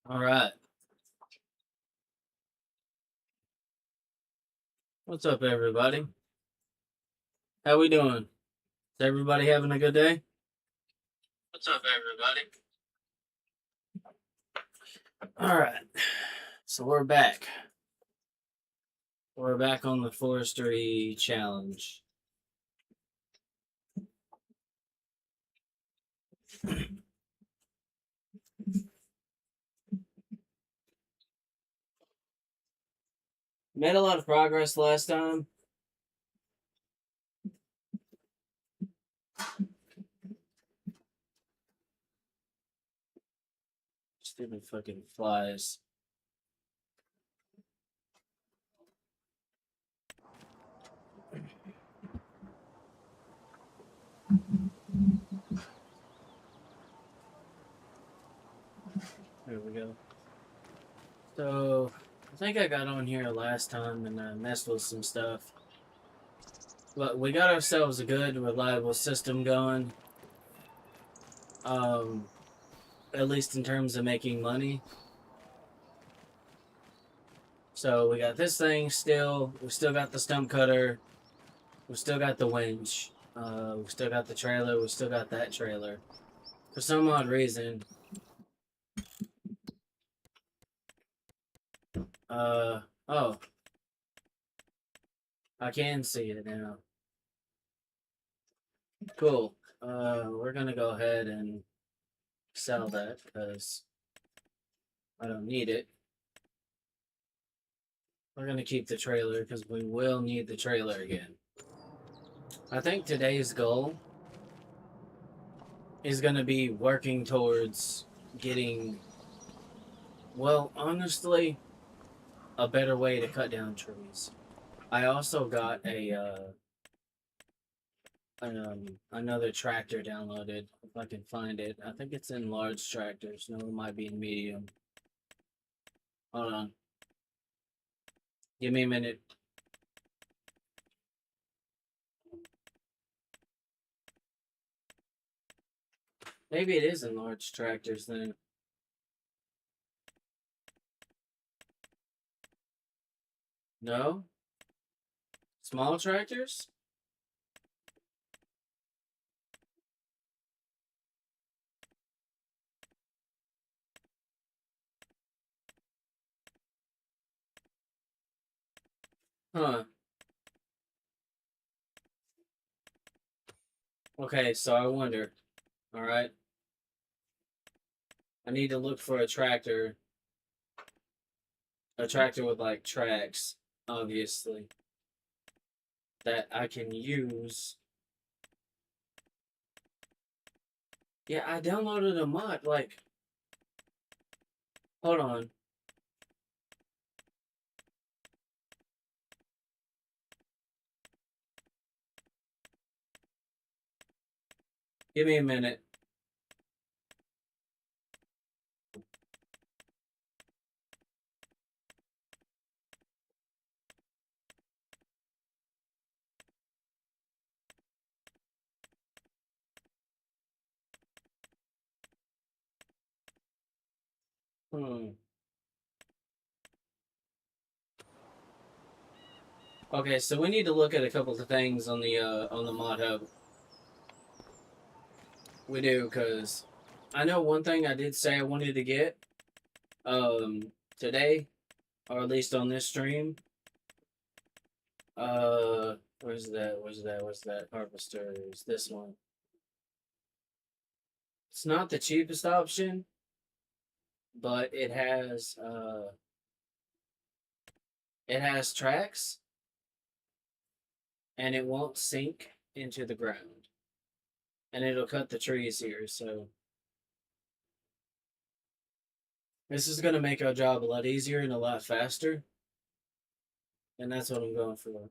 All right. What's up, everybody? How we doing? Is everybody having a good day? What's up, everybody? All right. So we're back. We're back on the forestry challenge. Made a lot of progress last time. Stupid fucking flies. There we go. So I think I got on here last time and messed with some stuff. But we got ourselves a good, reliable system going. Um, at least in terms of making money. So we got this thing still. We still got the stump cutter. We still got the winch. We still got the trailer. We still got that trailer. For some odd reason, oh, I can see it now. Cool. We're gonna go ahead and sell that because I don't need it. We're gonna keep the trailer because we will need the trailer again. I think today's goal is gonna be working towards getting, well, honestly, a better way to cut down trees. I also got another tractor downloaded if I can find it. I think it's in large tractors. No, it might be in medium. Hold on. Give me a minute. Maybe it is in large tractors then. No? Small tractors? Huh. Okay, so I wonder. Alright. I need to look for a tractor. A tractor with like tracks, obviously. That I can use. Yeah, I downloaded a mod, like, hold on. Give me a minute. Hmm. Okay, so we need to look at a couple of things on the mod hub. We do, cause I know one thing I did say I wanted to get today, or at least on this stream. Where's that? Where's that harvester? Is this one? It's not the cheapest option, but it has tracks and it won't sink into the ground. And it'll cut the trees here, so this is gonna make our job a lot easier and a lot faster. And that's what I'm going for.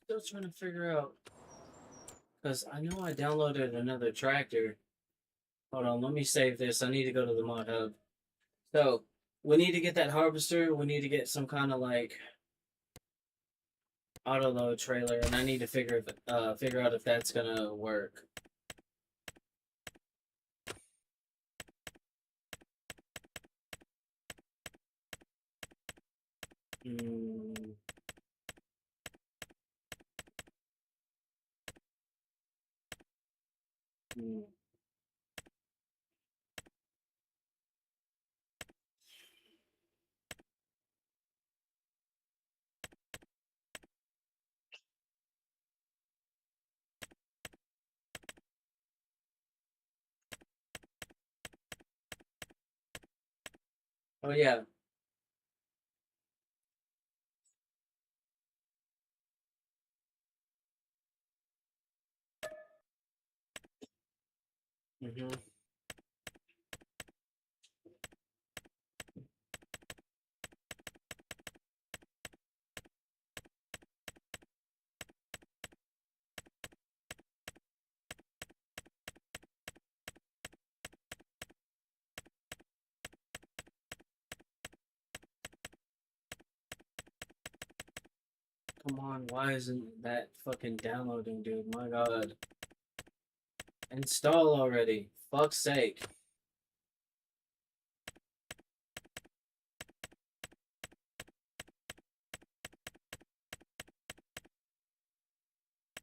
Still trying to figure out because I know I downloaded another tractor. Hold on, let me save this. I need to go to the mod hub. So we need to get that harvester. We need to get some kind of like auto load trailer, and I need to figure out if that's gonna work. Mm. Mm. Oh yeah. Hmm. Come on, why isn't that fucking downloading, dude? My god. Install already. Fuck's sake.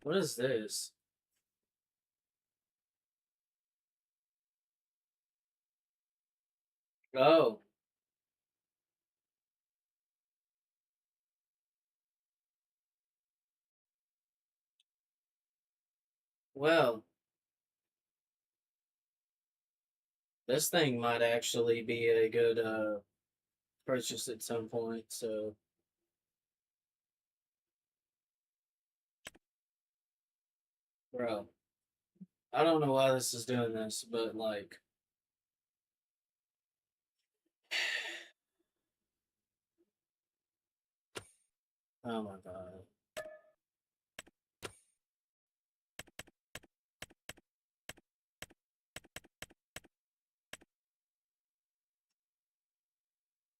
What is this? Oh, well, this thing might actually be a good purchase at some point, so bro. I don't know why this is doing this, but like oh my god.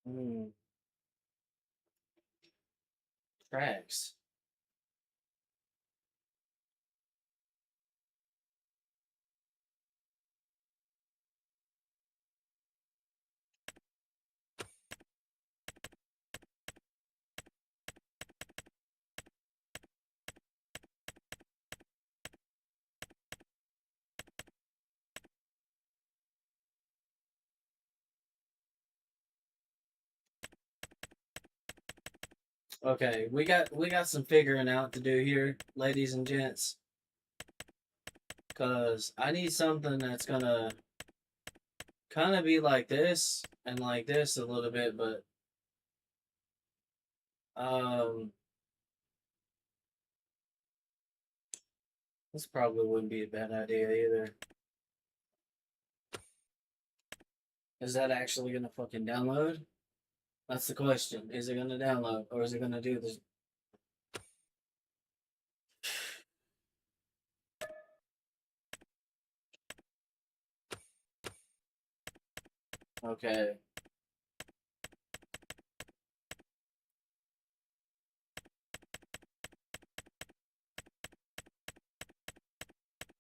Hmm. Tracks. Okay, we got some figuring out to do here, ladies and gents. Cause I need something that's gonna kind of be like this and like this a little bit, but um, this probably wouldn't be a bad idea either. Is that actually gonna fucking download? That's the question. Is it gonna download or is it gonna do this? Okay.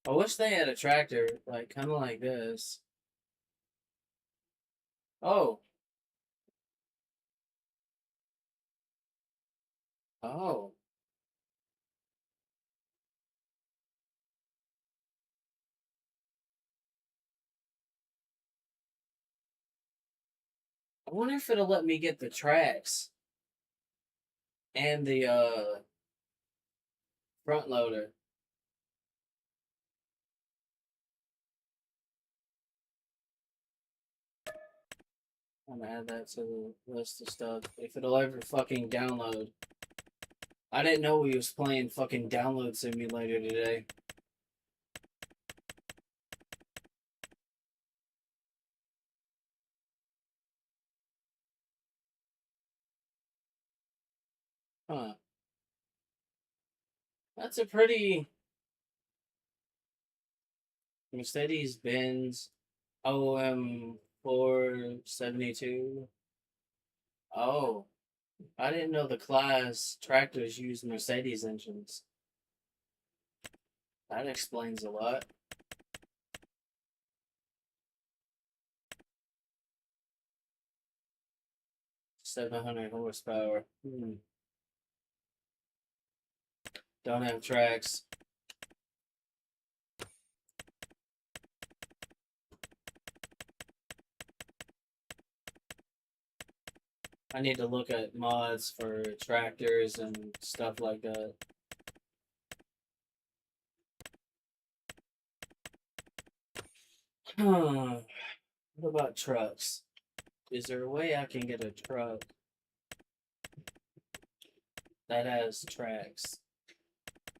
I wish they had a tractor, like kind of like this. Oh, oh. I wonder if it'll let me get the tracks and the front loader. I'm gonna add that to the list of stuff. If it'll ever fucking download. I didn't know we was playing fucking download simulator today. Huh. That's a pretty Mercedes Benz OM 472. Oh. I didn't know the class tractors use Mercedes engines. That explains a lot. 700 horsepower. Don't have tracks. I need to look at mods for tractors and stuff like that. What about trucks? Is there a way I can get a truck that has tracks?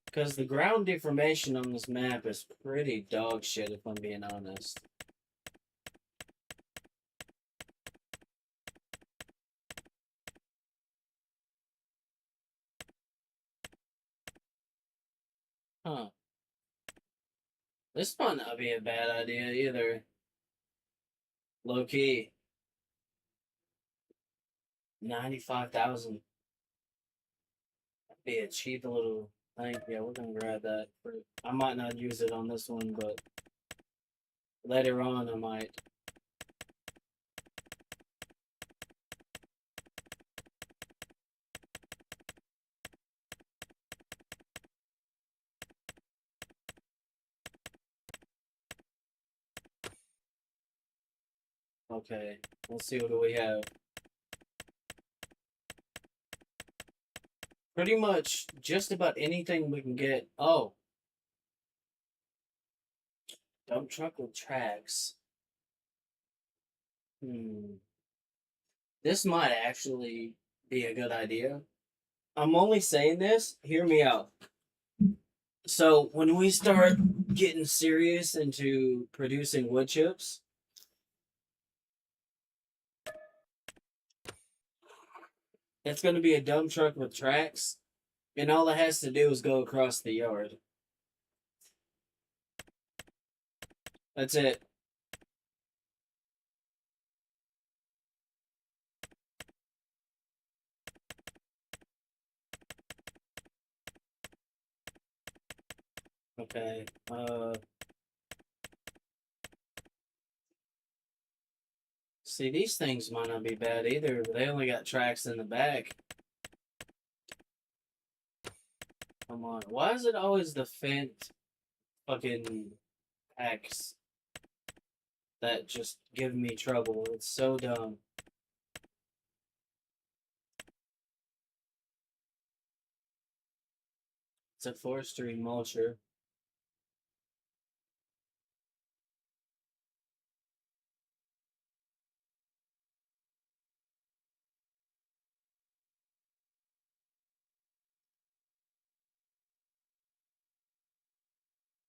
Because the ground deformation on this map is pretty dog shit, if I'm being honest. Huh. This might not be a bad idea either. Low key. 95,000. That'd be a cheap little thing. Yeah, we're gonna grab that. I might not use it on this one, but later on I might. Okay, let's see what do we have. Pretty much just about anything we can get. Oh, dump truck with tracks. This might actually be a good idea. I'm only saying this, hear me out. So, when we start getting serious into producing wood chips, it's going to be a dump truck with tracks, and all it has to do is go across the yard. That's it. Okay. See, these things might not be bad either, but they only got tracks in the back. Come on. Why is it always the Fent fucking packs that just give me trouble? It's so dumb. It's a forestry mulcher.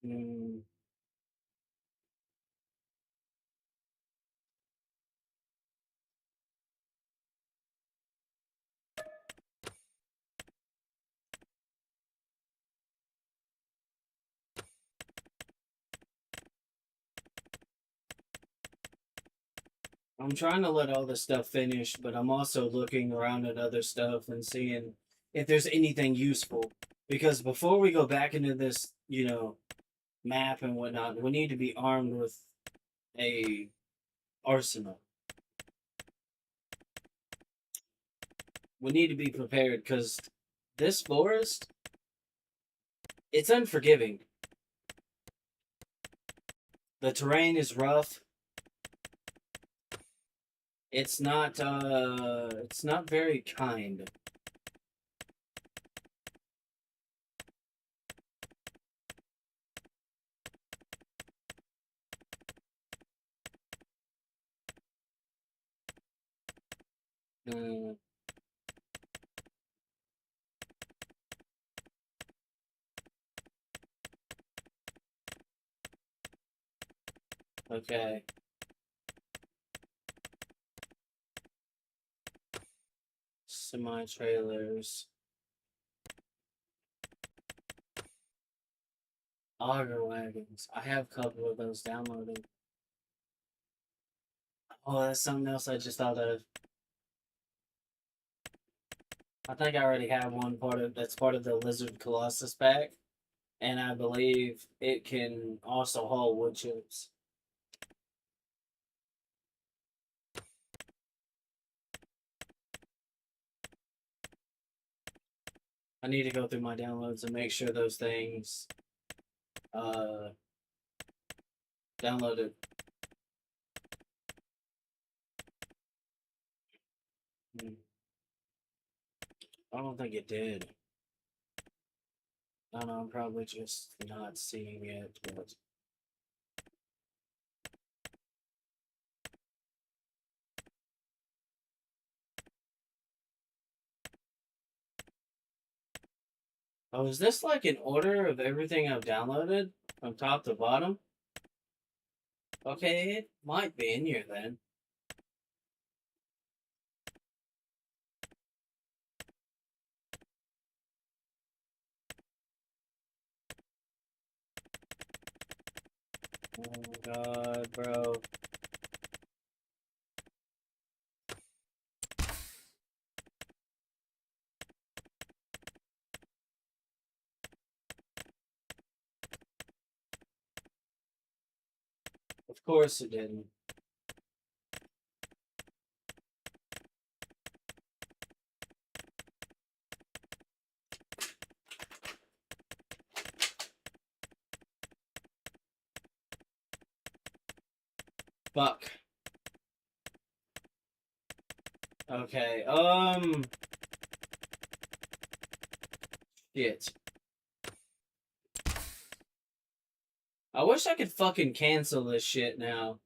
Mm, I'm trying to let all this stuff finish, but I'm also looking around at other stuff and seeing if there's anything useful. Because before we go back into this, map and whatnot, we need to be armed with a arsenal. We need to be prepared because this forest, it's unforgiving. The terrain is rough. It's not very kind. Mm, okay. Semi trailers. Auger wagons. I have a couple of those downloaded. Oh, that's something else I just thought of. I think I already have one that's part of the Lizard Colossus pack, and I believe it can also haul wood chips. I need to go through my downloads and make sure those things downloaded. I don't think it did. I don't know, I'm probably just not seeing it, but oh, is this like an order of everything I've downloaded from top to bottom? Okay, it might be in here then. Oh my god, bro. Of course it didn't. Fuck. Okay, shit. I wish I could fucking cancel this shit now.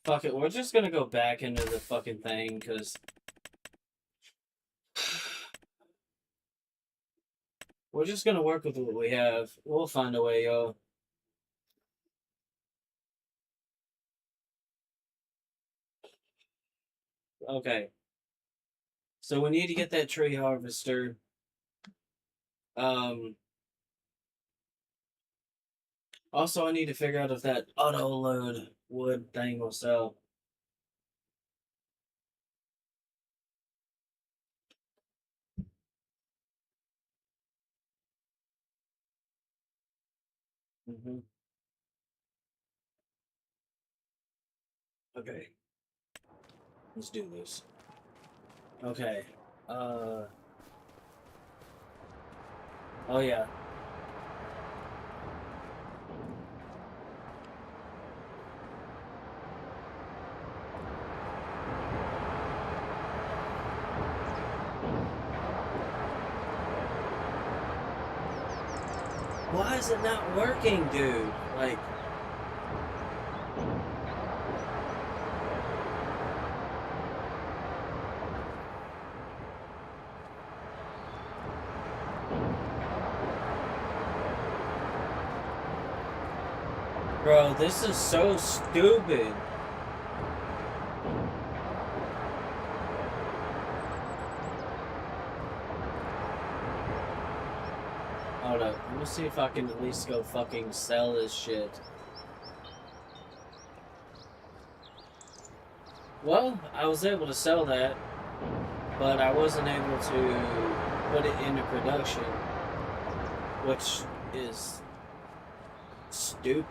Fuck it, we're just gonna go back into the fucking thing, cause we're just gonna work with what we have. We'll find a way, yo. Okay. So we need to get that tree harvester. Also, I need to figure out if that auto load wood thing will sell. Mm-hmm. Okay. Let's do this. Okay. Oh yeah. Why is it not working, dude? Like, bro, this is so stupid. Hold up. Let me see if I can at least go fucking sell this shit. Well, I was able to sell that, but I wasn't able to put it into production, which is stupid.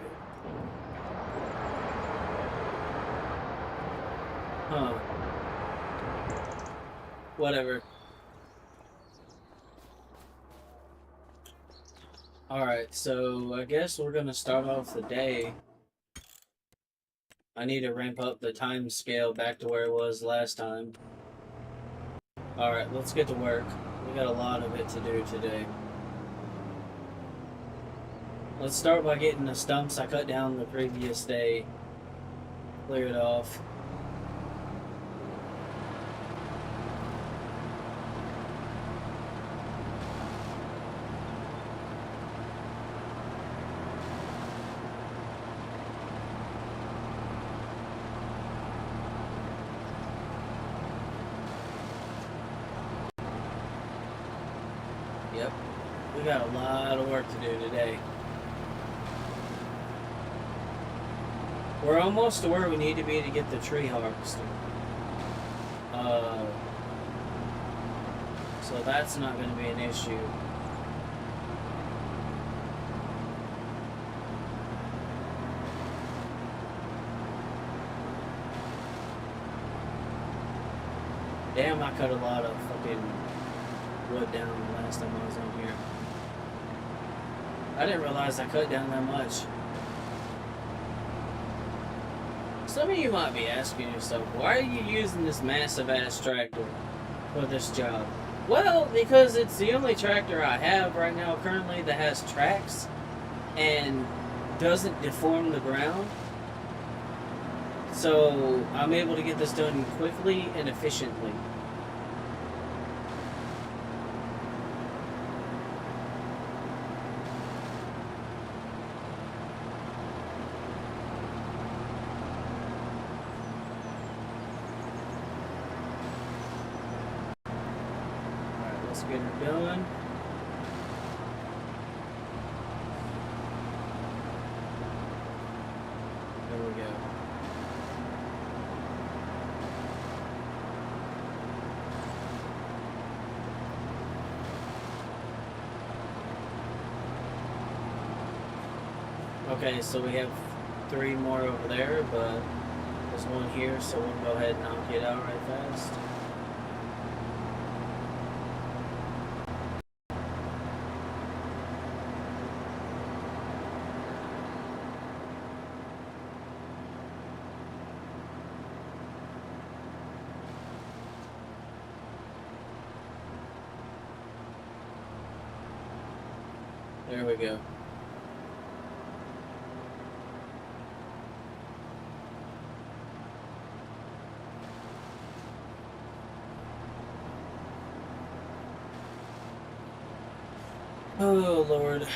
Huh. Whatever. Alright, so I guess we're gonna start off the day. I need to ramp up the time scale back to where it was last time. Alright, let's get to work. We got a lot of it to do today. Let's start by getting the stumps I cut down the previous day cleared off. Yep, we got a lot of work to do today. We're almost to where we need to be to get the tree harvested. So that's not going to be an issue. Damn, I cut a lot of fucking wood down the last time I was on here. I didn't realize I cut down that much. Some of you might be asking yourself, why are you using this massive ass tractor for this job? Well, because it's the only tractor I have right now currently that has tracks and doesn't deform the ground. So I'm able to get this done quickly and efficiently. Alright, let's get her done. There we go. Okay, so we have 3 more over there, but there's one here, so we'll go ahead and knock it out right fast. There we go. Oh, Lord.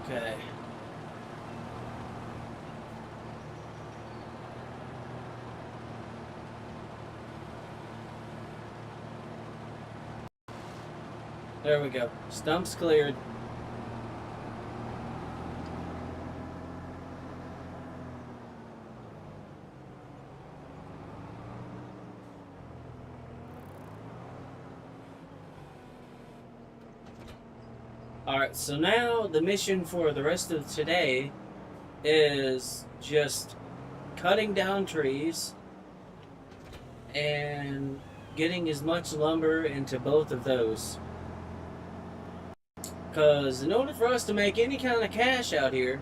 Okay. There we go. Stumps cleared. Alright, so now the mission for the rest of today is just cutting down trees and getting as much lumber into both of those. Because in order for us to make any kind of cash out here,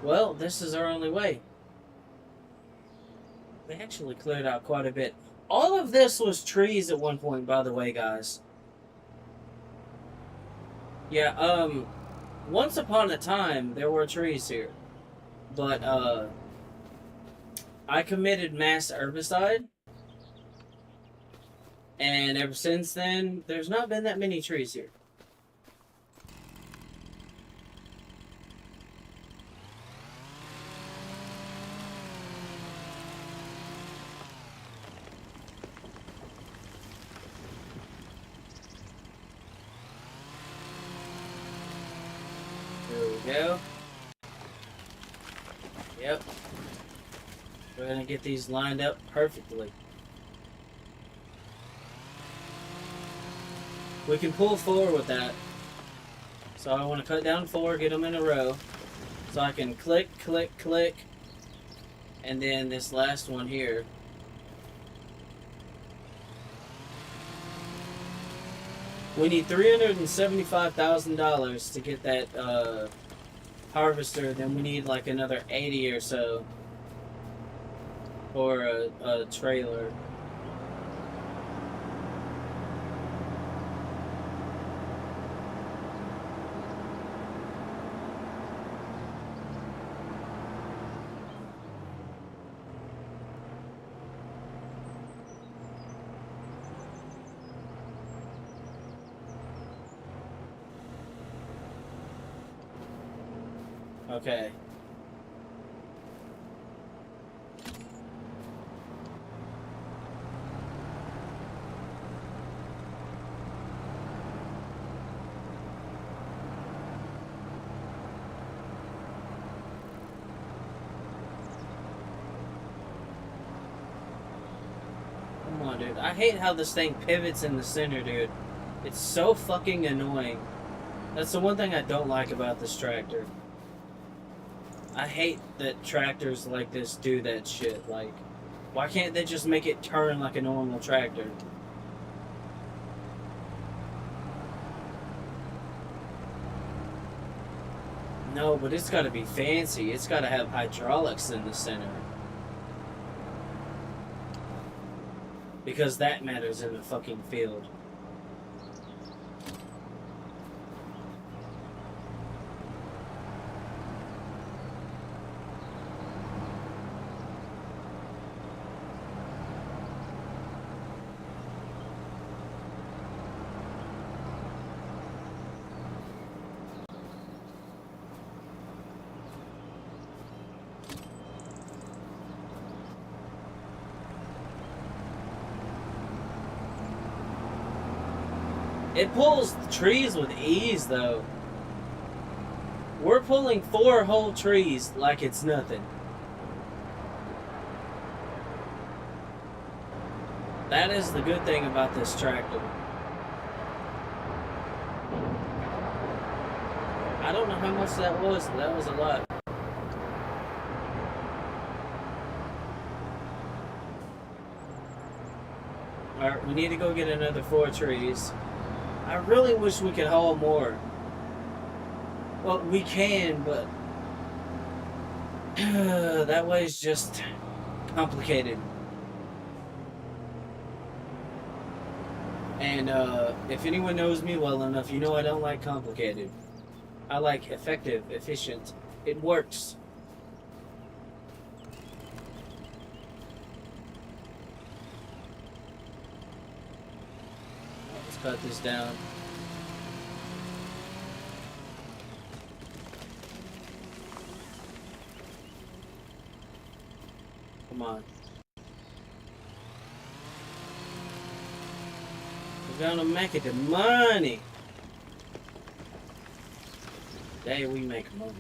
well, this is our only way. We actually cleared out quite a bit. All of this was trees at one point, by the way, guys. Yeah, once upon a time, there were trees here. But, I committed mass herbicide. And ever since then, there's not been that many trees here. There we go. Yep. We're going to get these lined up perfectly. We can pull 4 with that. So I want to cut down 4, get them in a row. So I can click, click, click. And then this last one here. We need $375,000 to get that harvester. Then we need like another 80 or so for a trailer. Okay. Come on, dude. I hate how this thing pivots in the center, dude. It's so fucking annoying. That's the one thing I don't like about this tractor. I hate that tractors like this do that shit. Like, why can't they just make it turn like a normal tractor? No, but it's gotta be fancy. It's gotta have hydraulics in the center. Because that matters in the fucking field. It pulls trees with ease, though. We're pulling 4 whole trees like it's nothing. That is the good thing about this tractor. I don't know how much that was. That was a lot. Alright, we need to go get another 4 trees. I really wish we could haul more. Well, we can, but that way is just complicated. And if anyone knows me well enough, you know I don't like complicated. I like effective, efficient. It works. Let's cut this down. Come on. We're gonna make it the money. Today we make money.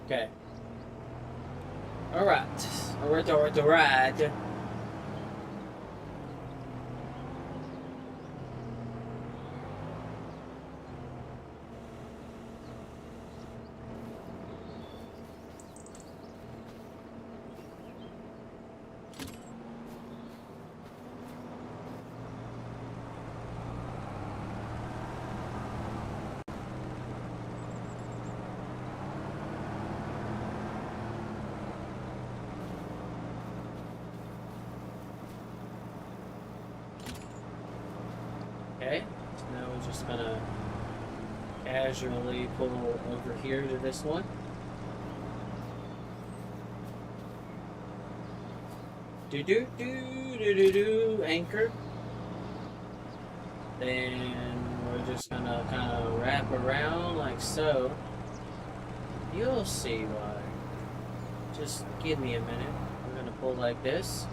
Okay. Alright. Alright. Okay, so now we're just gonna casually pull over here to this one. Anchor. Then we're just gonna kind of wrap around like so. You'll see why. Just give me a minute. We're gonna pull like this.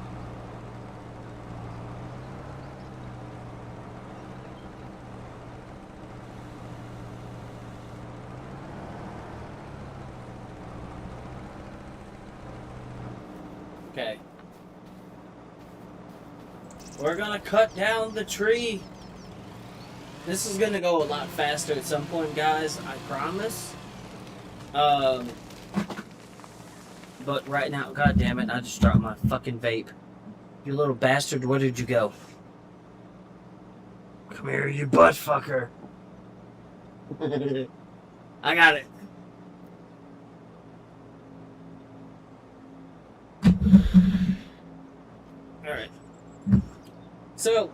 Okay. We're gonna cut down the tree. This is gonna go a lot faster at some point, guys. I promise. But right now, god damn it, I just dropped my fucking vape. You little bastard, where did you go? Come here, you butt fucker. I got it. Alright. So,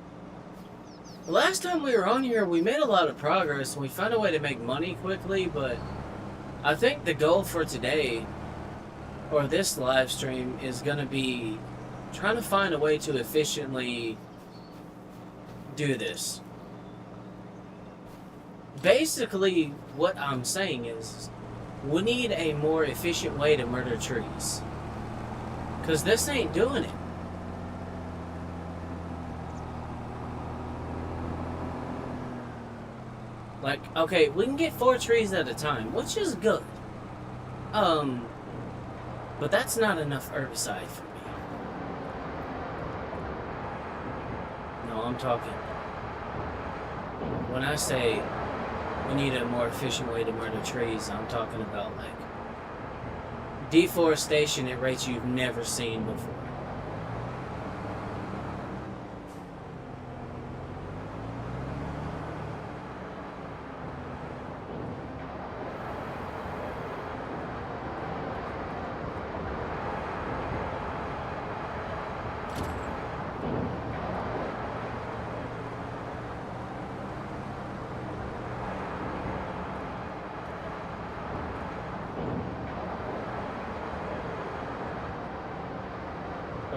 last time we were on here, we made a lot of progress and we found a way to make money quickly, but I think the goal for today, or this live stream, is going to be trying to find a way to efficiently do this. Basically, what I'm saying is, we need a more efficient way to murder trees. Because this ain't doing it. Like, okay, we can get 4 trees at a time, which is good. But that's not enough herbicide for me. No, I'm talking. When I say we need a more efficient way to murder trees, I'm talking about like deforestation at rates you've never seen before.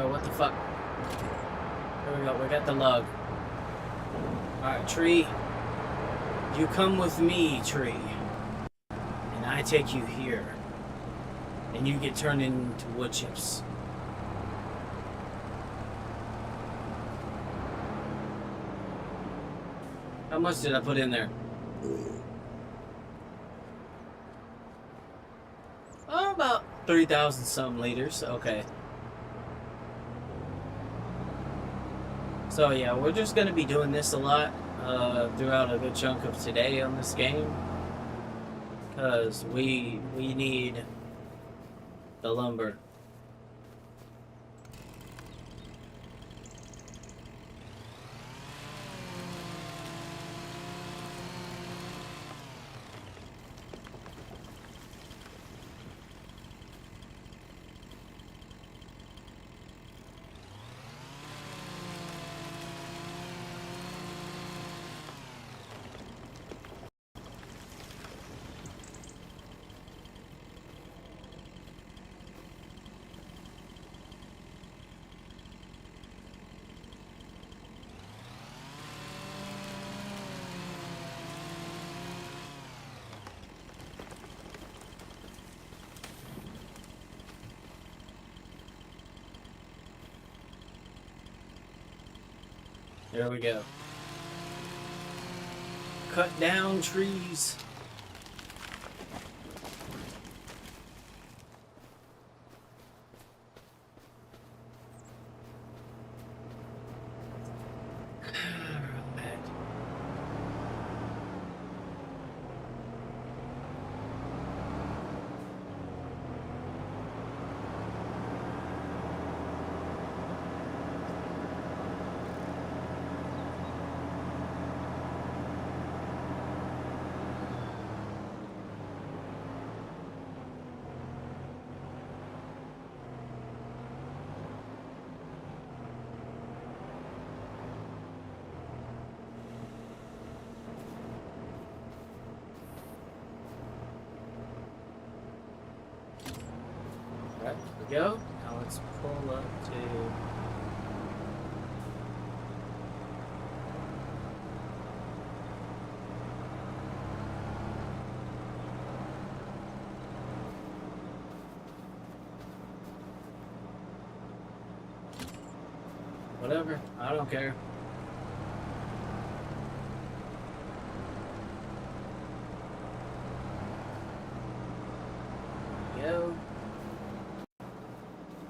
Oh, what the fuck? Here we go, we got the log. Alright, tree. You come with me, tree. And I take you here. And you get turned into wood chips. How much did I put in there? Oh, about 3,000 some liters. Okay. So yeah, we're just gonna be doing this a lot throughout a good chunk of today on this game, because we need the lumber. There we go. Cut down trees. Right, there we go. Now let's pull up to... Whatever, I don't care. Go.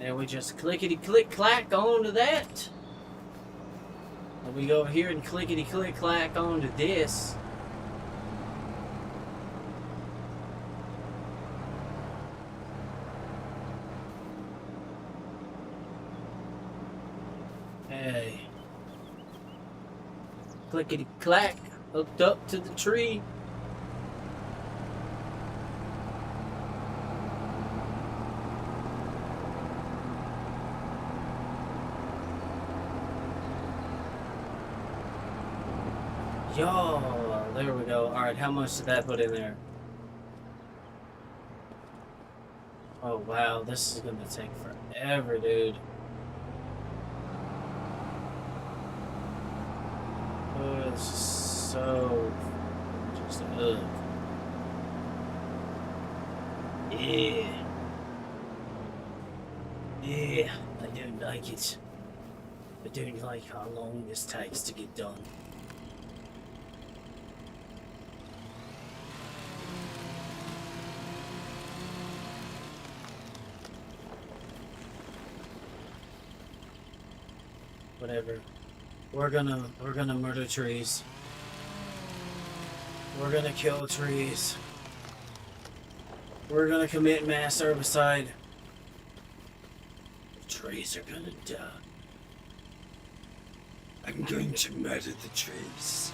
And we just clickety click clack onto that. And we go over here and clickety click clack onto this. Hey. Clickety clack, hooked up to the tree. Yo, there we go. Alright, how much did that put in there? Oh wow, this is gonna take forever, dude. Oh, it's so just ugh. Yeah. Yeah, I don't like it. I don't like how long this takes to get done. Whatever. We're gonna murder trees. We're gonna kill trees. We're gonna commit mass herbicide. The trees are gonna die. I'm going to murder the trees.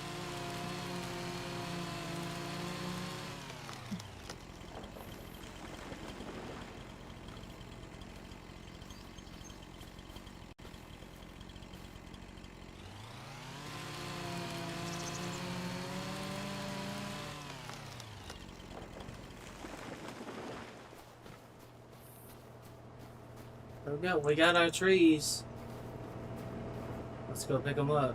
We got our trees. Let's go pick them up.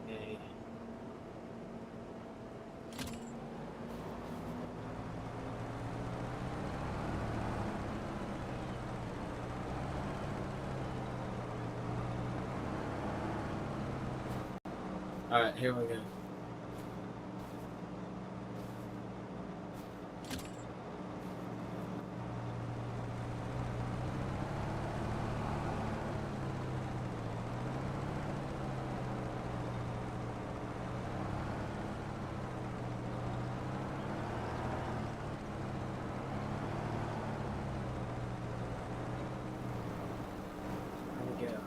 Okay. Alright, here we go. Here we go.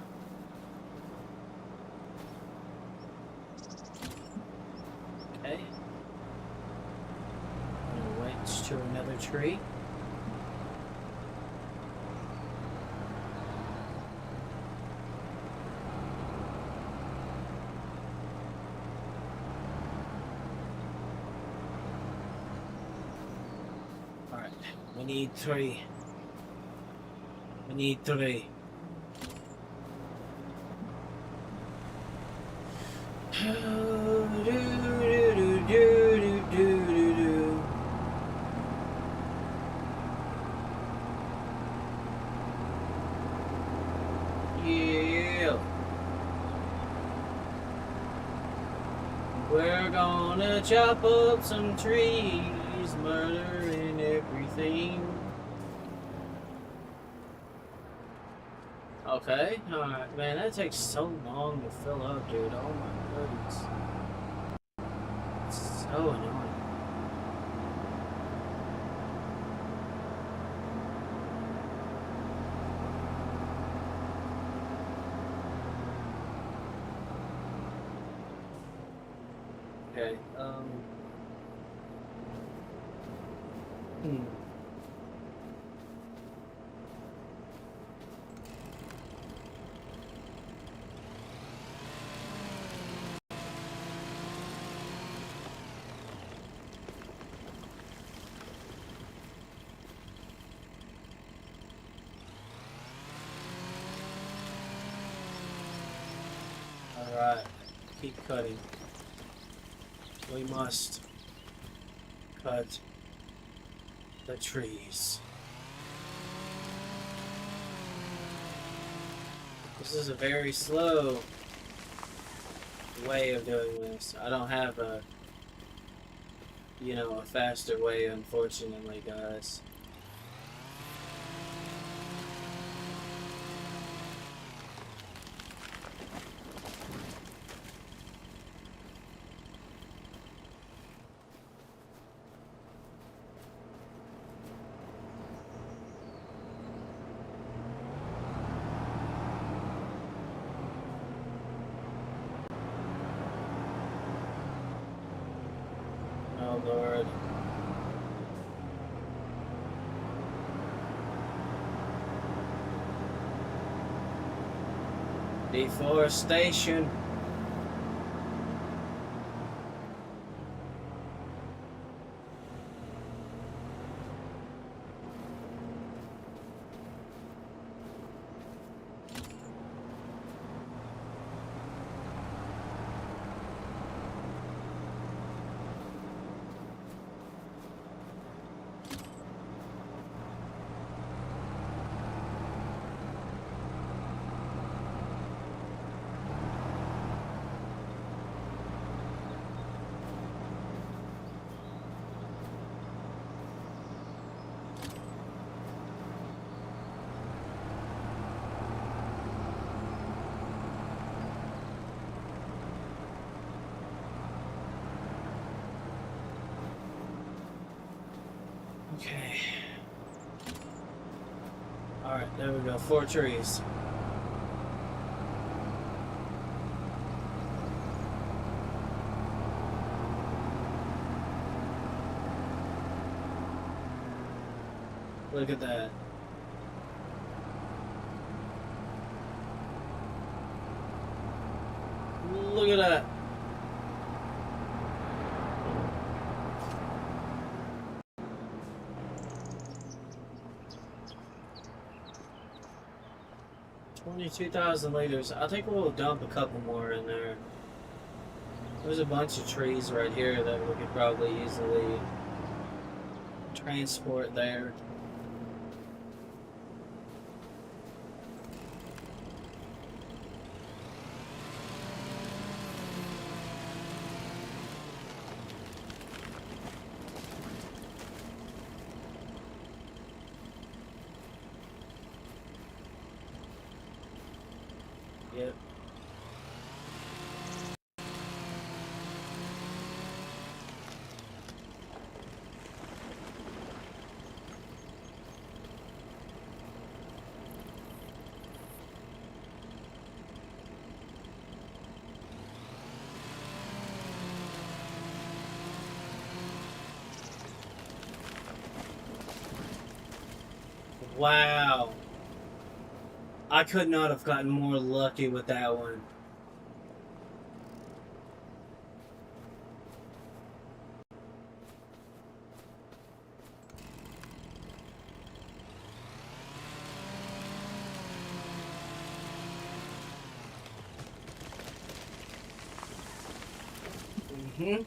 Okay. Gonna wedge to another tree. Alright, we need 3. We need 3. Yeah. We're gonna chop up some trees, murdering everything. Okay, alright, man, that takes so long to fill up, dude. Oh my goodness. It's so annoying. Okay, Alright, keep cutting. We must cut the trees. This is a very slow way of doing this. I don't have a, a faster way, unfortunately, guys. Oh, Lord. Deforestation. Okay. Alright, there we go. 4 trees. Look at that. Look at that. $22,000 liters. I think we'll dump a couple more in there. There's a bunch of trees right here that we could probably easily transport there. Yep. Wow. I could not have gotten more lucky with that one. Mm-hmm.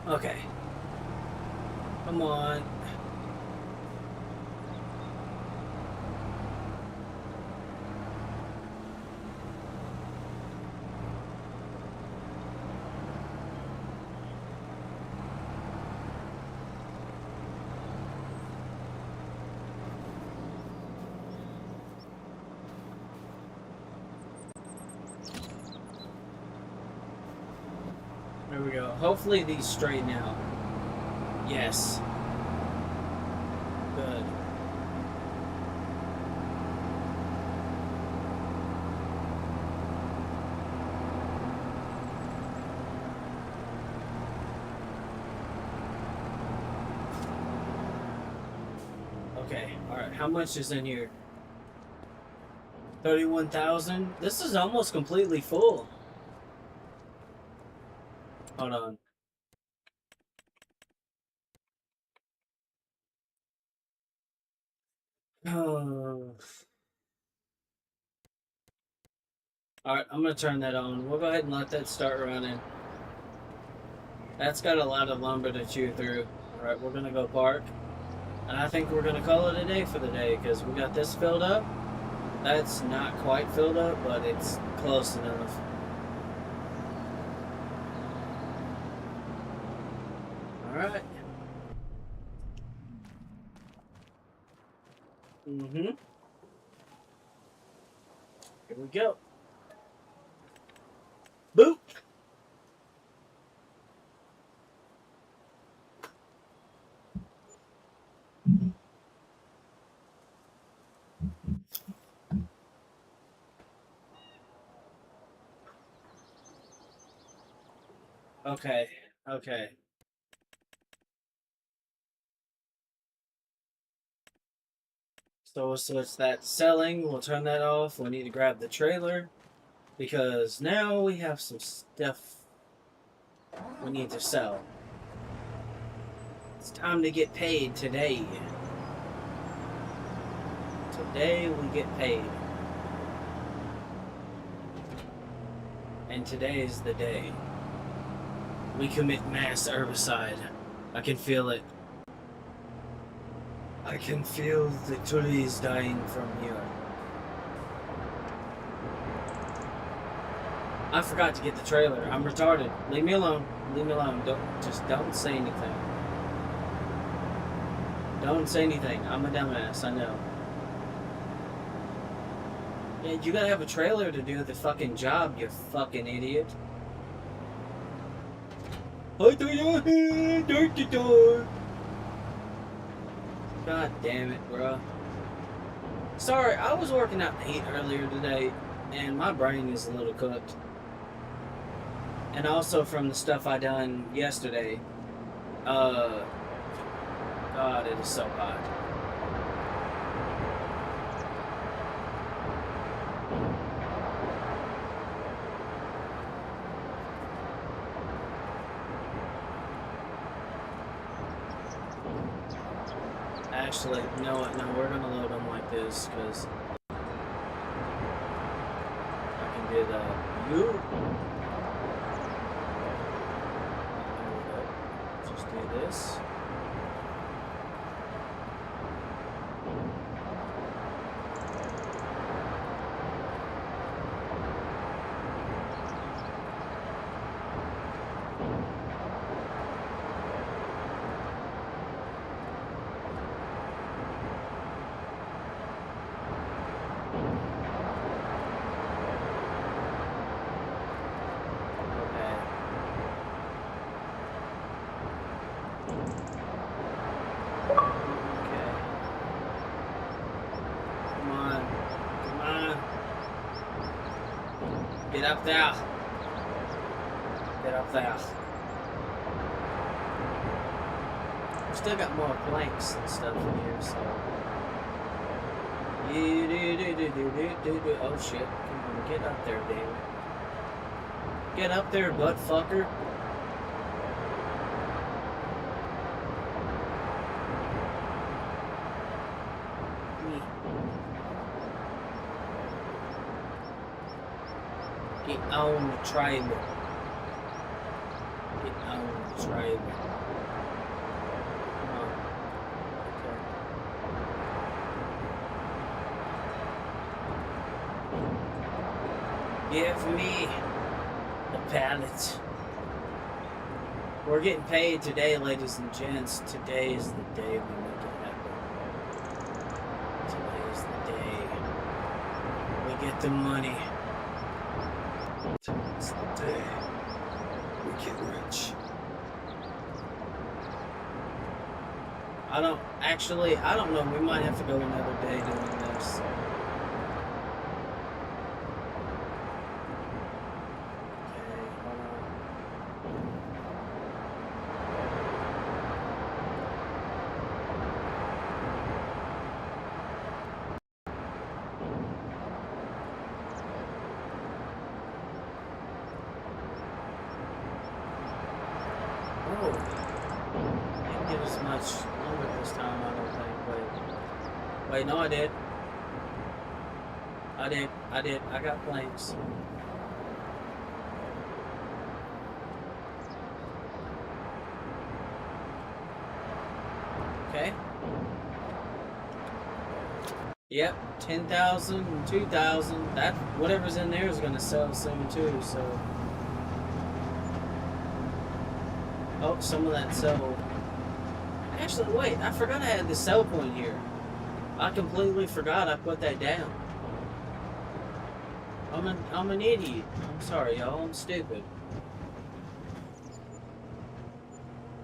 Okay. Come on. There we go. Hopefully these straighten out. Yes. Good. Okay, alright. How much is in here? 31,000? This is almost completely full. Hold on. Oh. Alright, I'm gonna turn that on. We'll go ahead and let that start running. That's got a lot of lumber to chew through. Alright, we're gonna go park. And I think we're gonna call it a day for the day because we got this filled up. That's not quite filled up, but it's close enough. Alright. Mm-hmm. Here we go. Boop! Okay, okay. So it's that selling. We'll turn that off. We need to grab the trailer because now we have some stuff we need to sell. It's time to get paid today. Today we get paid. And today is the day. We commit mass herbicide. I can feel it. I can feel the trees dying from here. I forgot to get the trailer. I'm retarded. Leave me alone. Leave me alone. Don't say anything. Don't say anything. I'm a dumbass. I know. Yeah, you gotta have a trailer to do the fucking job, you fucking idiot. God damn it, bro. Sorry, I was working out the heat earlier today, and my brain is a little cooked. And also from the stuff I done yesterday. God, it is so hot. Actually, you know what? No, we're gonna load them like this because I can do that. You. Just do this. Get up there. Get up there. We still got more planks and stuff in here, so. Oh shit. Come on, get up there, damn it. Get up there, butt fucker. Get on the trailer. Get on the trailer. Come on. Okay. Give me the pallet. We're getting paid today, ladies and gents. Today is the day we make it happen. Today is the day we get the money. It's the day we get rich. I don't know. We might have to go another day doing this. Okay, hold on. much lumber this time, I don't think. Wait, no, I did. I got planks. Okay. Yep, 10,000 and 2,000. That whatever's in there is gonna sell soon too. So, oh, some of that sell. Actually, wait, I forgot I had the sell point here. I completely forgot I put that down. I'm an idiot. I'm sorry, y'all. I'm stupid.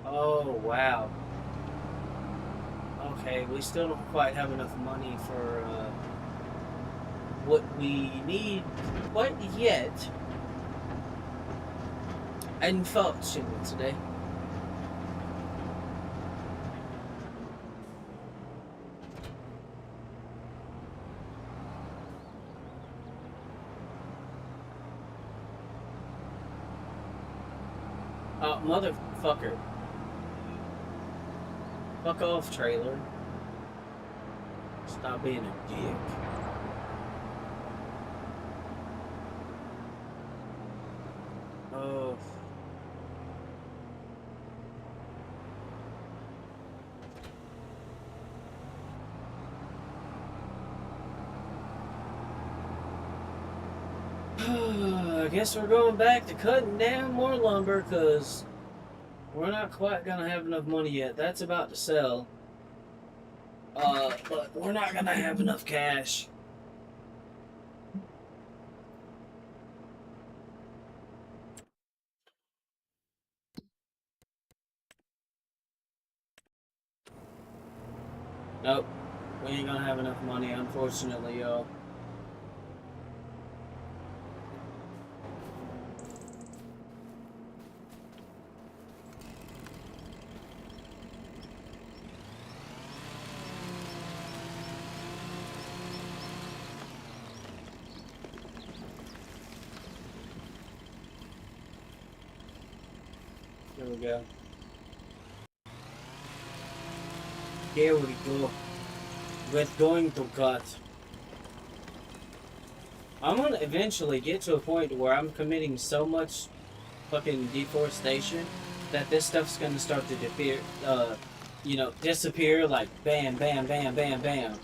Oh wow. Okay, we still don't quite have enough money for what we need quite yet. Unfortunately today. Motherfucker. Fuck off, trailer. Stop being a dick. Oh. I guess we're going back to cutting down more lumber because we're not quite gonna have enough money yet. That's about to sell. But we're not gonna have enough cash. Nope. We ain't gonna have enough money, unfortunately, y'all. Here we go. Here we go. We're going to cut. I'm gonna eventually get to a point where I'm committing so much fucking deforestation that this stuff's gonna start to disappear like bam, bam, bam, bam, bam.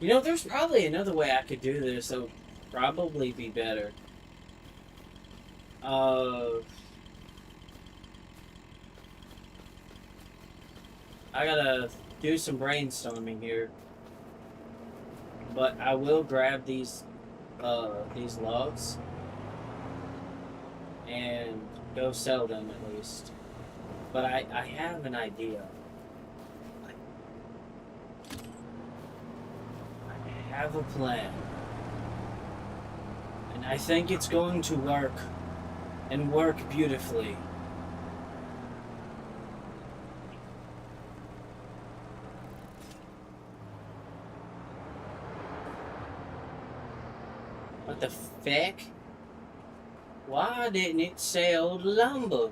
You know, there's probably another way I could do this that would probably be better. I gotta do some brainstorming here. But I will grab these logs and go sell them at least. But I have an idea. I have a plan. And I think it's going to work. And work beautifully. What the fuck? Why didn't it sell lumber?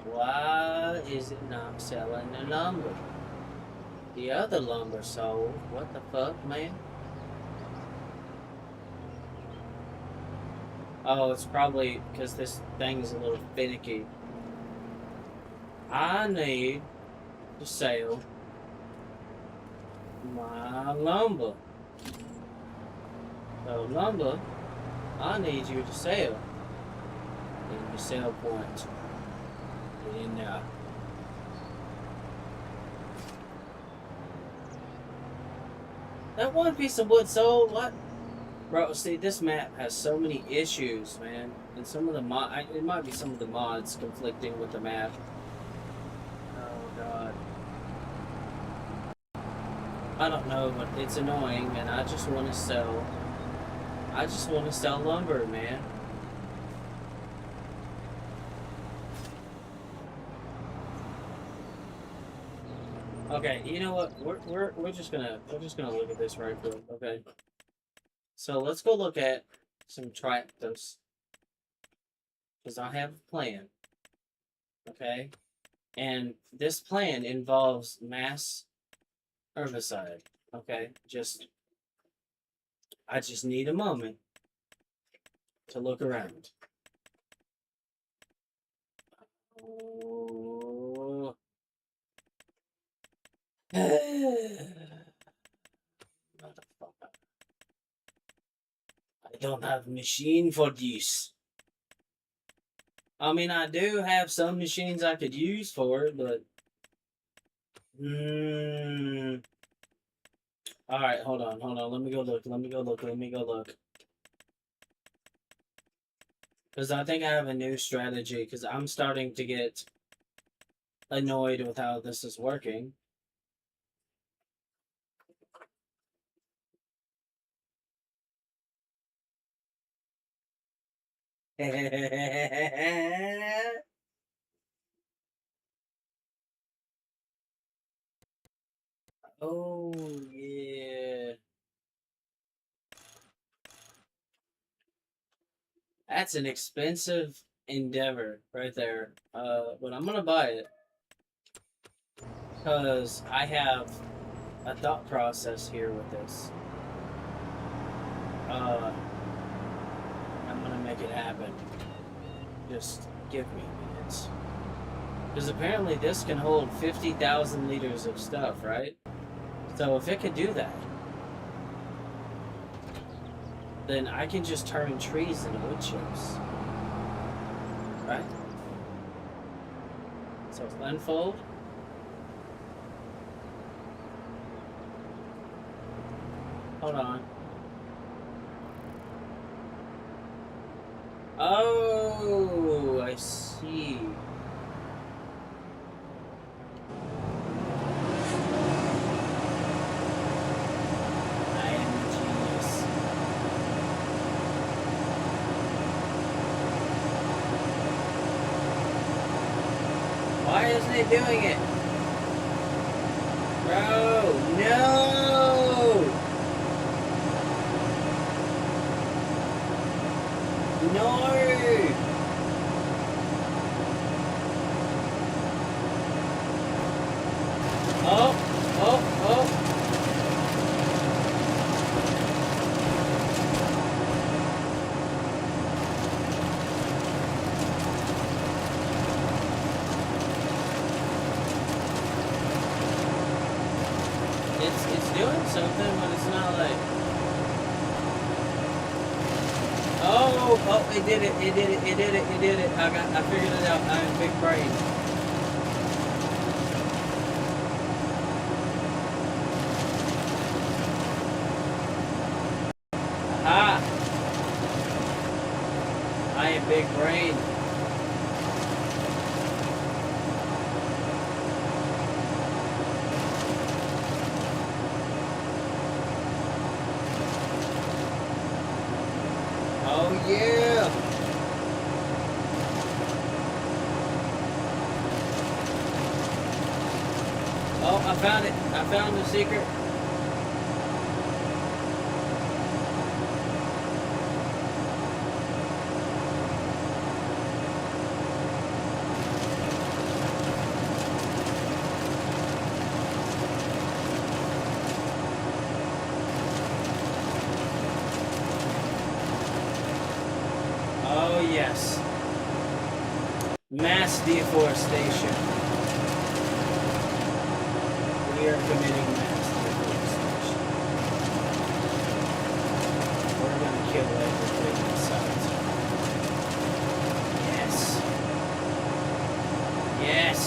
Why is it not selling the lumber? The other lumber sold. What the fuck, man? Oh, it's probably because this thing's a little finicky. I need to sell my lumber. So lumber, I need you to sell in your sell point. In that one piece of wood sold. What? Bro, see, this map has so many issues, man. And some of the it might be some of the mods conflicting with the map. Oh, God. I don't know, but it's annoying, and I just want to sell. I just want to sell lumber, man. Okay, you know what? We're just gonna look at this right quick, okay? So let's go look at some tractors. Because I have a plan. Okay? And this plan involves mass herbicide. Okay? I just need a moment to look around. Oh. Motherfucker. I don't have a machine for this. I mean, I do have some machines I could use for it, but... Alright, hold on. Let me go look. Because I think I have a new strategy, because I'm starting to get annoyed with how this is working. Oh, yeah. That's an expensive endeavor right there. But I'm gonna buy it. Because I have a thought process here with this. I'm gonna make it happen. Just give me minutes. Because apparently this can hold 50,000 liters of stuff, right? So if it can do that, then I can just turn trees into wood chips. Right? So unfold. Hold on. Oh, I see. I am a genius. Why isn't it doing it? Bro, no! No! Oh, oh, oh. It's doing something, but it's not like... Oh, it did it. I figured it out. I have a big brain. Aha! I am big brain. Oh yeah! Oh, I found it. I found the secret. Oh yes. Mass deforestation. We are committing mass deforestation. We're gonna kill everything in sight. Yes. Yes.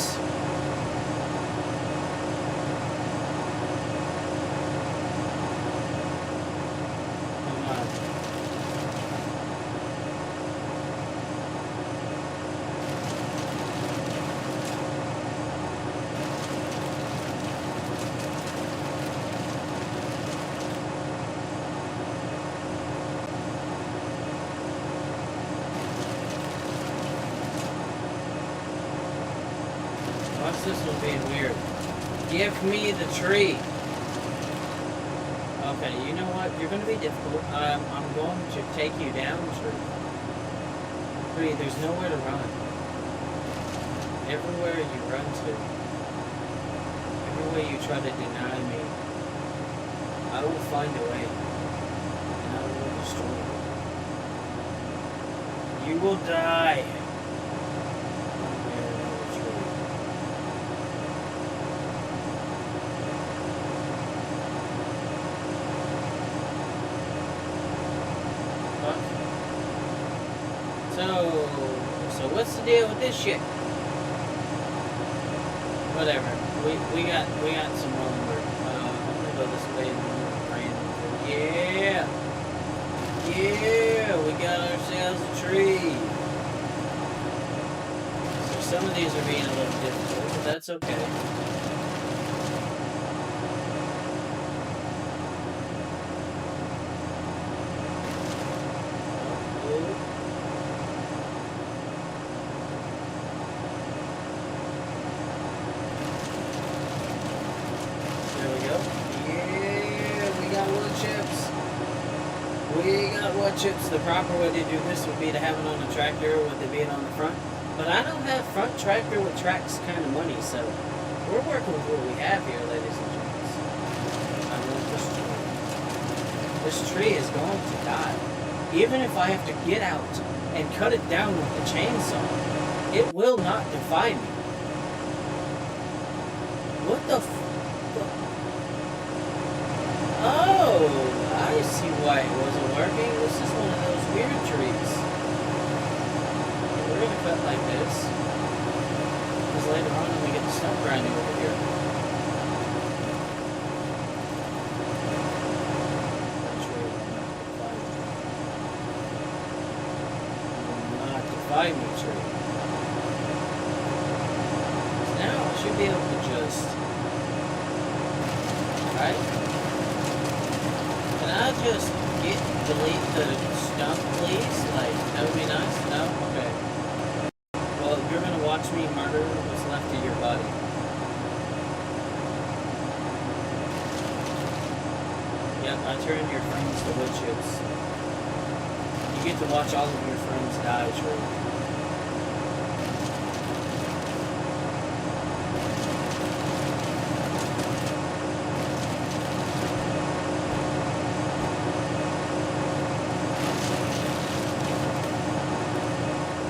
Come on. Watch this one being weird. Give me the tree. Okay, you know what? You're going to be difficult. I'm going to take you down, tree. Tree, there's nowhere to run. everywhere you run to, everywhere you try to deny me, I will find a way, and I will destroy you. You will die. So what's the deal with this shit? Whatever. We got some lumber. I'm gonna go this way and then yeah, we got ourselves a tree. So some of these are being a little difficult, but that's okay. Chips. The proper way to do this would be to have it on a tractor with it being on the front. But I don't have front tractor with tracks kind of money, so we're working with what we have here, ladies and gents. I want this tree. This tree is going to die. Even if I have to get out and cut it down with the chainsaw, it will not defy me. What the f... Oh, I see why it wasn't working. This is one of those weird trees. We're gonna cut like this, because later on we get the stump grinding over here. Not defy me, tree. So now I should be able to just, right? Can I just delete the stump, please? Like, that would be nice? No? Okay. Well, you're gonna watch me murder what's left of your body. Yep, I turned your friends to wood chips. You get to watch all of your friends die, Trey.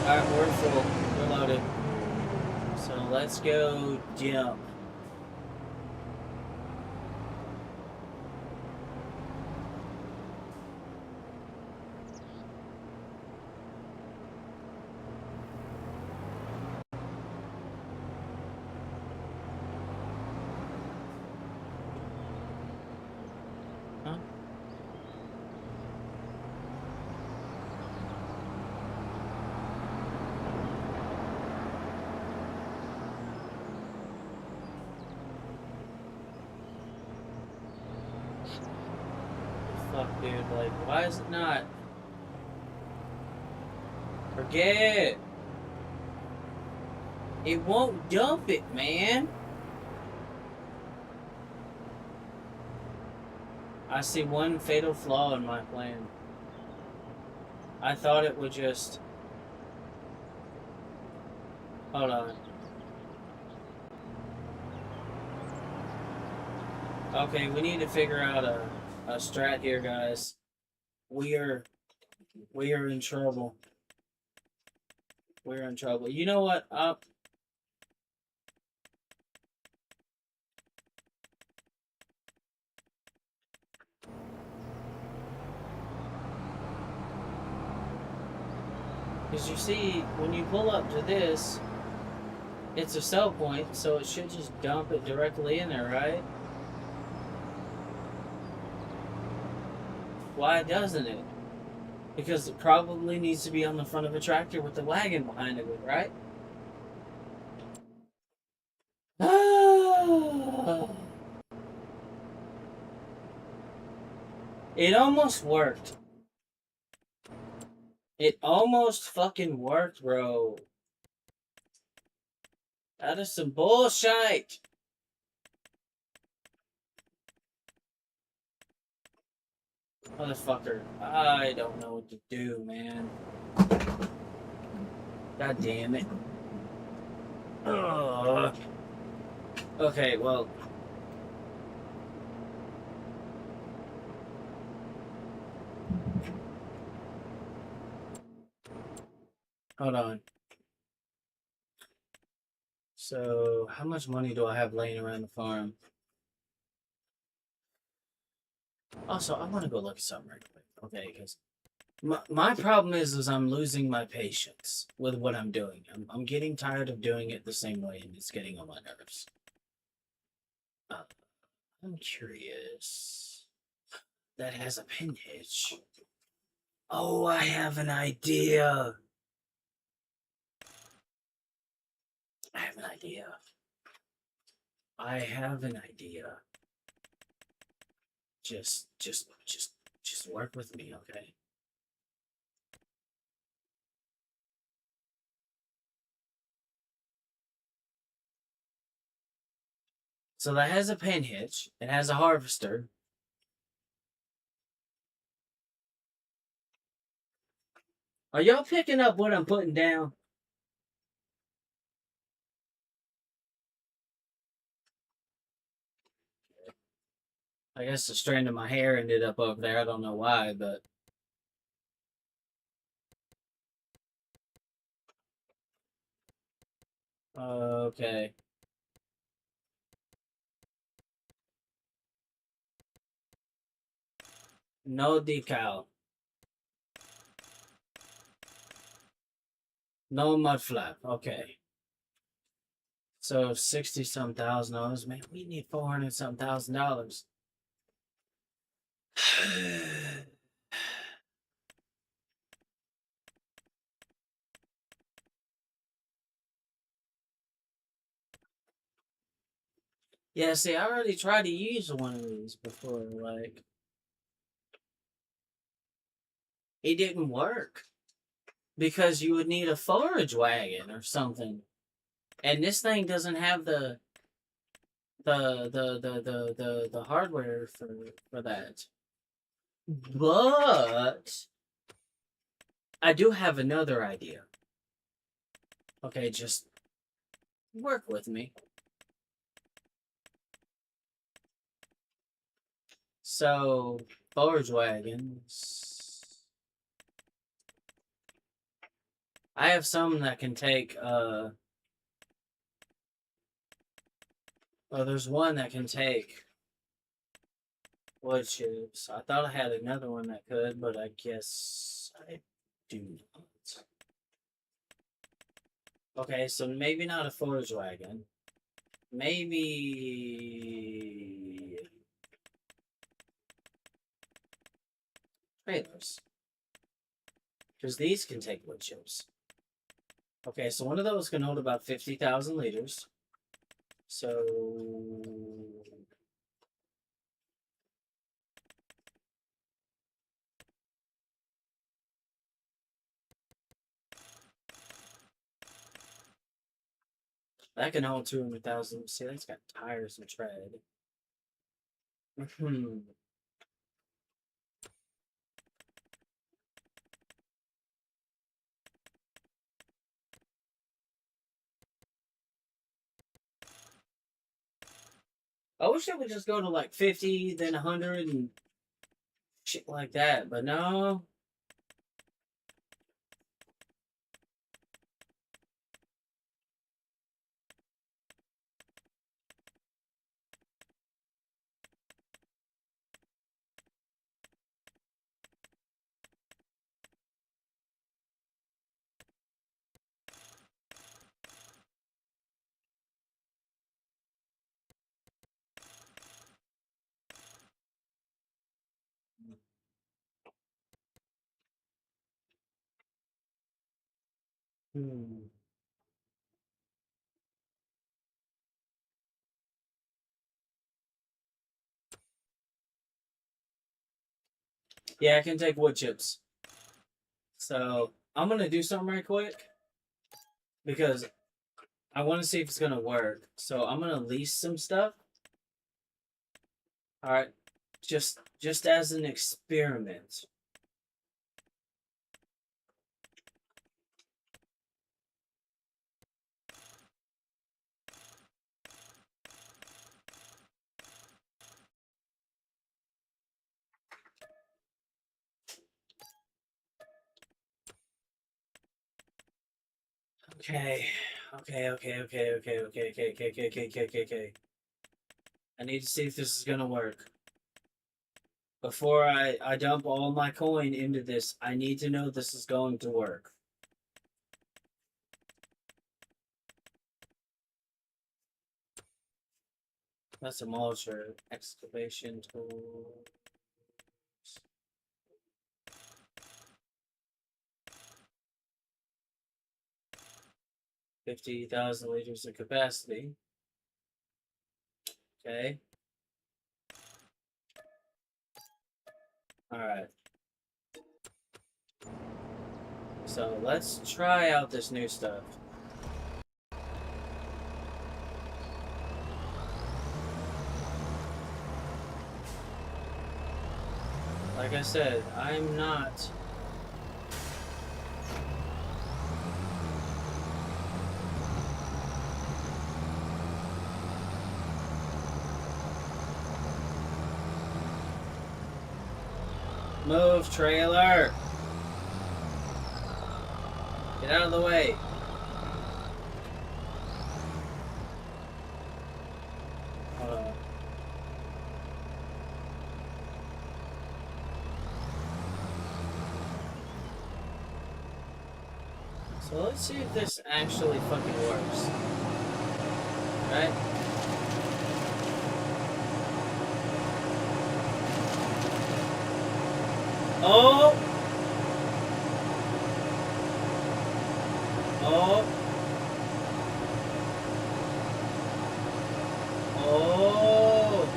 Alright, we're full. We're loaded. So let's go jump. Huh? Fuck, dude, like, why is it not? Forget. It won't dump it, man. I see one fatal flaw in my plan. I thought it would just... Hold on. Okay, we need to figure out a strat here, guys. We are in trouble. We're in trouble. You know what? Because you see, when you pull up to this, it's a sell point, so it should just dump it directly in there, right? Why doesn't it? Because it probably needs to be on the front of a tractor with the wagon behind it, right? It almost worked. It almost fucking worked, bro. That is some bullshit. Motherfucker. I don't know what to do, man. God damn it. Oh. Okay, well. Hold on. So, how much money do I have laying around the farm? Also, I want to go look at something right quick. Okay, because my problem is I'm losing my patience with what I'm doing. I'm getting tired of doing it the same way, and it's getting on my nerves. Uh, I'm curious. That has a pin hitch. Oh, I have an idea. I have an idea. I have an idea. Just work with me, okay? So that has a pin hitch. It has a harvester. Are y'all picking up what I'm putting down? I guess the strand of my hair ended up over there. I don't know why, but okay. No decal. No mud flap. Okay. So 60 some thousand dollars. Man, we need 400 some $1,000. Yeah, see, I already tried to use one of these before. Like, it didn't work because you would need a forage wagon or something, and this thing doesn't have the hardware for that. But I do have another idea. Okay, just work with me. So, forage wagons. I have some that can take well, there's one that can take wood chips. I thought I had another one that could, but I guess I do not. Okay, so maybe not a forage wagon. Maybe trailers. Because these can take wood chips. Okay, so one of those can hold about 50,000 liters. So that can hold 200,000. See, that's got tires and tread. Hmm. I wish it would just go to like 50, then 100, and shit like that. But no. Hmm. Yeah, I can take wood chips. So I'm gonna do something right quick because I want to see if it's gonna work. So I'm gonna lease some stuff. All right, just as an experiment. Okay. Okay. I need to see if this is gonna work. Before I dump all my coin into this, I need to know this is going to work. That's a mulcher. Excavation tool. 50,000 liters of capacity. Okay. Alright. So let's try out this new stuff. Like I said, I'm not... Move, trailer! Get out of the way! Hold on. So let's see if this actually fucking works. Right? Oh! Oh! Oh!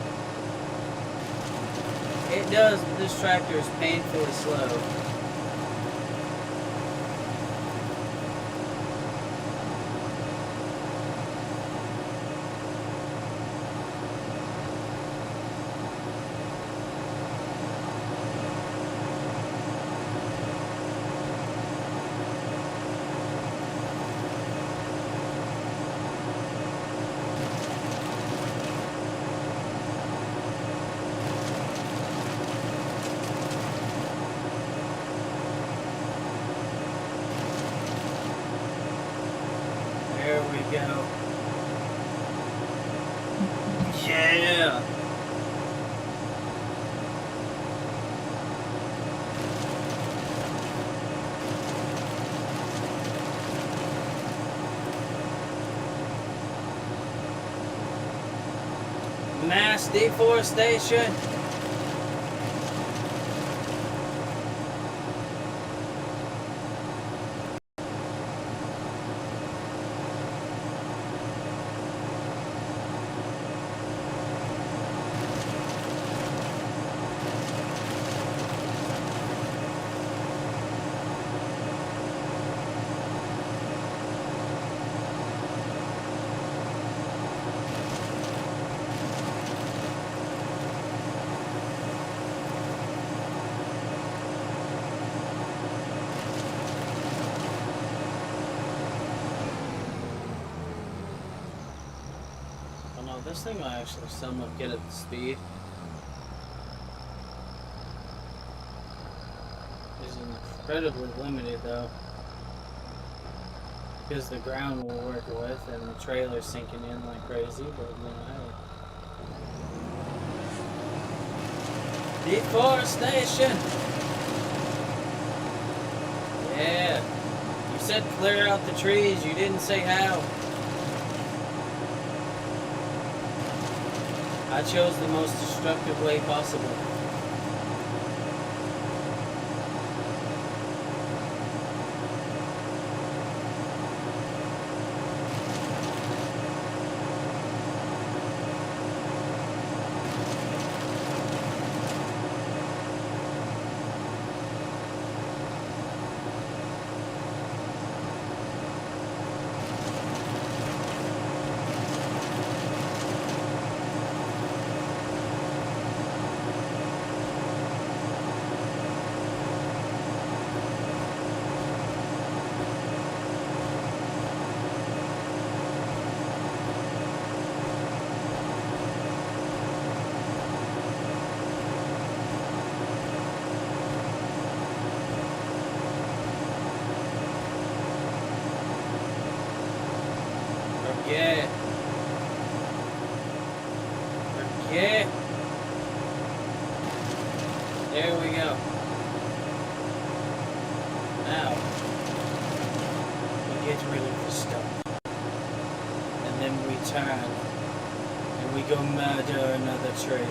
It does, but this tractor is painfully slow. There we go. Yeah! Mass deforestation! Oh no, this thing will actually somewhat get at the speed. It's incredibly limited though. Because the ground we're working with and the trailer's sinking in like crazy, but you know, hey. Deforestation! Yeah. You said clear out the trees, you didn't say how. I chose the most destructive way possible. Forget. Forget. There we go. Now, we get rid of the stuff. And then we turn. And we go murder another tree.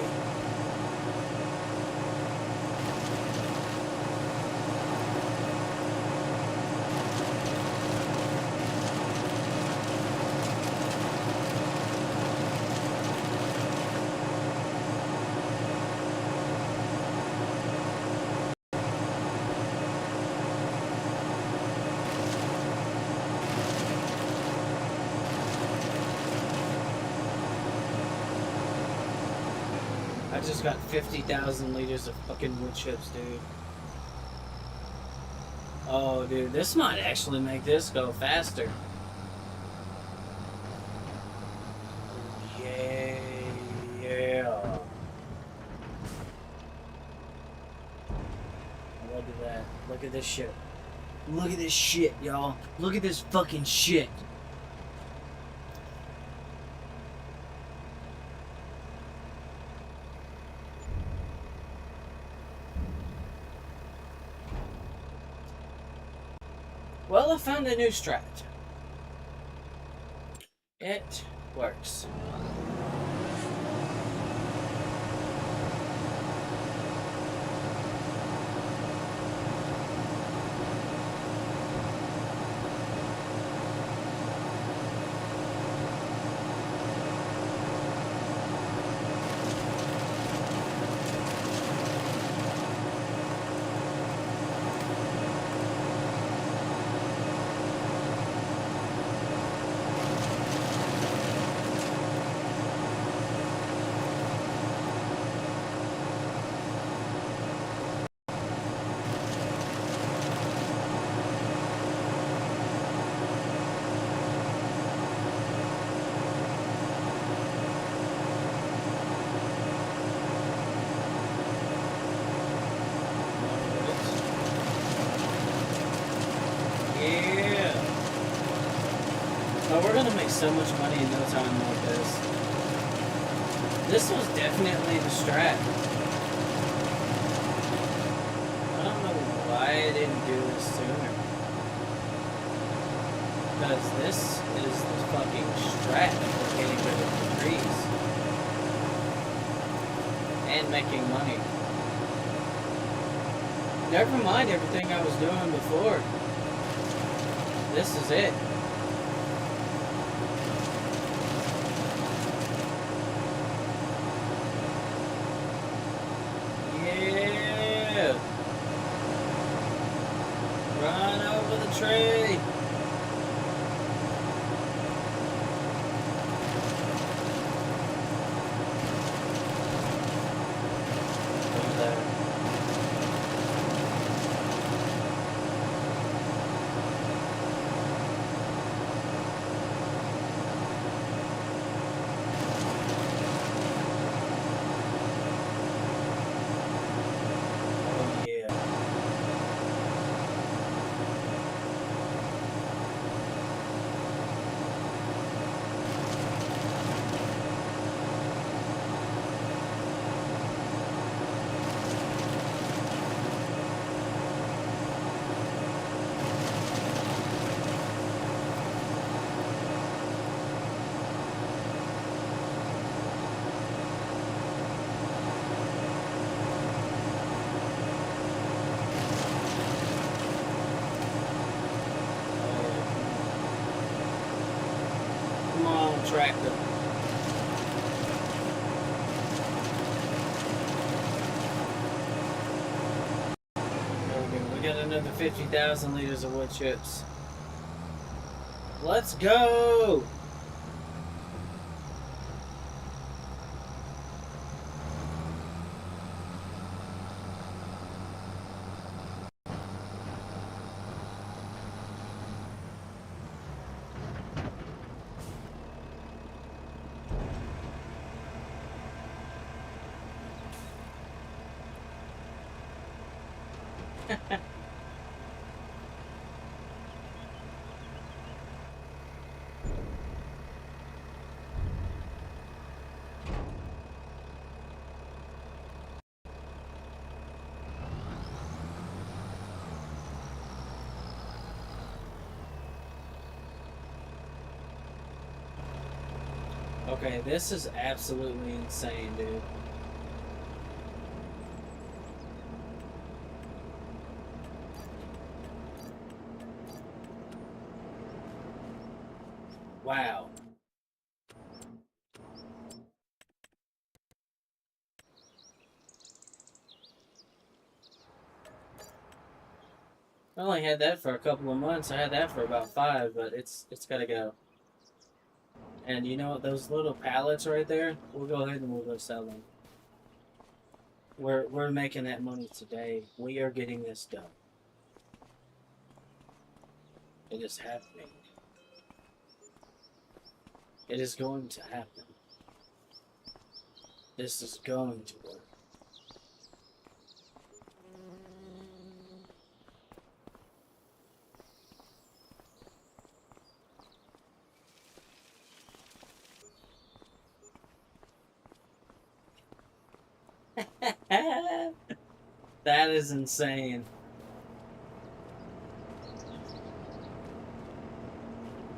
I just got 50,000 liters of fucking wood chips, dude. Oh, dude, this might actually make this go faster. Yeah, yeah. Look at that. Look at this shit. Look at this shit, y'all. Look at this fucking shit. Well, I found a new strat. It works. Oh, we're gonna make so much money in no time like this. This was definitely the strat. I don't know why I didn't do this sooner. Because this is the fucking strat for getting rid of the trees. And making money. Never mind everything I was doing before. This is it. Yeah. Run over the tree. Over there. Come on, tractor. We got another 50,000 liters of wood chips. Let's go! Okay, this is absolutely insane, dude. Wow. I only had that for a couple of months. I had that for about 5, but it's gotta go. And you know what? Those little pallets right there, we'll go ahead and we'll go sell them. We're making that money today. We are getting this done. It is happening. It is going to happen. This is going to work. That is insane.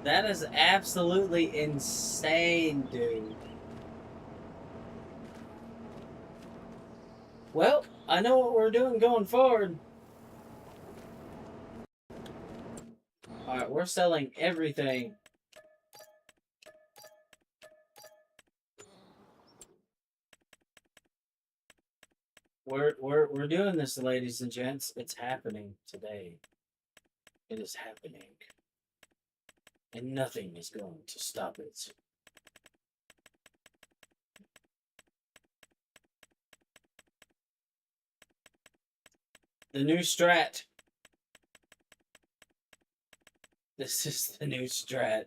That is absolutely insane, dude. Well, I know what we're doing going forward. Alright, we're selling everything. We're doing this, ladies and gents. It's happening today. It is happening. And nothing is going to stop it. The new strat. This is the new strat.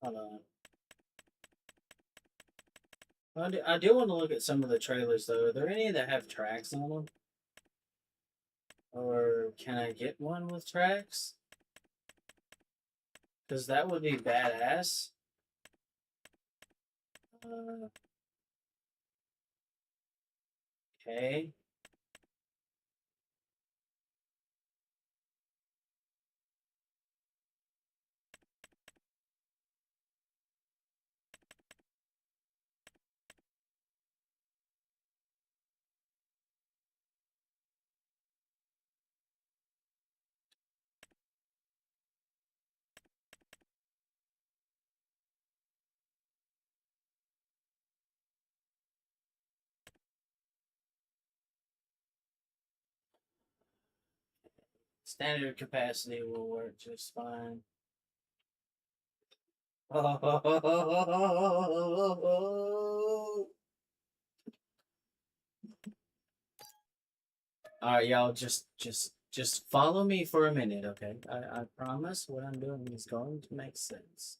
Hold on. I do want to look at some of the trailers, though. Are there any that have tracks on them? Or can I get one with tracks? Because that would be badass. Okay. Standard capacity will work just fine. Alright, y'all, just follow me for a minute, okay? I promise what I'm doing is going to make sense.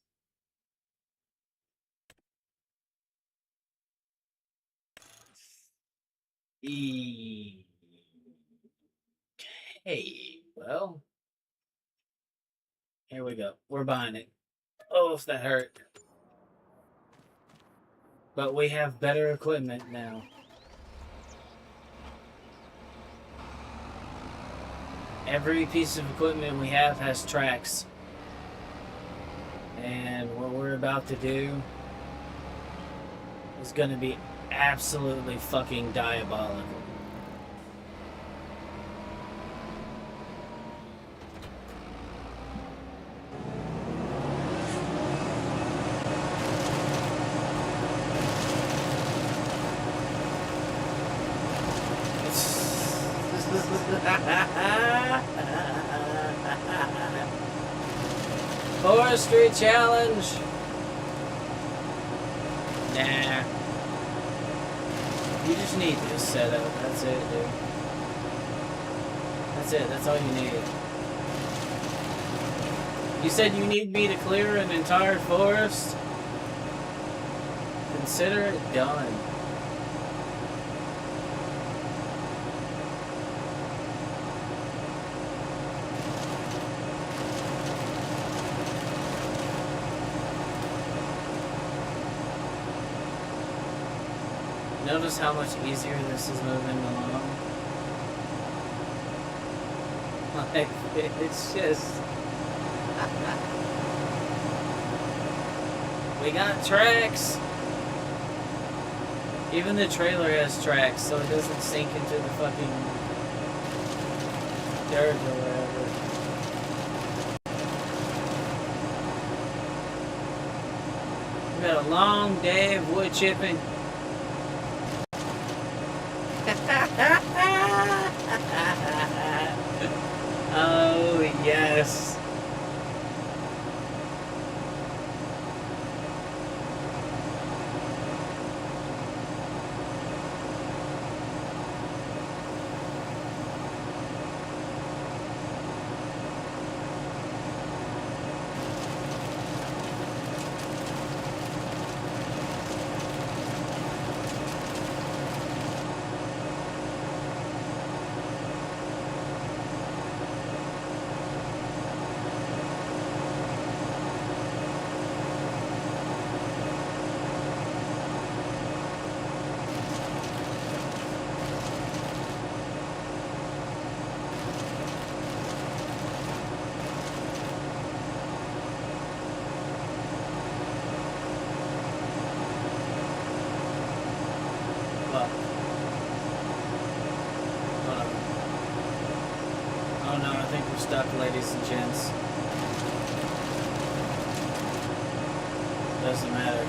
Okay, well, here we go. We're buying it. Oh, if that hurt. But we have better equipment now. Every piece of equipment we have has tracks. And what we're about to do is going to be absolutely fucking diabolical. Forestry challenge. Nah. You just need this setup. That's it, dude. That's it. That's all you need. You said you need me to clear an entire forest? Consider it done. Notice how much easier this is moving along? Like, it's just... We got tracks! Even the trailer has tracks, so it doesn't sink into the fucking dirt or wherever. We got a long day of wood chipping. Oh, yes. Oh no, I think we're stuck, ladies and gents. Doesn't matter.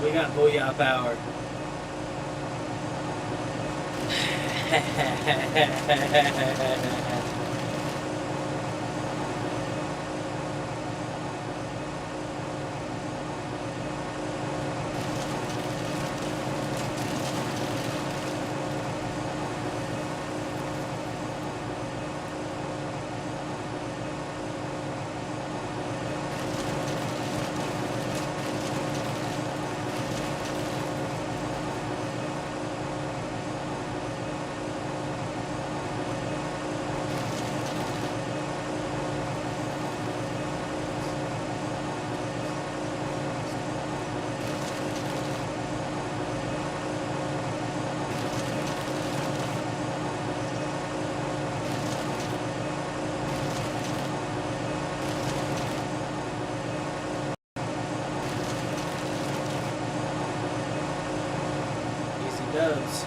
We got booyah power. Does.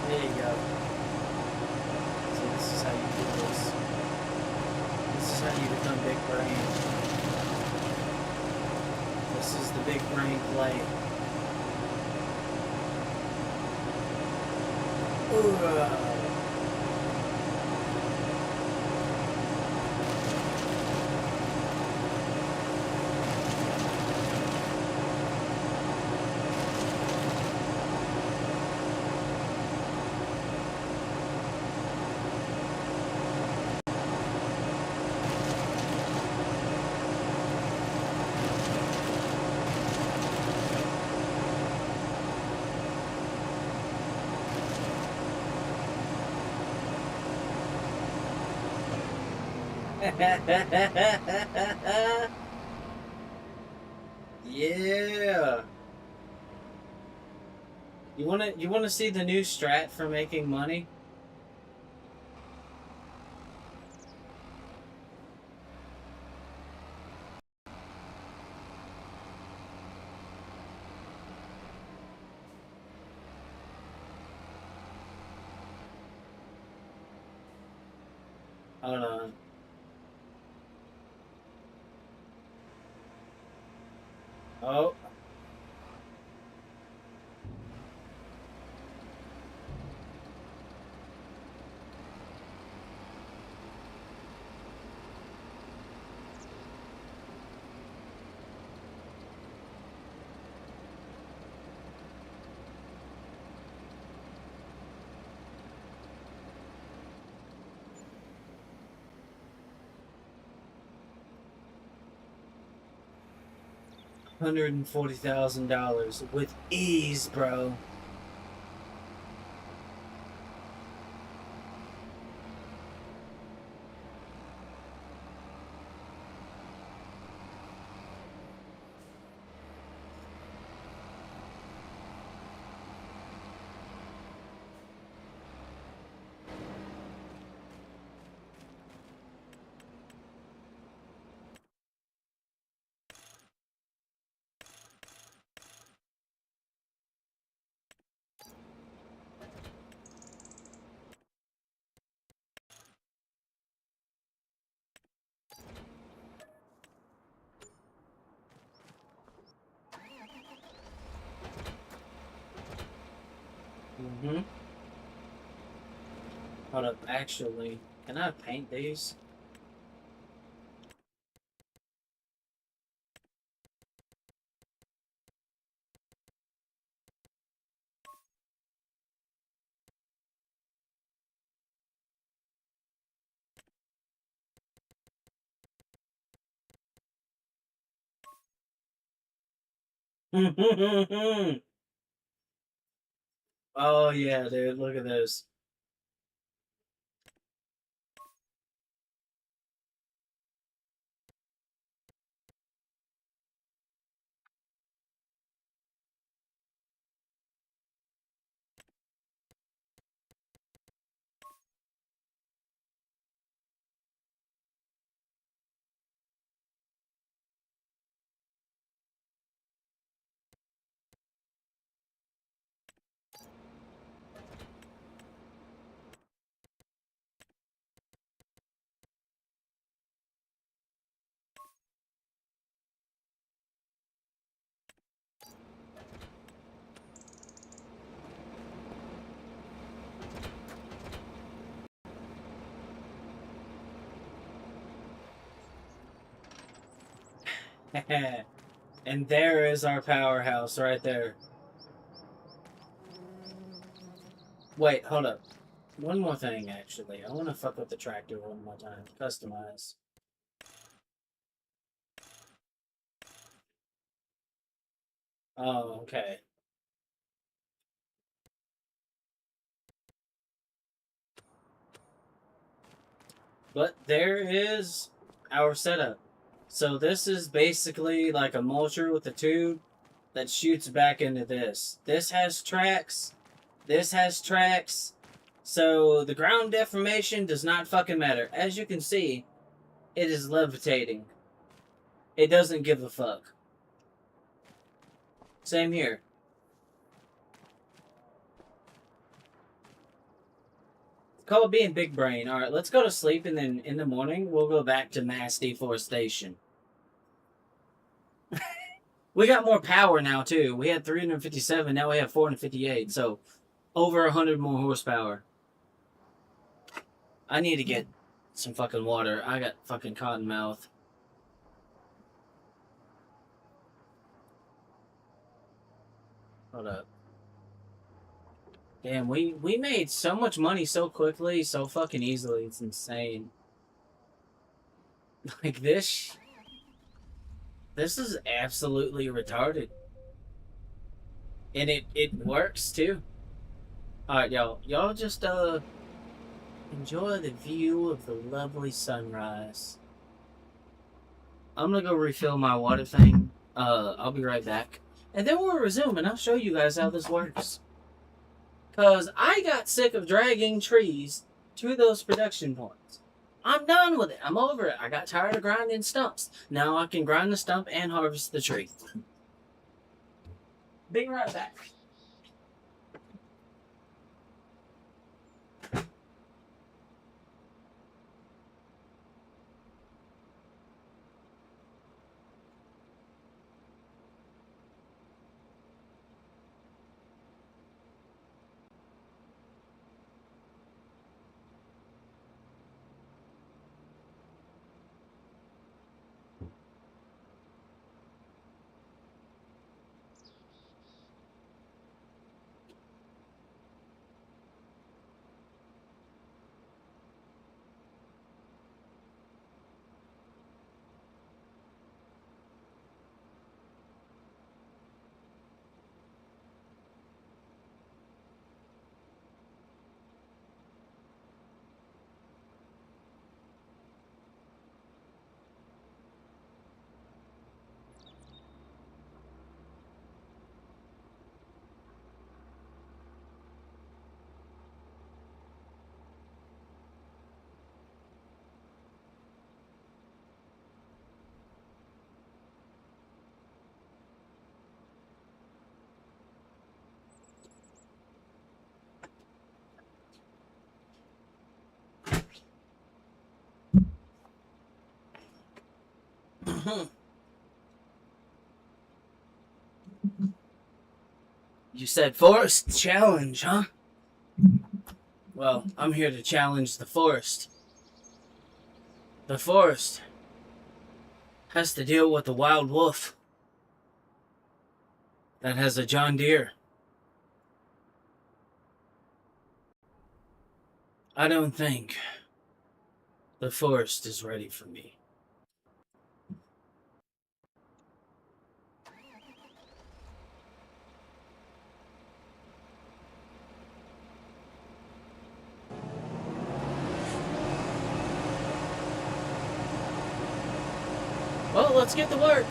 There you go. This is how you do this. This is how you become big brain. This is the big brain play. Ooh. Yeah. You wanna see the new strat for making money? Hold on. Oh. $140,000 with ease, bro. Mm-hmm. Hold up, actually, can I paint these? Oh yeah, dude, look at this. And there is our powerhouse right there. Wait, hold up. One more thing, actually. I want to fuck with the tractor one more time. Customize. Oh, okay. But there is our setup. So this is basically like a mulcher with a tube that shoots back into this. This has tracks. This has tracks. So the ground deformation does not fucking matter. As you can see, it is levitating. It doesn't give a fuck. Same here. Call it being big brain. Alright, let's go to sleep and then in the morning we'll go back to mass deforestation. We got more power now too. We had 357, now we have 458. So over 100 more horsepower. I need to get some fucking water. I got fucking cotton mouth. Hold up. Damn, we made so much money so quickly, so fucking easily. It's insane. Like this is absolutely retarded. And it works too. Alright, y'all. Y'all just enjoy the view of the lovely sunrise. I'm gonna go refill my water thing. I'll be right back. And then we'll resume and I'll show you guys how this works. Cause I got sick of dragging trees to those production points. I'm done with it. I'm over it. I got tired of grinding stumps. Now I can grind the stump and harvest the tree. Be right back. You said forest challenge, huh? Well, I'm here to challenge the forest. The forest has to deal with the wild wolf that has a John Deere. I don't think the forest is ready for me. Well, let's get to work.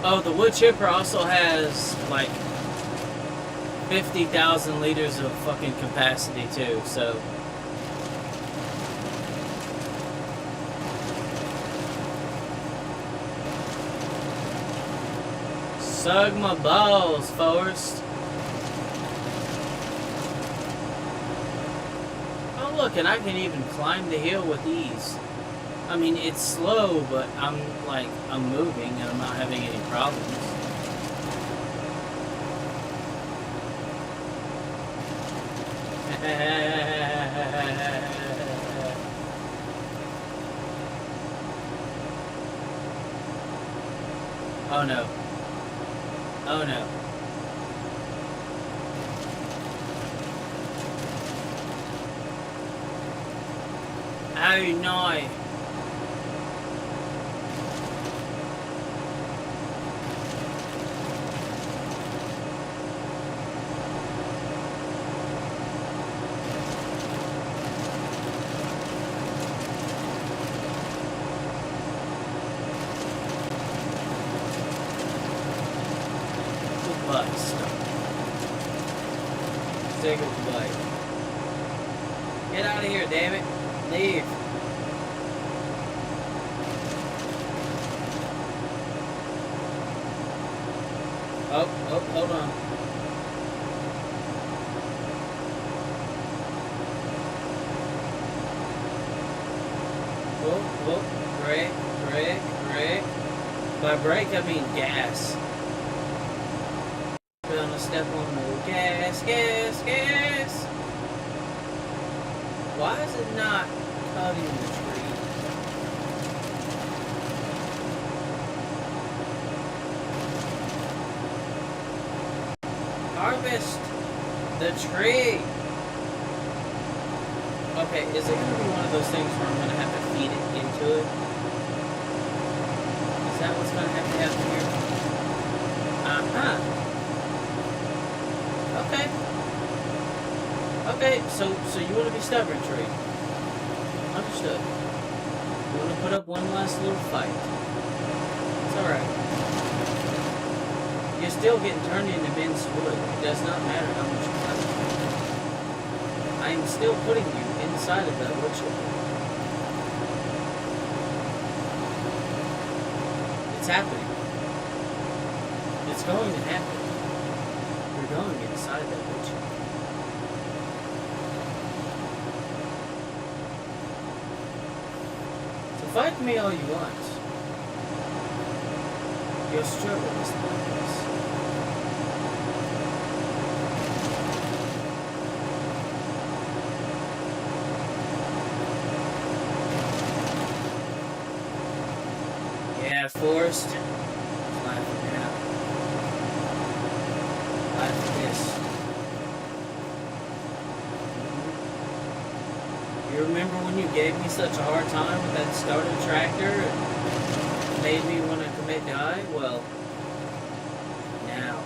Oh, the wood chipper also has like 50,000 liters of fucking capacity too, so. Sug my balls, Forrest. Oh look, and I can even climb the hill with ease. I mean, it's slow, but I'm moving and I'm not having any problems. Oh no. Oh no. Oh no. Say goodbye. Get out of here, damn it. Leave. Oh, hold on. Oh, brake. By brake, I mean gas. Gonna step on the gas. Why is it not cutting the tree? Harvest the tree. Okay, is it gonna be one of those things where I'm gonna have to feed it into it? Is that what's gonna have to happen here? Okay, so you want to be stubborn, tree. Understood. You want to put up one last little fight. It's alright. You're still getting turned into minced wood. It does not matter how much you cut. I am still putting you inside of that wood chipper. It's happening. It's going to happen. You're going inside that wood chipper. Fight me all you want. Your struggle is pointless. Yeah, Forrest. It's laughing now. Laugh at this. You remember when you gave me such a hard time with that starter tractor and made me want to commit die? Well, now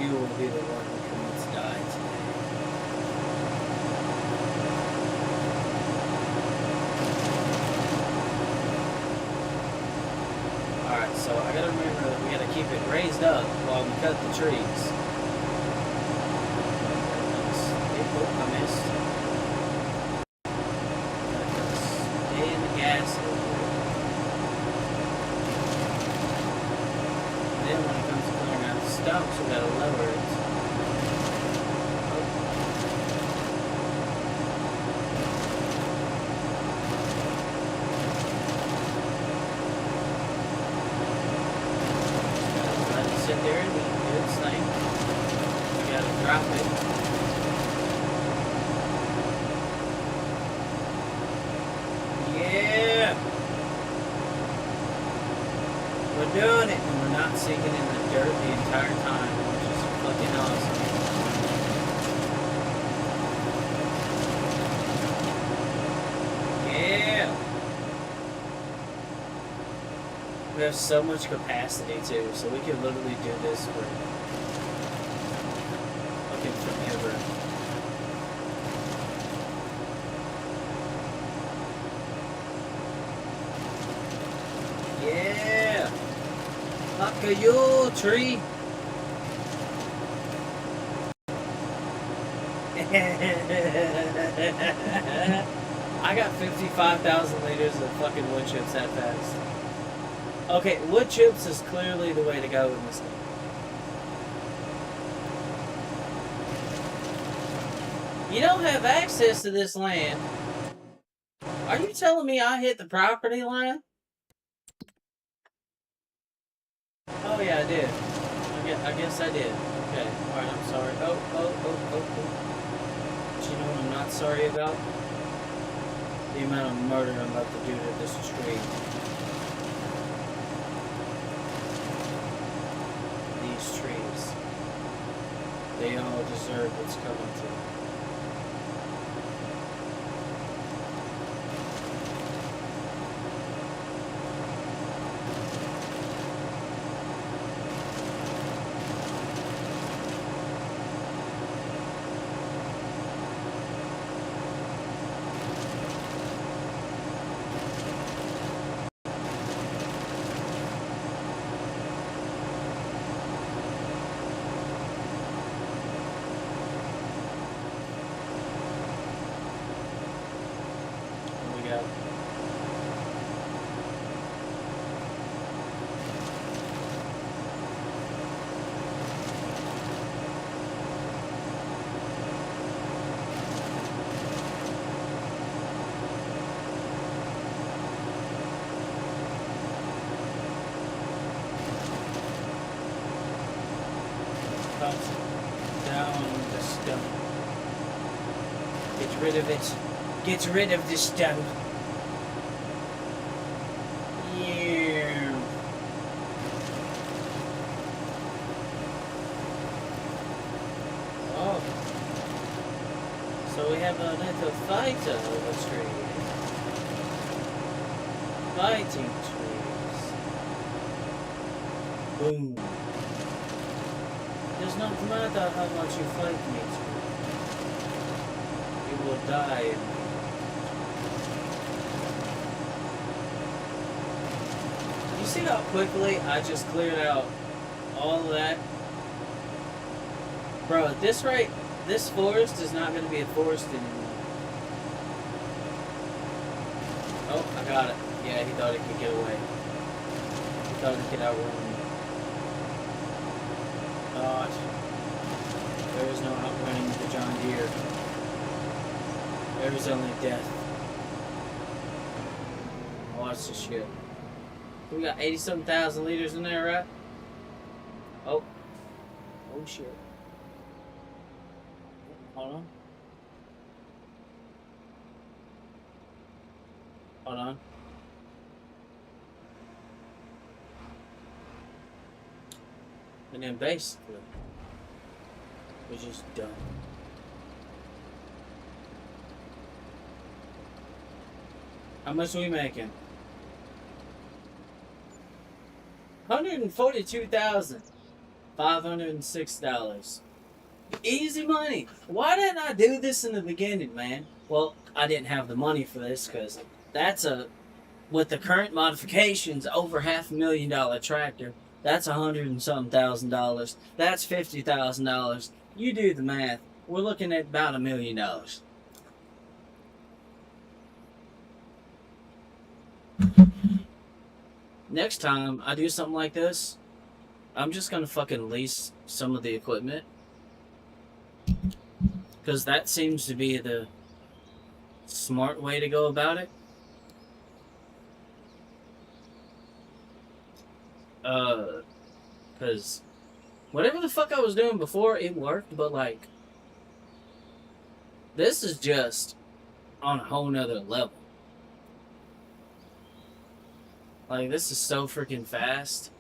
you will be the one who commits die today. Alright, so I gotta remember that we gotta keep it raised up while we cut the trees. I missed. stump, so we gotta lower it. Let it sit there and do its thing. We gotta drop it. Yeah! We're doing it, and we're not sinking in the dirt the entire time, which is fucking awesome. Yeah! We have so much capacity too, so we can literally do this for fucking forever. Yeah! Fuck you, tree! I got 55,000 liters of fucking wood chips that fast. Okay, wood chips is clearly the way to go in this game. You don't have access to this land. Are you telling me I hit the property line? Oh yeah, I did. I guess I did. Okay, alright, I'm sorry. Oh. But you know what I'm not sorry about? The amount of murder I'm about to do to this tree. These trees. They all deserve what's coming to them. Down the stump. Get rid of it. Get rid of the stump. Yeah. Oh. So we have a little fighter over trees. Fighting trees. Boom. Does not matter how much you fight me, you will die. You see how quickly I just cleared out all of that? Bro, at this rate, this forest is not going to be a forest anymore. Oh, I got it. Yeah, he thought he could get away. He thought he could outrun me. Gosh. There is no outrunning the John Deere. There is only death. Watch this shit. We got 80-something thousand liters in there, right? Oh. Oh shit. Hold on. Hold on. And then basically, we're just done. How much are we making? $142,506. Easy money. Why didn't I do this in the beginning, man? Well, I didn't have the money for this because that's with the current modifications, over $500,000 tractor. That's $100 and something thousand. That's $50,000. You do the math. We're looking at about $1 million. Next time I do something like this, I'm just gonna fucking lease some of the equipment. Because that seems to be the smart way to go about it. Because whatever the fuck I was doing before, it worked, but like, this is just on a whole nother level. Like, this is so freaking fast.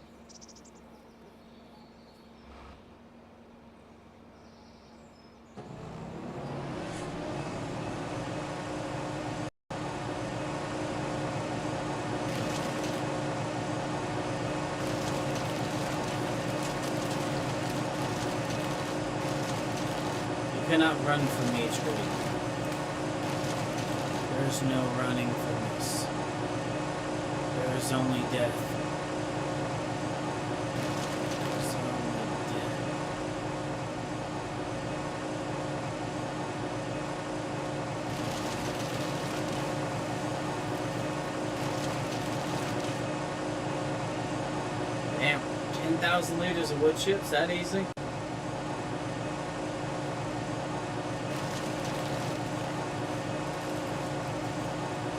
You cannot run from me, Tree. There's no running from this. There is only death. There's only death. Damn, 10,000 liters of wood chips, that easy?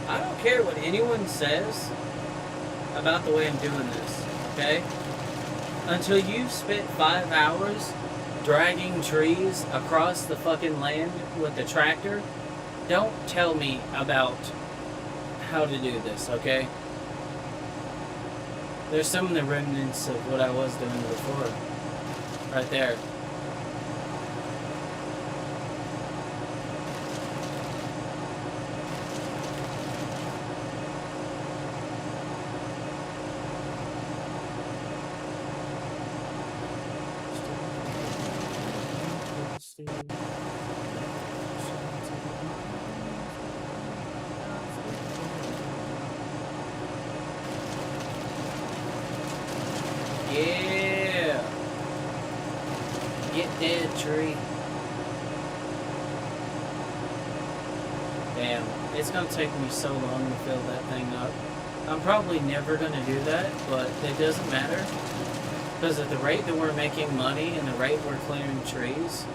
I don't care what anyone says about the way I'm doing this, okay? Until you've spent 5 hours dragging trees across the fucking land with the tractor, don't tell me about how to do this, okay? There's some of the remnants of what I was doing before. Right there. Yeah. Get dead, tree. Damn, it's gonna take me so long to fill that thing up. I'm probably never gonna do that, but it doesn't matter. Because at the rate that we're making money and the rate we're clearing trees,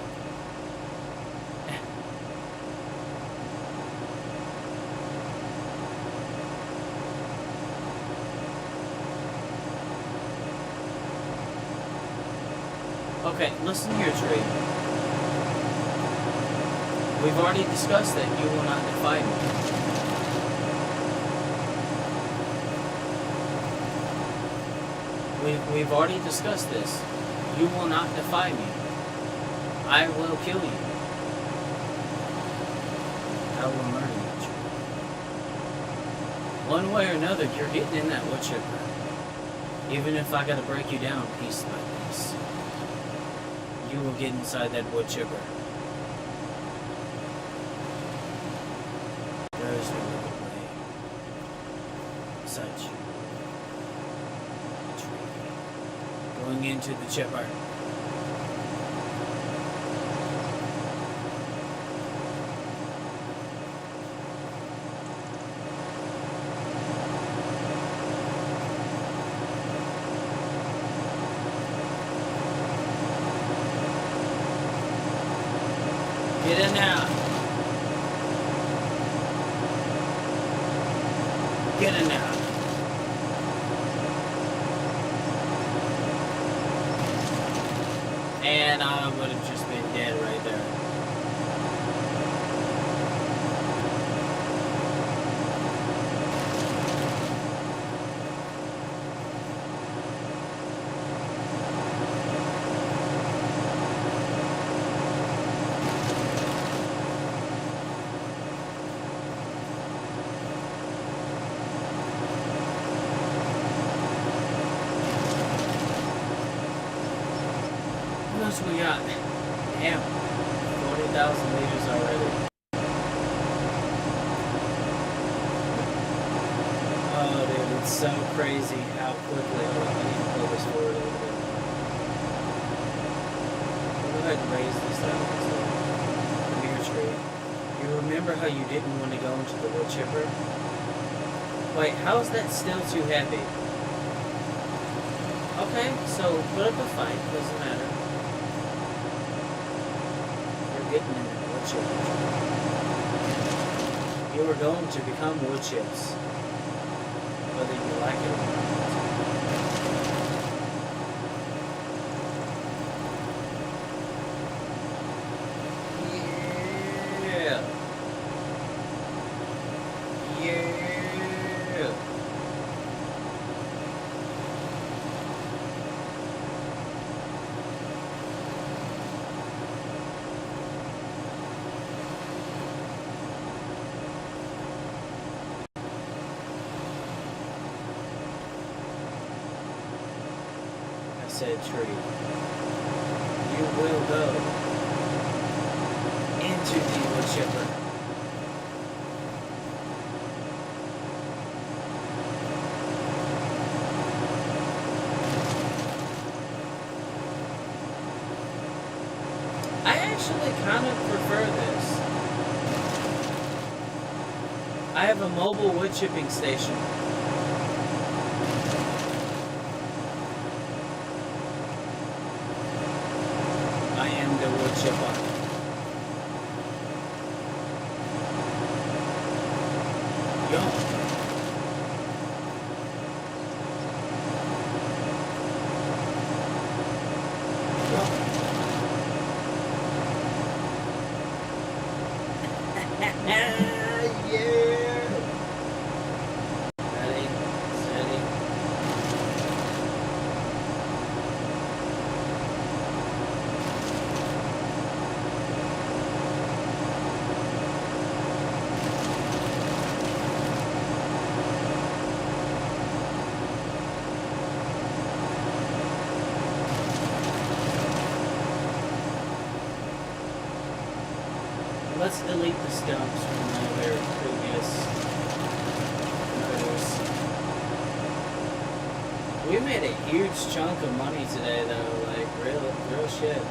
okay, listen here, tree. We've already discussed that you will not defy me. We've already discussed this. You will not defy me. I will kill you. I will murder you, tree. One way or another, you're getting in that wood chipper. Even if I gotta break you down piece by piece. You will get inside that wood chipper. There is no other way. Besides you. Tree. Going into the chipper. Get in now. Get in now. And I would have just been dead right there. What else we got? Damn. 40,000 liters already. Oh, dude, it's so crazy how quickly I need to pull this forward a little bit. We'll go ahead and raise this up. Come here, tree. You remember how you didn't want to go into the wood chipper? Wait, how is that still too heavy? Okay, so put up a fight, doesn't matter. You're getting in there, wood chip. You are going to become wood chips. Whether you like it or not. Yeah. Yeah. I said tree. You will go into the wood chipper. I actually kind of prefer this. I have a mobile wood chipping station. I am the wood chipper. Yo. Yeah. Ready, steady. Let's delete the stumps from their previous photos. We made a huge chunk of money today, though. Like real shit.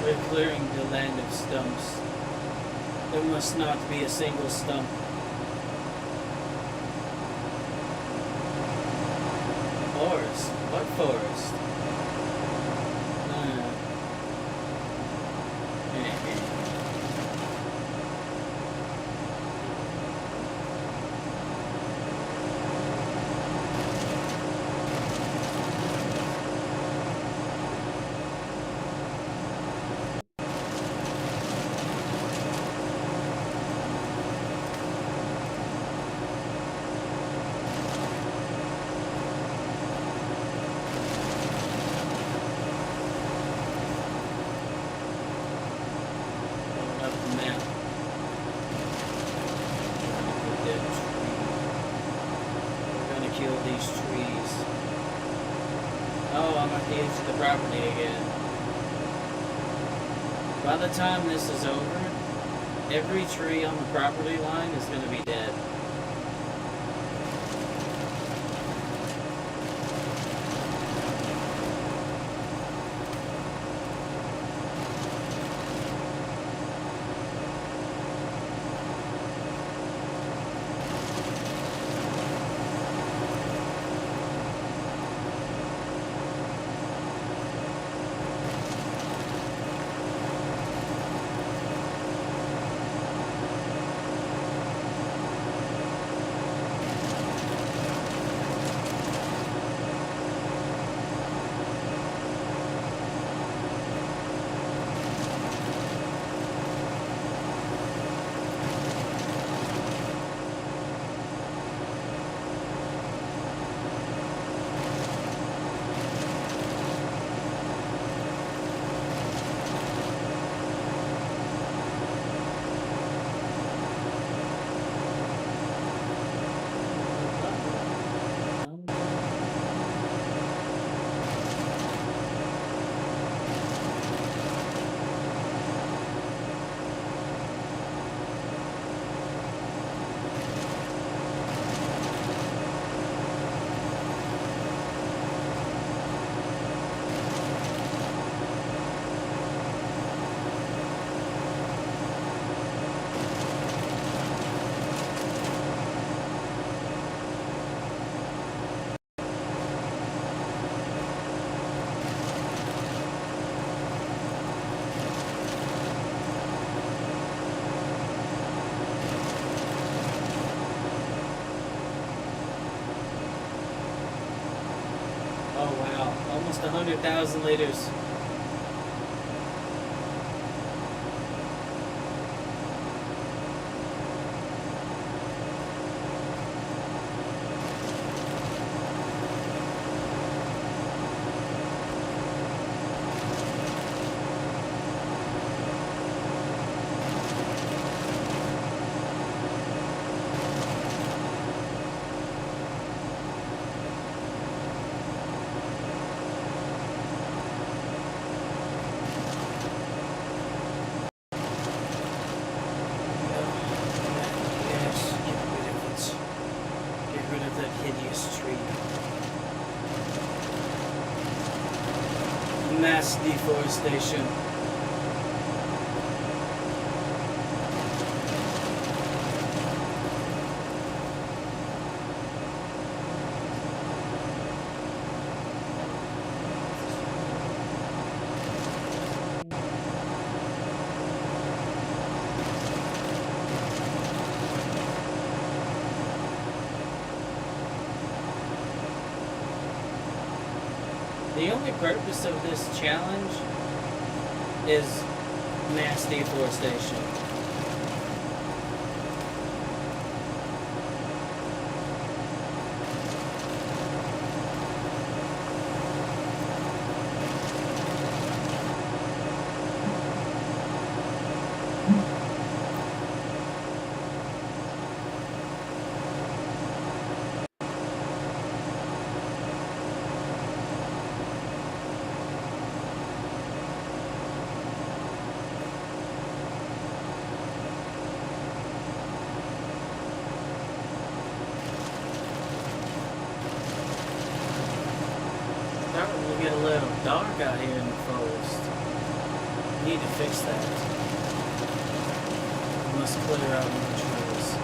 We're clearing the land of stumps. There must not be a single stump. Or forest. By the time this is over, every tree on the property line is going to be dead. Oh wow, almost 100,000 liters. Mass deforestation. The only purpose of this challenge is mass deforestation. Starting to get a little dark out here in the forest. Need to fix that. We must clear out more trees.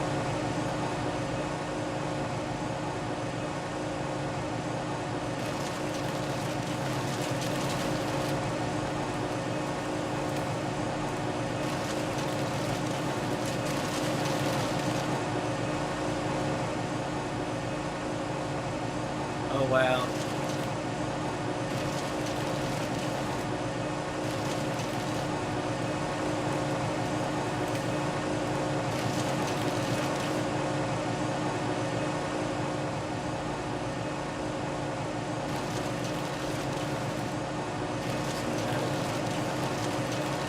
Oh wow.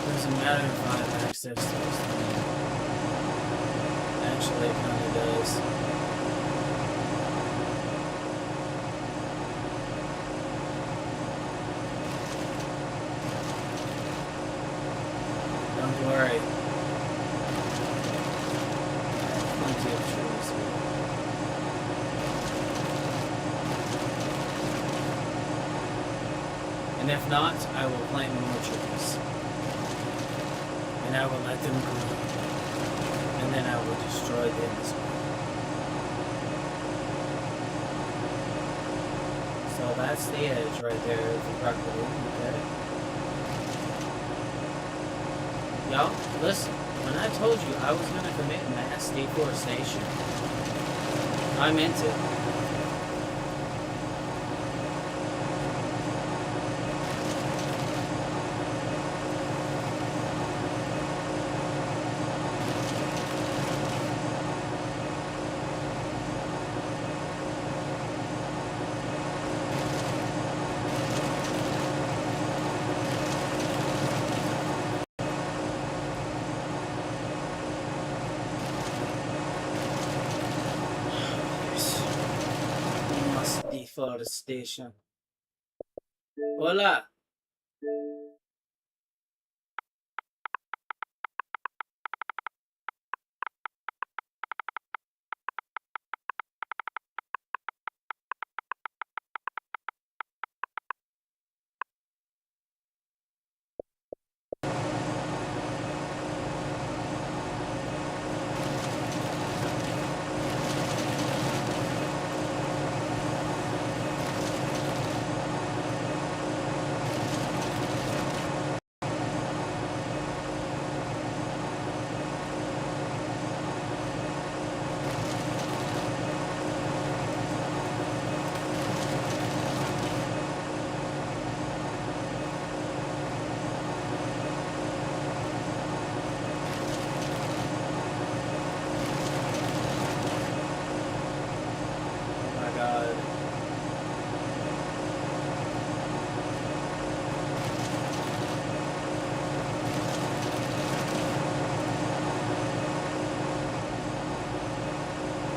Doesn't matter if I have access to this thing. Actually, it kind of does. Don't worry. I have plenty of trees here. And if not, I will plant more trees. And I will let them grow. And then I will destroy them as well. So that's the edge right there of the property, okay? Y'all, listen, when I told you I was gonna commit mass deforestation, I meant it. Deforestation. Hola.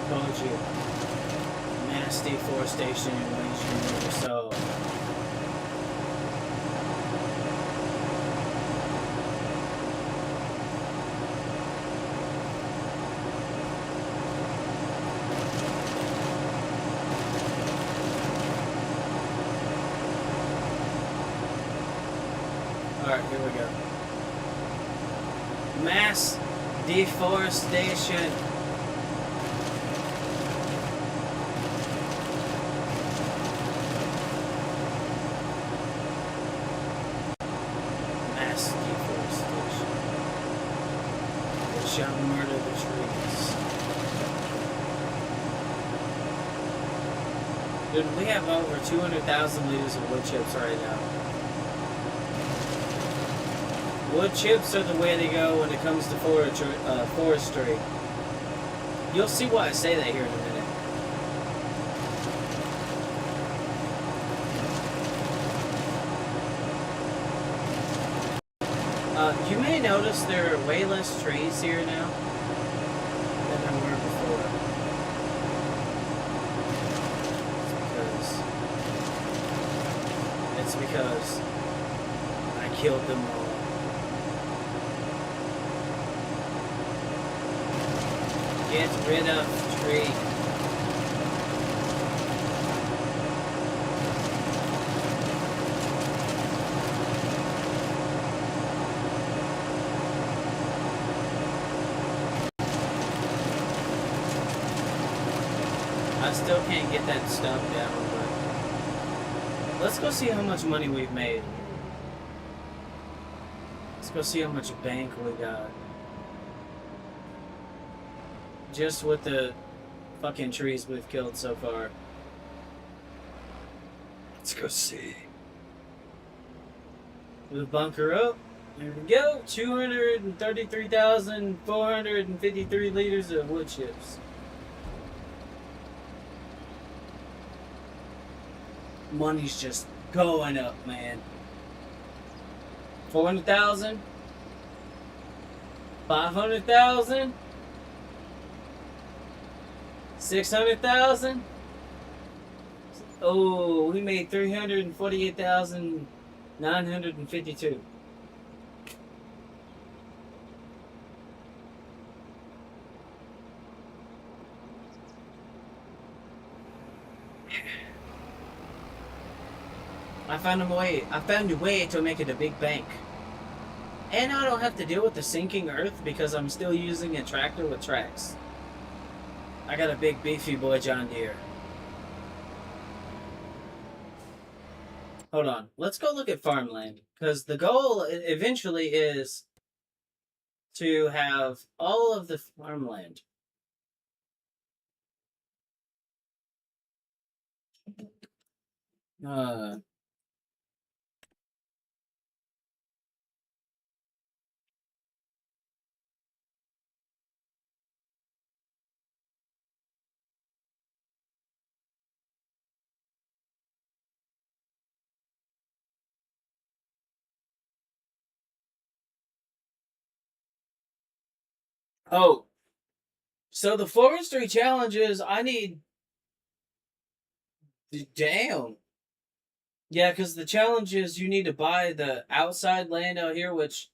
Told you. Mass deforestation in ways you never saw. Alright, here we go. Mass deforestation. Mass deforestation. They shall murder the trees. Dude, we have over 200,000 liters of wood chips right now. Wood chips are the way to go when it comes to forestry. You'll see why I say that here in a minute. You may notice there are way less trees here now than there were before. It's because I killed them all. Get rid of tree. I still can't get that stump down, but let's go see how much money we've made. Let's go see how much bank we got. Just with the fucking trees we've killed so far. Let's go see. We'll bunker up. Here we go. 233,453 liters of wood chips. Money's just going up, man. 400,000. 500,000. 600,000. Oh, we made 348,952. I found a way to make it a big bank. And I don't have to deal with the sinking earth because I'm still using a tractor with tracks. I got a big beefy boy John Deere. Hold on. Let's go look at farmland. Because the goal eventually is to have all of the farmland. Oh, so the forestry challenges, I need. Damn. Yeah, because the challenge is you need to buy the outside land out here, which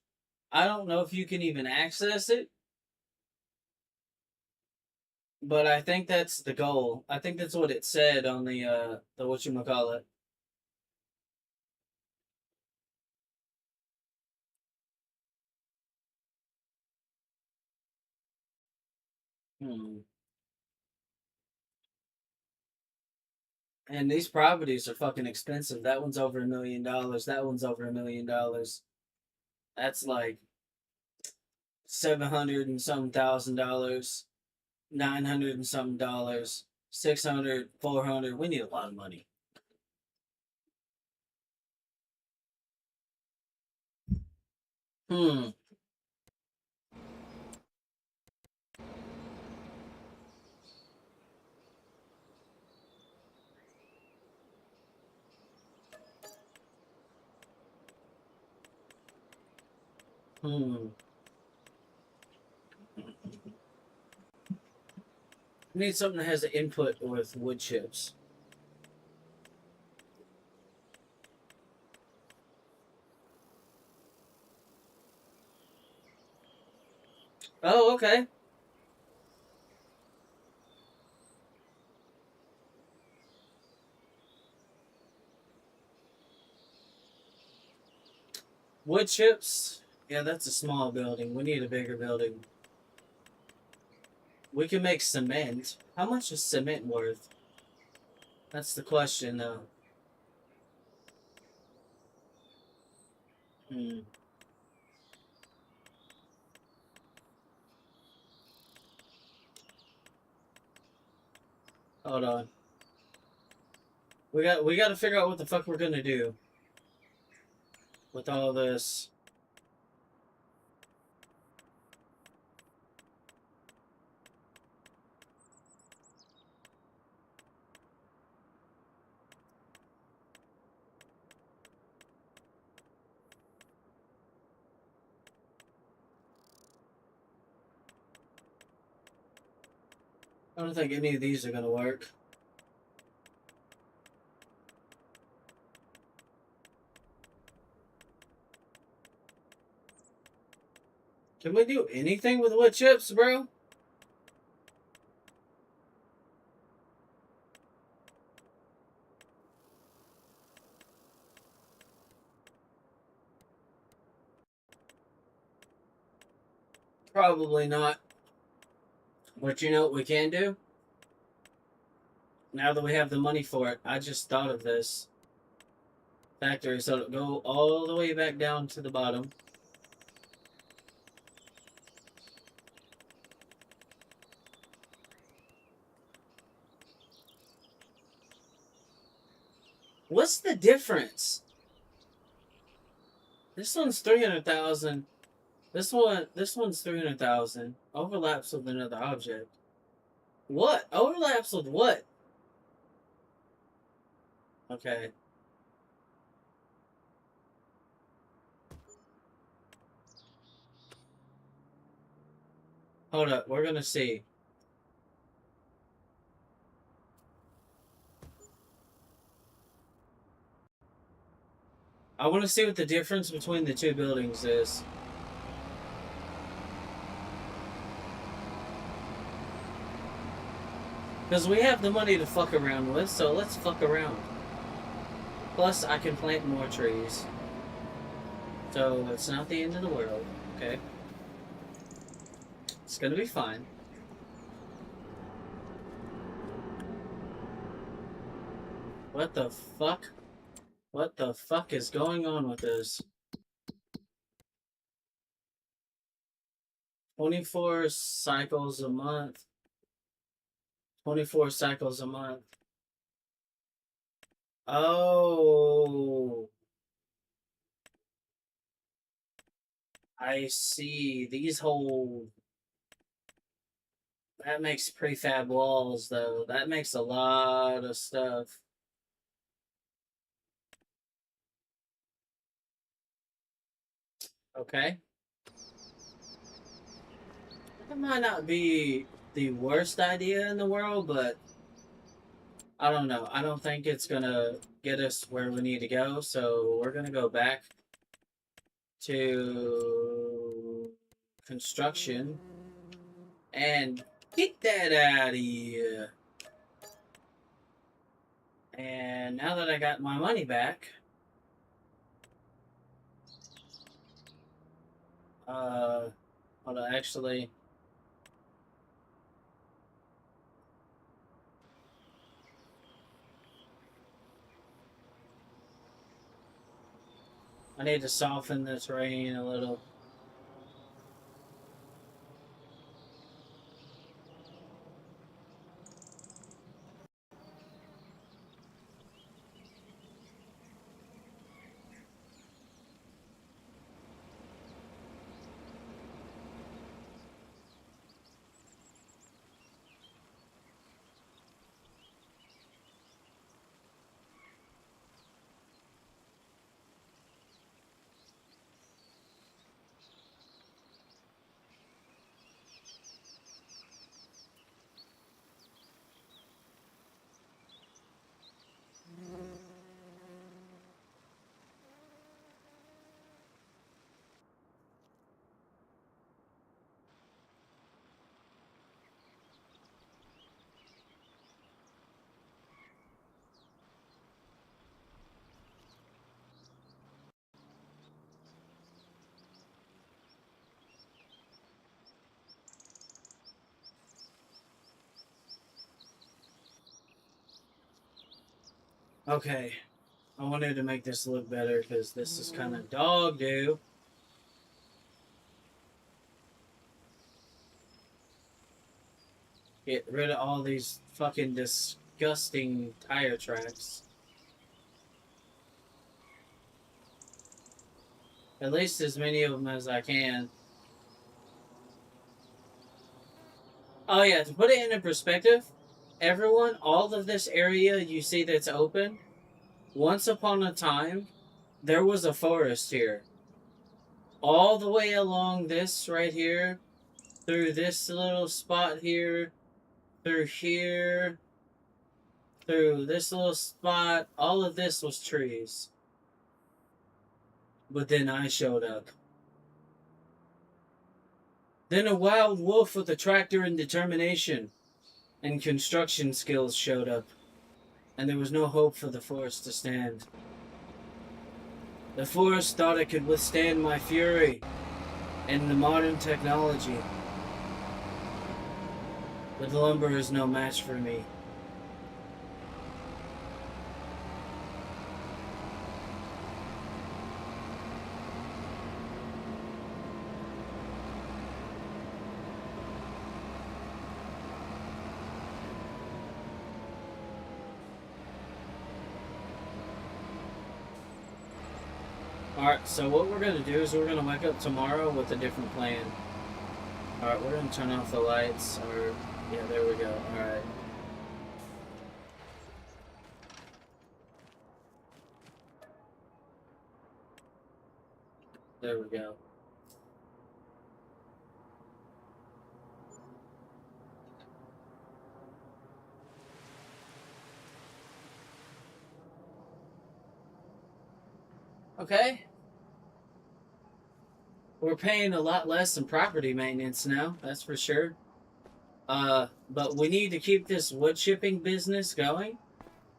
I don't know if you can even access it. But I think that's the goal. I think that's what it said on the whatchamacallit. Hmm. And these properties are fucking expensive. That one's over $1 million. That one's over $1 million. That's like 700 and some $1,000, 900 and some dollars, 600, 400. We need a lot of money. Hmm. Hmm. We need something that has an input with wood chips. Oh, okay. Wood chips. Yeah, that's a small building. We need a bigger building. We can make cement. How much is cement worth? That's the question, though. Hmm. Hold on. We got to figure out what the fuck we're gonna do with all this. I don't think any of these are gonna work. Can we do anything with wood chips, bro? Probably not. But you know what we can do? Now that we have the money for it, I just thought of this factory. So it'll go all the way back down to the bottom. What's the difference? This one's 300,000. This one's 300,000. Overlaps with another object. What? Overlaps with what? Okay. Hold up. We're gonna see. I want to see what the difference between the two buildings is. Because we have the money to fuck around with, so let's fuck around. Plus, I can plant more trees. So, it's not the end of the world, okay? It's gonna be fine. What the fuck? What the fuck is going on with this? 24 cycles a month. 24 cycles a month. Oh. I see. These whole... That makes prefab walls, though. That makes a lot of stuff. Okay. That might not be the worst idea in the world, but I don't know. I don't think it's gonna get us where we need to go, so we're gonna go back to construction and get that out of here. And now that I got my money back, hold on, actually, I need to soften the terrain a little. Okay, I wanted to make this look better because this is kind of dog do. Get rid of all these fucking disgusting tire tracks. At least as many of them as I can. Oh yeah, to put it into perspective, everyone, all of this area you see that's open, once upon a time, there was a forest here. All the way along this right here, through this little spot here, through here, through this little spot, all of this was trees. But then I showed up. Then a wild wolf with a tractor and determination and construction skills showed up, and there was no hope for the forest to stand. The forest thought it could withstand my fury and the modern technology, but the lumber is no match for me. Alright, so what we're gonna do is we're gonna wake up tomorrow with a different plan. Alright, we're gonna turn off the lights, or... yeah, there we go. Alright. There we go. Okay. We're paying a lot less in property maintenance now, that's for sure. But we need to keep this wood chipping business going.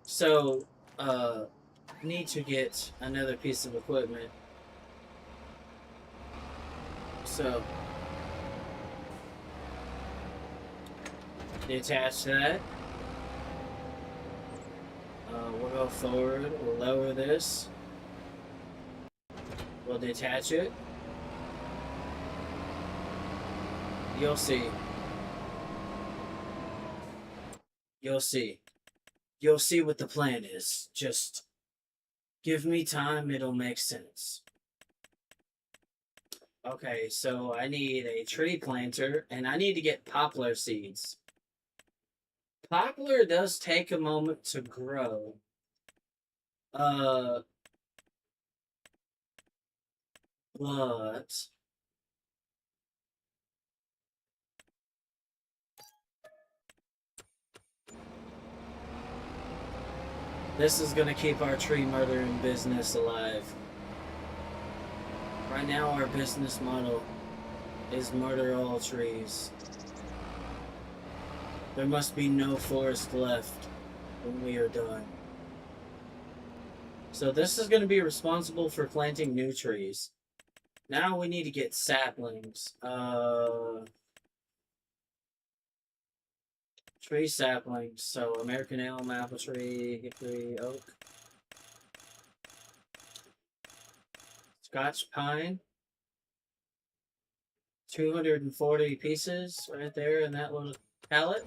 So, need to get another piece of equipment. So, detach that. We'll go forward, we'll lower this. We'll detach it. You'll see. You'll see. You'll see what the plan is. Just give me time, it'll make sense. Okay, so I need a tree planter, and I need to get poplar seeds. Poplar does take a moment to grow. But... this is gonna keep our tree murdering business alive. Right now, our business model is murder all trees. There must be no forest left when we are done. So this is going to be responsible for planting new trees. Now we need to get saplings. Tree saplings. So American elm, apple tree, hickory, oak. Scotch pine. 240 pieces right there in that little pallet.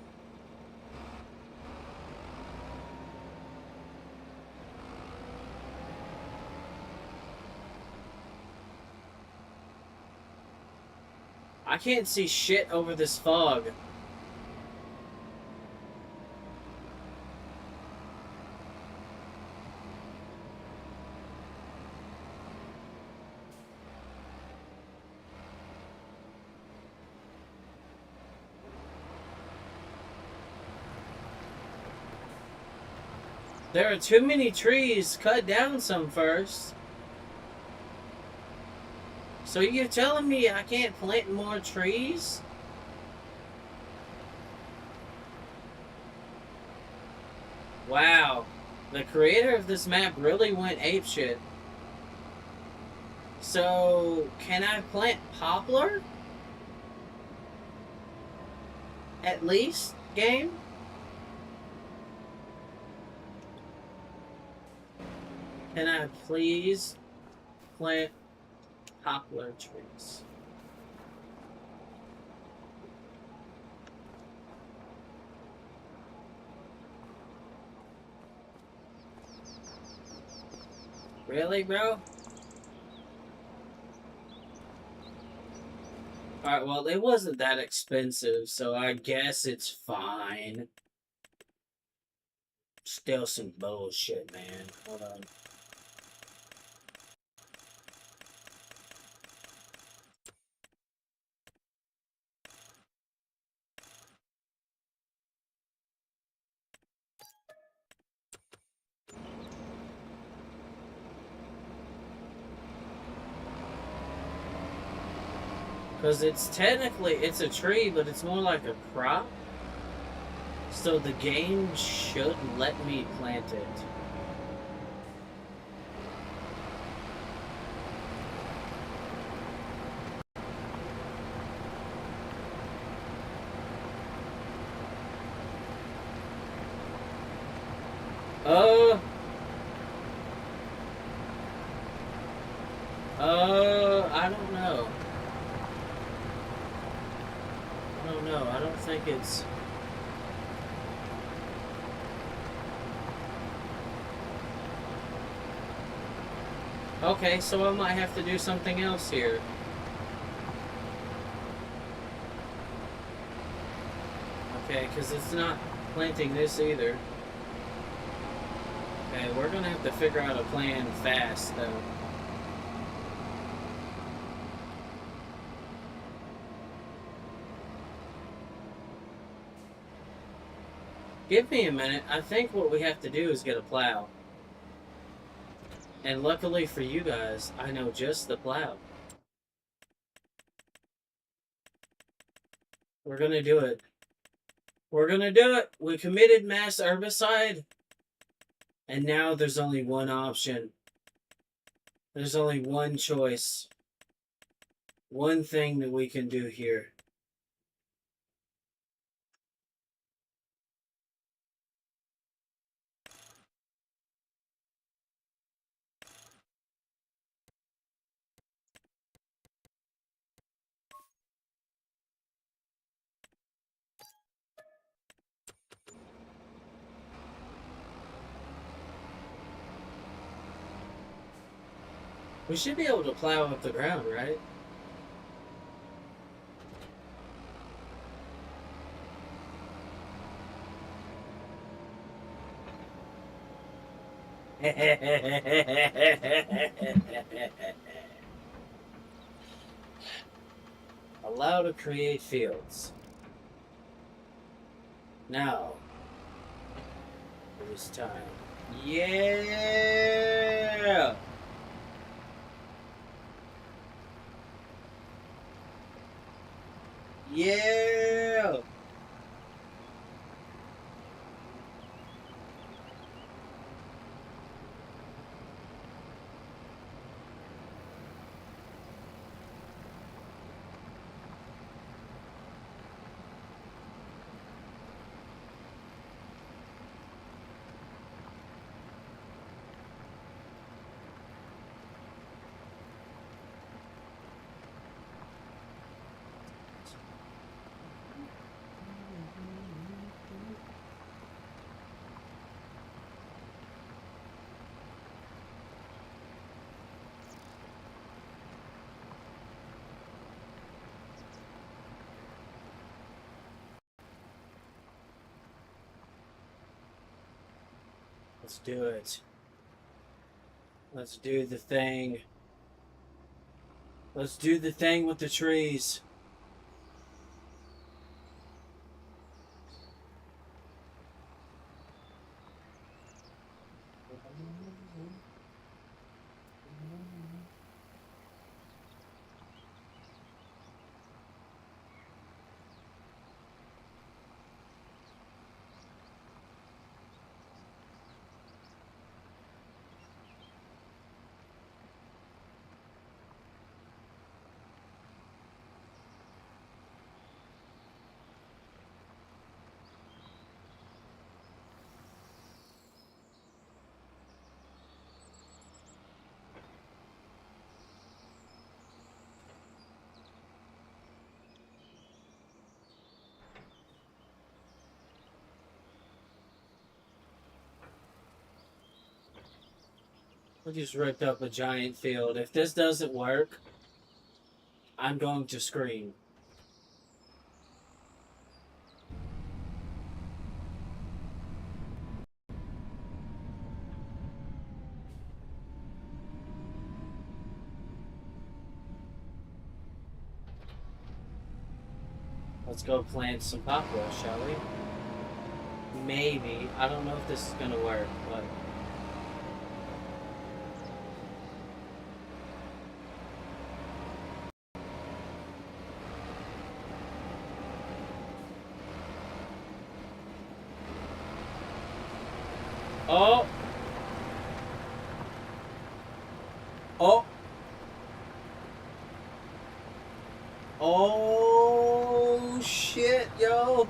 I can't see shit over this fog. There are too many trees. Cut down some first. So you're telling me I can't plant more trees? Wow. The creator of this map really went apeshit. So, can I plant poplar? At least, game? Can I please plant poplar trees? Really, bro? Alright, well, it wasn't that expensive, so I guess it's fine. Still some bullshit, man. Hold on. Because it's technically, it's a tree, but it's more like a crop. So the game should let me plant it. I don't know. I don't know. I don't think it's... Okay, so I might have to do something else here. Okay, because it's not planting this either. Okay, we're gonna have to figure out a plan fast, though. Give me a minute. I think what we have to do is get a plow. And luckily for you guys, I know just the plow. We're gonna do it. We're gonna do it. We committed mass herbicide. And now there's only one option. There's only one choice. One thing that we can do here. We should be able to plow up the ground, right? Allow to create fields. Now, it is time. Yeah! Yeah! Let's do it. Let's do the thing. Let's do the thing with the trees. We just ripped up a giant field. If this doesn't work, I'm going to scream. Let's go plant some poplar, shall we? Maybe. I don't know if this is gonna work, but... Oh! Oh! Oh, shit, yo!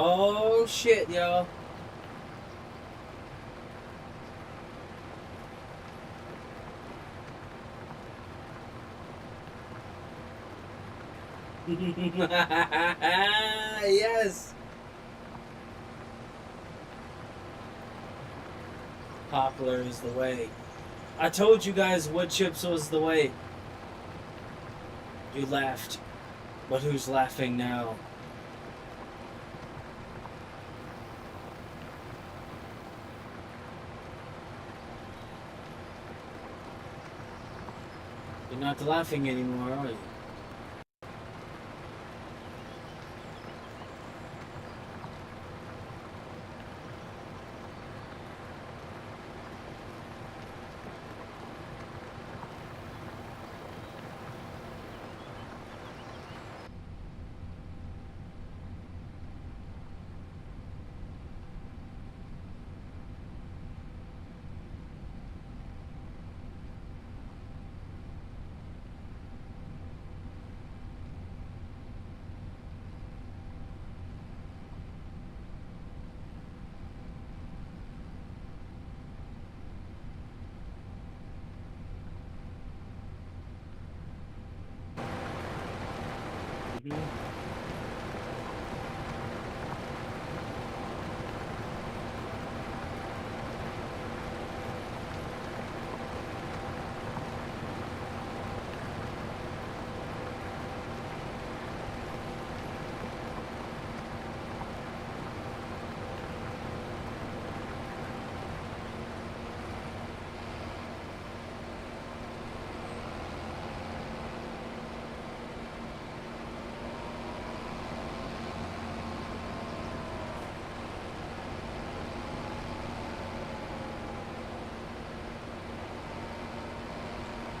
Oh, shit, yo! Yes! Poplar is the way. I told you guys wood chips was the way. You laughed. But who's laughing now? You're not laughing anymore, are you? Mm-hmm.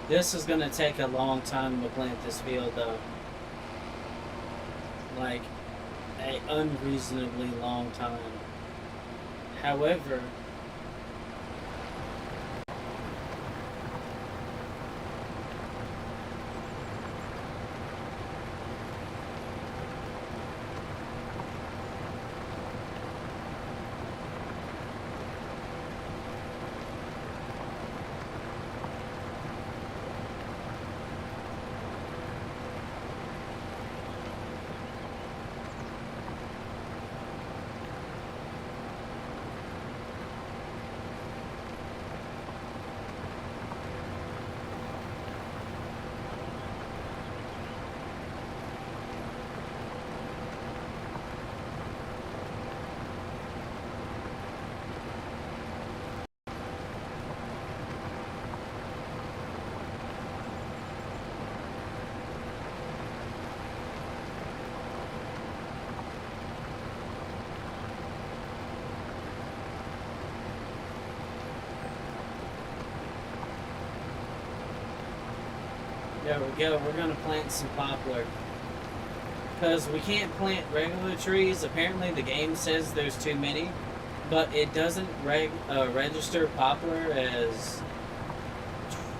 This is gonna take a long time to plant this field, though. Like, a unreasonably long time. However, there we go. We're gonna plant some poplar. Because we can't plant regular trees. Apparently the game says there's too many. But it doesn't register poplar as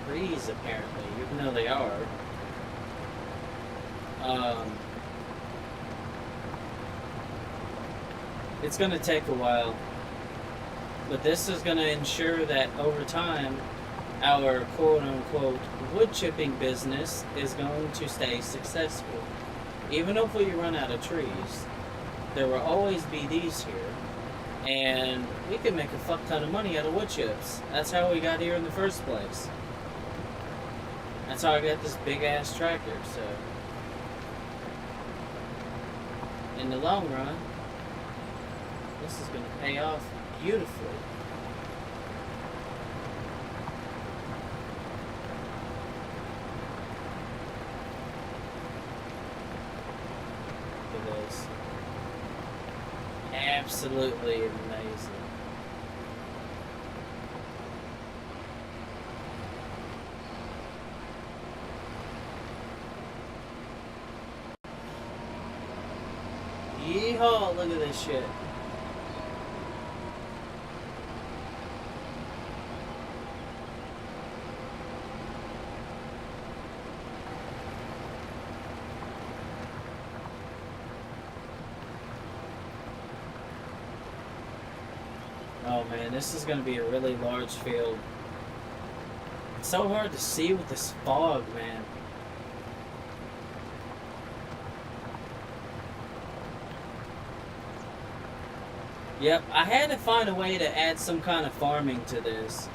trees, apparently. Even though they are. It's going to take a while. But this is going to ensure that over time, our quote-unquote wood chipping business is going to stay successful. Even if we run out of trees, there will always be these here. And we can make a fuck ton of money out of wood chips. That's how we got here in the first place. That's how I got this big-ass tractor, so... in the long run, this is going to pay off beautifully. Absolutely amazing. Yeehaw, look at this shit. Oh man, this is going to be a really large field. It's so hard to see with this fog, man. Yep, I had to find a way to add some kind of farming to this.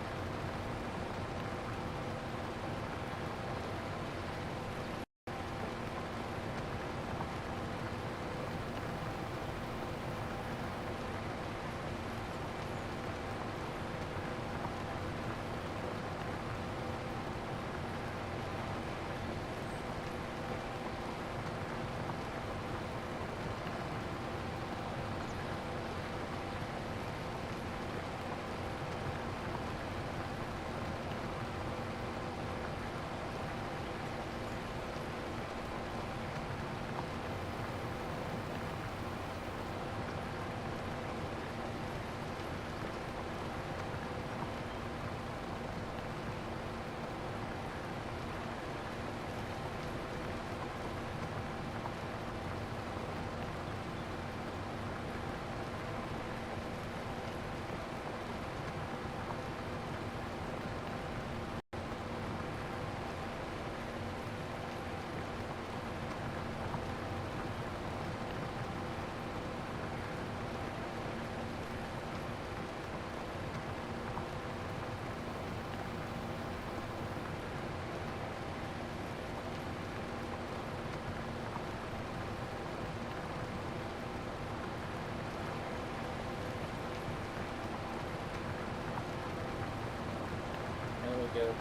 There we go.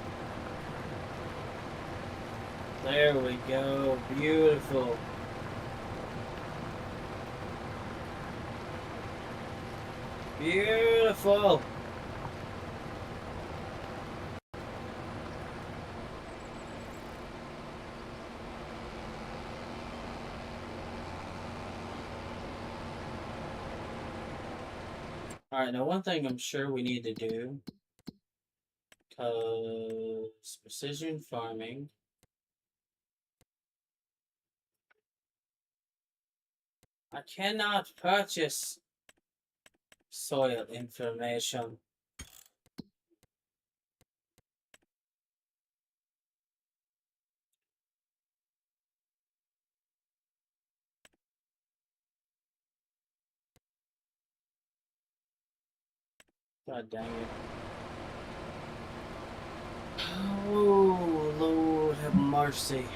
There we go. Beautiful. Beautiful. Alright, now one thing I'm sure we need to do, because precision farming, I cannot purchase soil information. God dang it. Oh, Lord have mercy.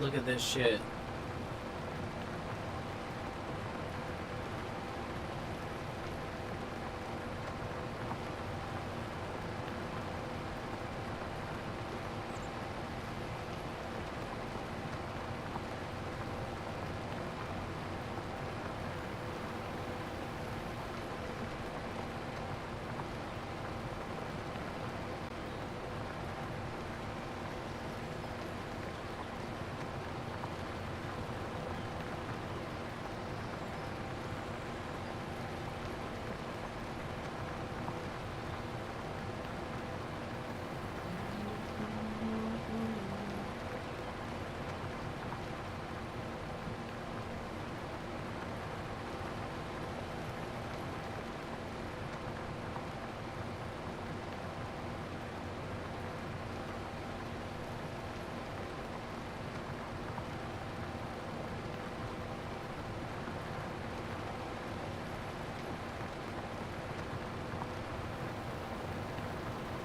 look at this shit.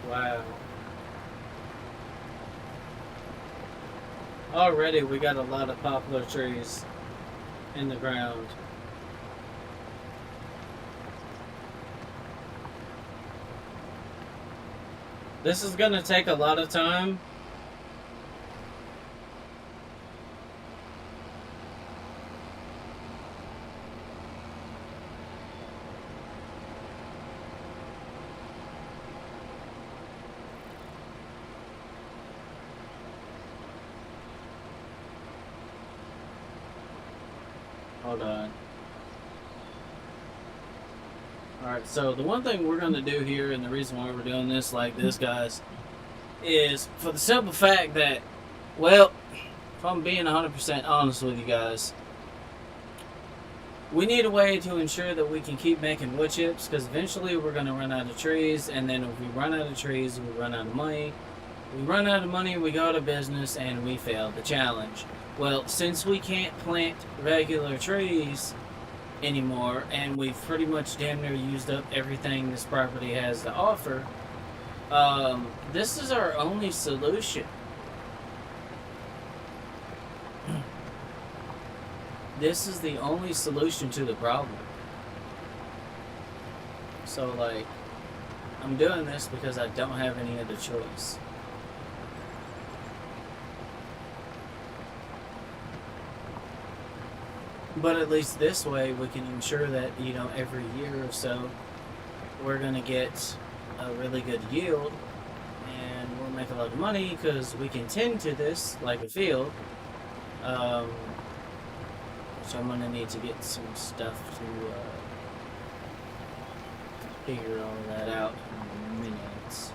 Wow. Already we got a lot of poplar trees in the ground. This is gonna take a lot of time. Hold on. Alright, so the one thing we're going to do here, and the reason why we're doing this like this, guys, is for the simple fact that, well, if I'm being 100% honest with you guys, we need a way to ensure that we can keep making wood chips, because eventually we're going to run out of trees, and then if we run out of trees, we run out of money. We run out of money, we go out of business, and we fail the challenge. Well, since we can't plant regular trees anymore, and we've pretty much damn near used up everything this property has to offer, this is our only solution. This is the only solution to the problem. So, like, I'm doing this because I don't have any other choice. But at least this way we can ensure that, you know, every year or so we're going to get a really good yield and we'll make a lot of money because we can tend to this like a field. Which I'm going to need to get some stuff to figure all that out in minutes.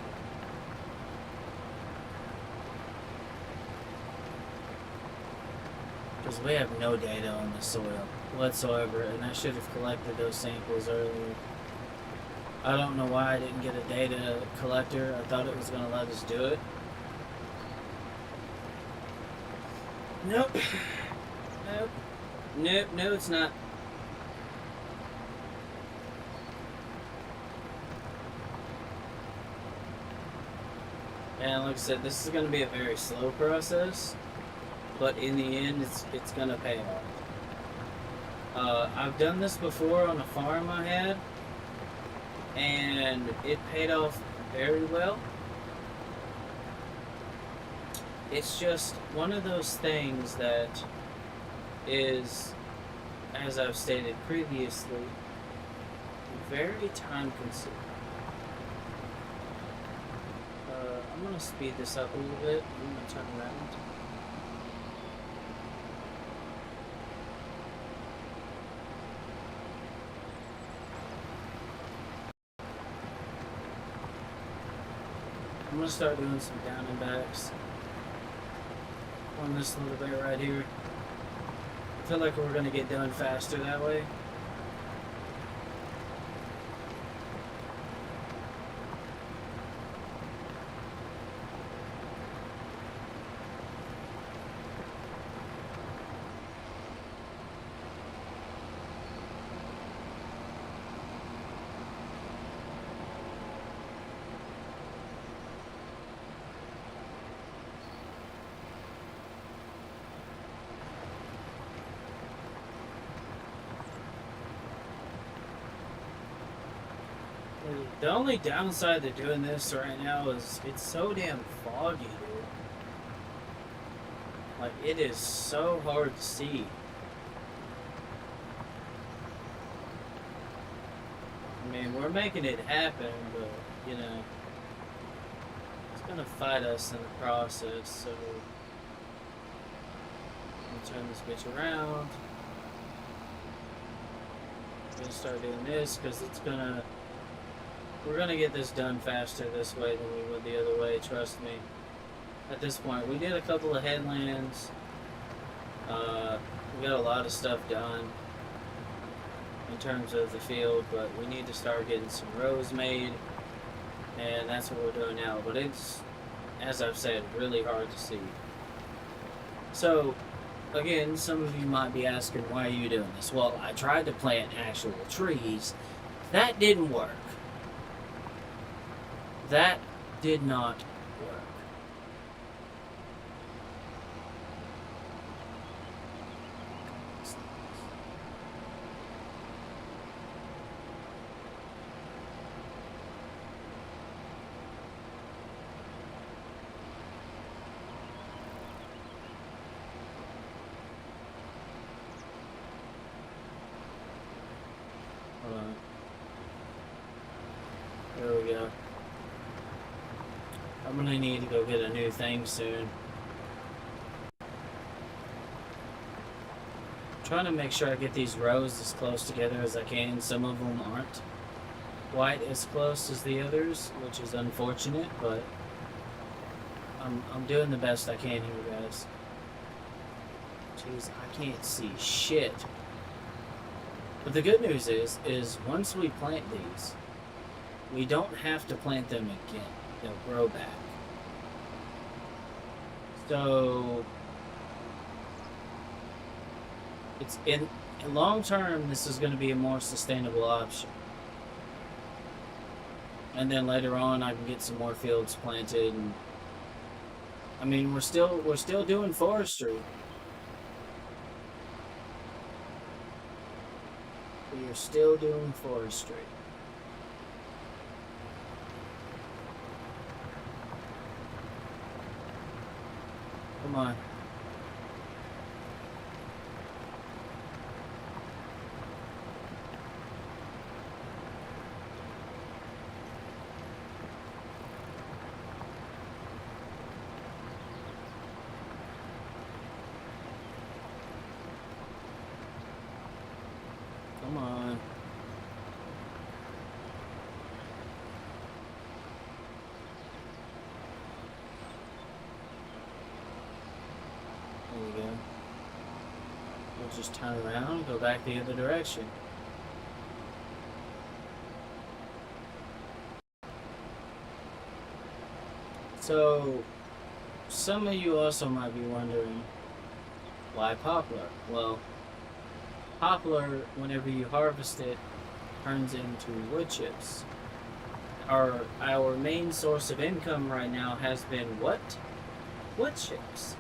Because we have no data on the soil whatsoever, and I should have collected those samples earlier. I don't know why I didn't get a data collector. I thought it was going to let us do it. Nope. Nope. Nope, no it's not. And like I said, this is going to be a very slow process. But in the end, it's gonna pay off. I've done this before on a farm I had, and it paid off very well. It's just one of those things that is, as I've stated previously, very time consuming. I'm gonna speed this up a little bit. I'm gonna turn around. I'm gonna start doing some down and backs on this little bit right here. I feel like we're gonna get done faster that way. The only downside to doing this right now is it's so damn foggy, dude. Like, it is so hard to see. I mean, we're making it happen, but, you know, it's gonna fight us in the process, so... I'm gonna turn this bitch around. I'm gonna start doing this, because it's gonna... We're gonna get this done faster this way than we would the other way, trust me. At this point, we did a couple of headlands. We got a lot of stuff done in terms of the field, but we need to start getting some rows made, and that's what we're doing now. But it's, as I've said, really hard to see. So, again, some of you might be asking, why are you doing this? Well, I tried to plant actual trees. That didn't work. That did not work. Hold on. There we go. I'm gonna need to go get a new thing soon. I'm trying to make sure I get these rows as close together as I can. Some of them aren't quite as close as the others, which is unfortunate, but I'm doing the best I can here, guys. Jeez, I can't see shit. But the good news is once we plant these, we don't have to plant them again. They'll grow back. So it's in long term, this is going to be a more sustainable option. And then later on, I can get some more fields planted. And I mean, we're still doing forestry. We are still doing forestry. Come on. Come on. There we go. We'll just turn around, go back the other direction. So, some of you also might be wondering, why poplar? Well, poplar, whenever you harvest it, turns into wood chips. Our main source of income right now has been what? Wood chips.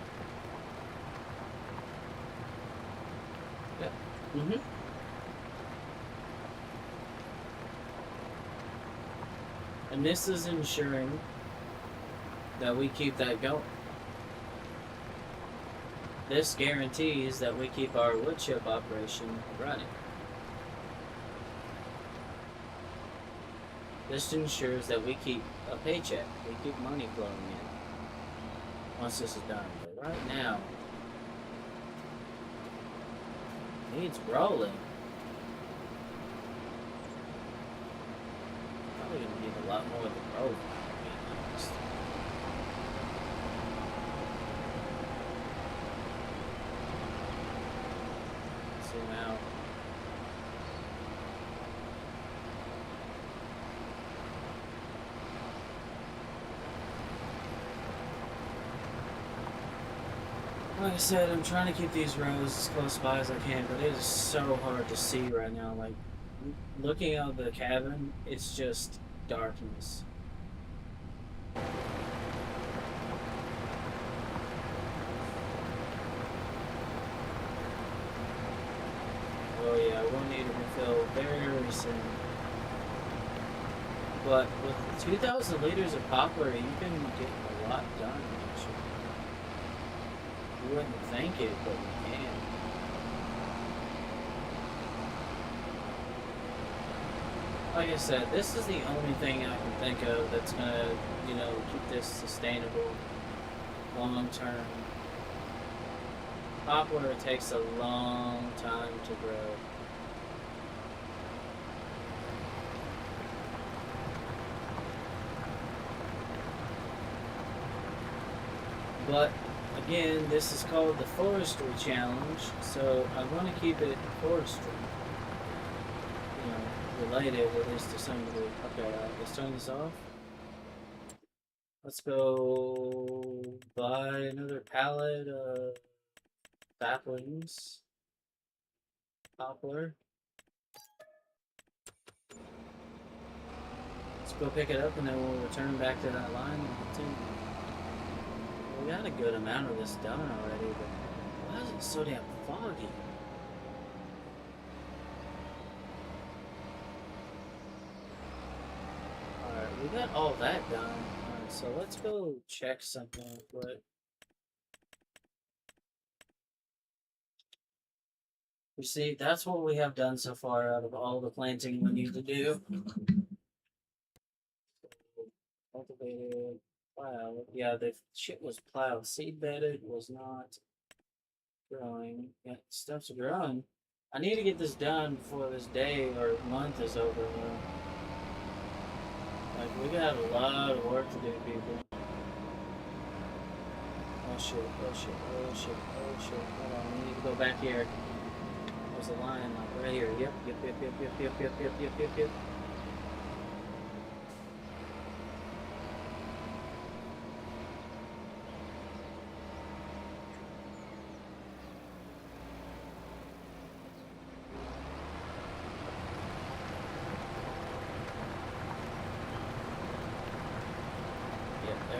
Yeah. Mm-hmm. And this is ensuring that we keep that going. This guarantees that we keep our wood chip operation running. This ensures that we keep a paycheck, we keep money flowing in once this is done. But right now, it needs rolling. Probably gonna need a lot more than rolling, to be honest. Zoom out. Like I said, I'm trying to keep these rows as close by as I can, but it is so hard to see right now. Like, looking out the cabin, it's just darkness. Oh yeah, we'll need a refill very soon. But with 2,000 liters of poplar, you can get a lot done, actually. You wouldn't think it, but you can. Like I said, this is the only thing I can think of that's gonna, you know, keep this sustainable long term. Poplar takes a long time to grow. But again, this is called the Forestry Challenge, so I want to keep it forestry. You know, related at least to some degree. Okay, let's turn this off. Let's go buy another pallet of saplings. Poplar. Let's go pick it up and then we'll return back to that line and continue. We got a good amount of this done already, but why is it so damn foggy? Alright, we got all that done. Alright, so let's go check something real quick. You see, that's what we have done so far out of all the planting we need to do. Cultivated, plowed. Yeah, the shit was plowed. Seed bedded was not growing. Yeah, stuff's growing. I need to get this done before this day or month is over. Like, we got a lot of work to do, people. Oh shit, oh shit, oh shit, oh shit. Hold on, we need to go back here. There's a line like right here. Yep.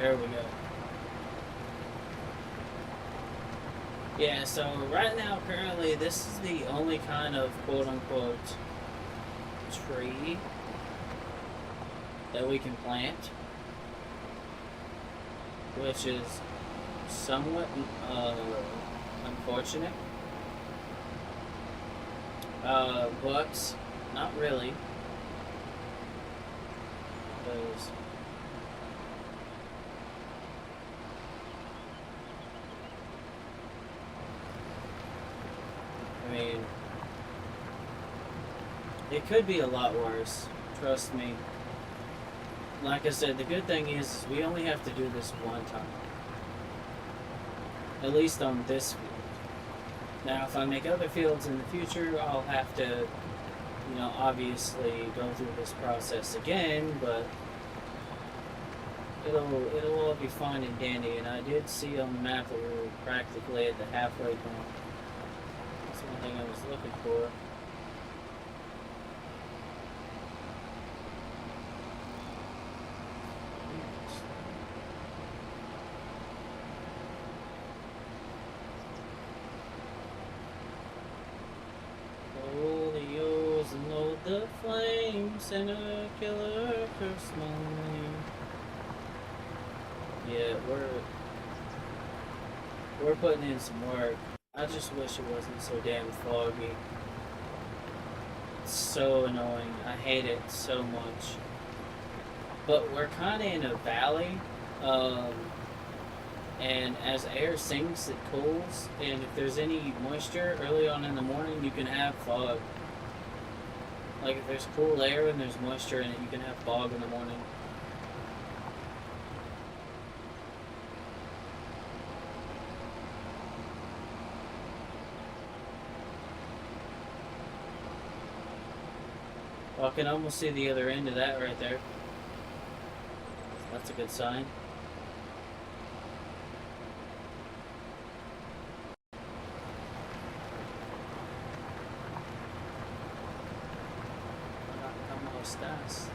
There we go. Yeah, so right now, currently, this is the only kind of quote-unquote tree that we can plant, which is somewhat unfortunate. But not really, because I mean, it could be a lot worse, trust me. Like I said, the good thing is we only have to do this one time. At least on this field. Now, if I make other fields in the future, I'll have to, you know, obviously go through this process again, but it'll all be fine and dandy. And I did see on the map that we were practically at the halfway point. That's one thing I was looking for. The flames and a killer curse my name. Yeah, we're putting in some work. I just wish it wasn't so damn foggy. It's so annoying. I hate it so much. But we're kind of in a valley, and as air sinks, it cools. And if there's any moisture early on in the morning, you can have fog. Like if there's cool air and there's moisture in it, you can have fog in the morning. Well, I can almost see the other end of that right there. That's a good sign. Estás?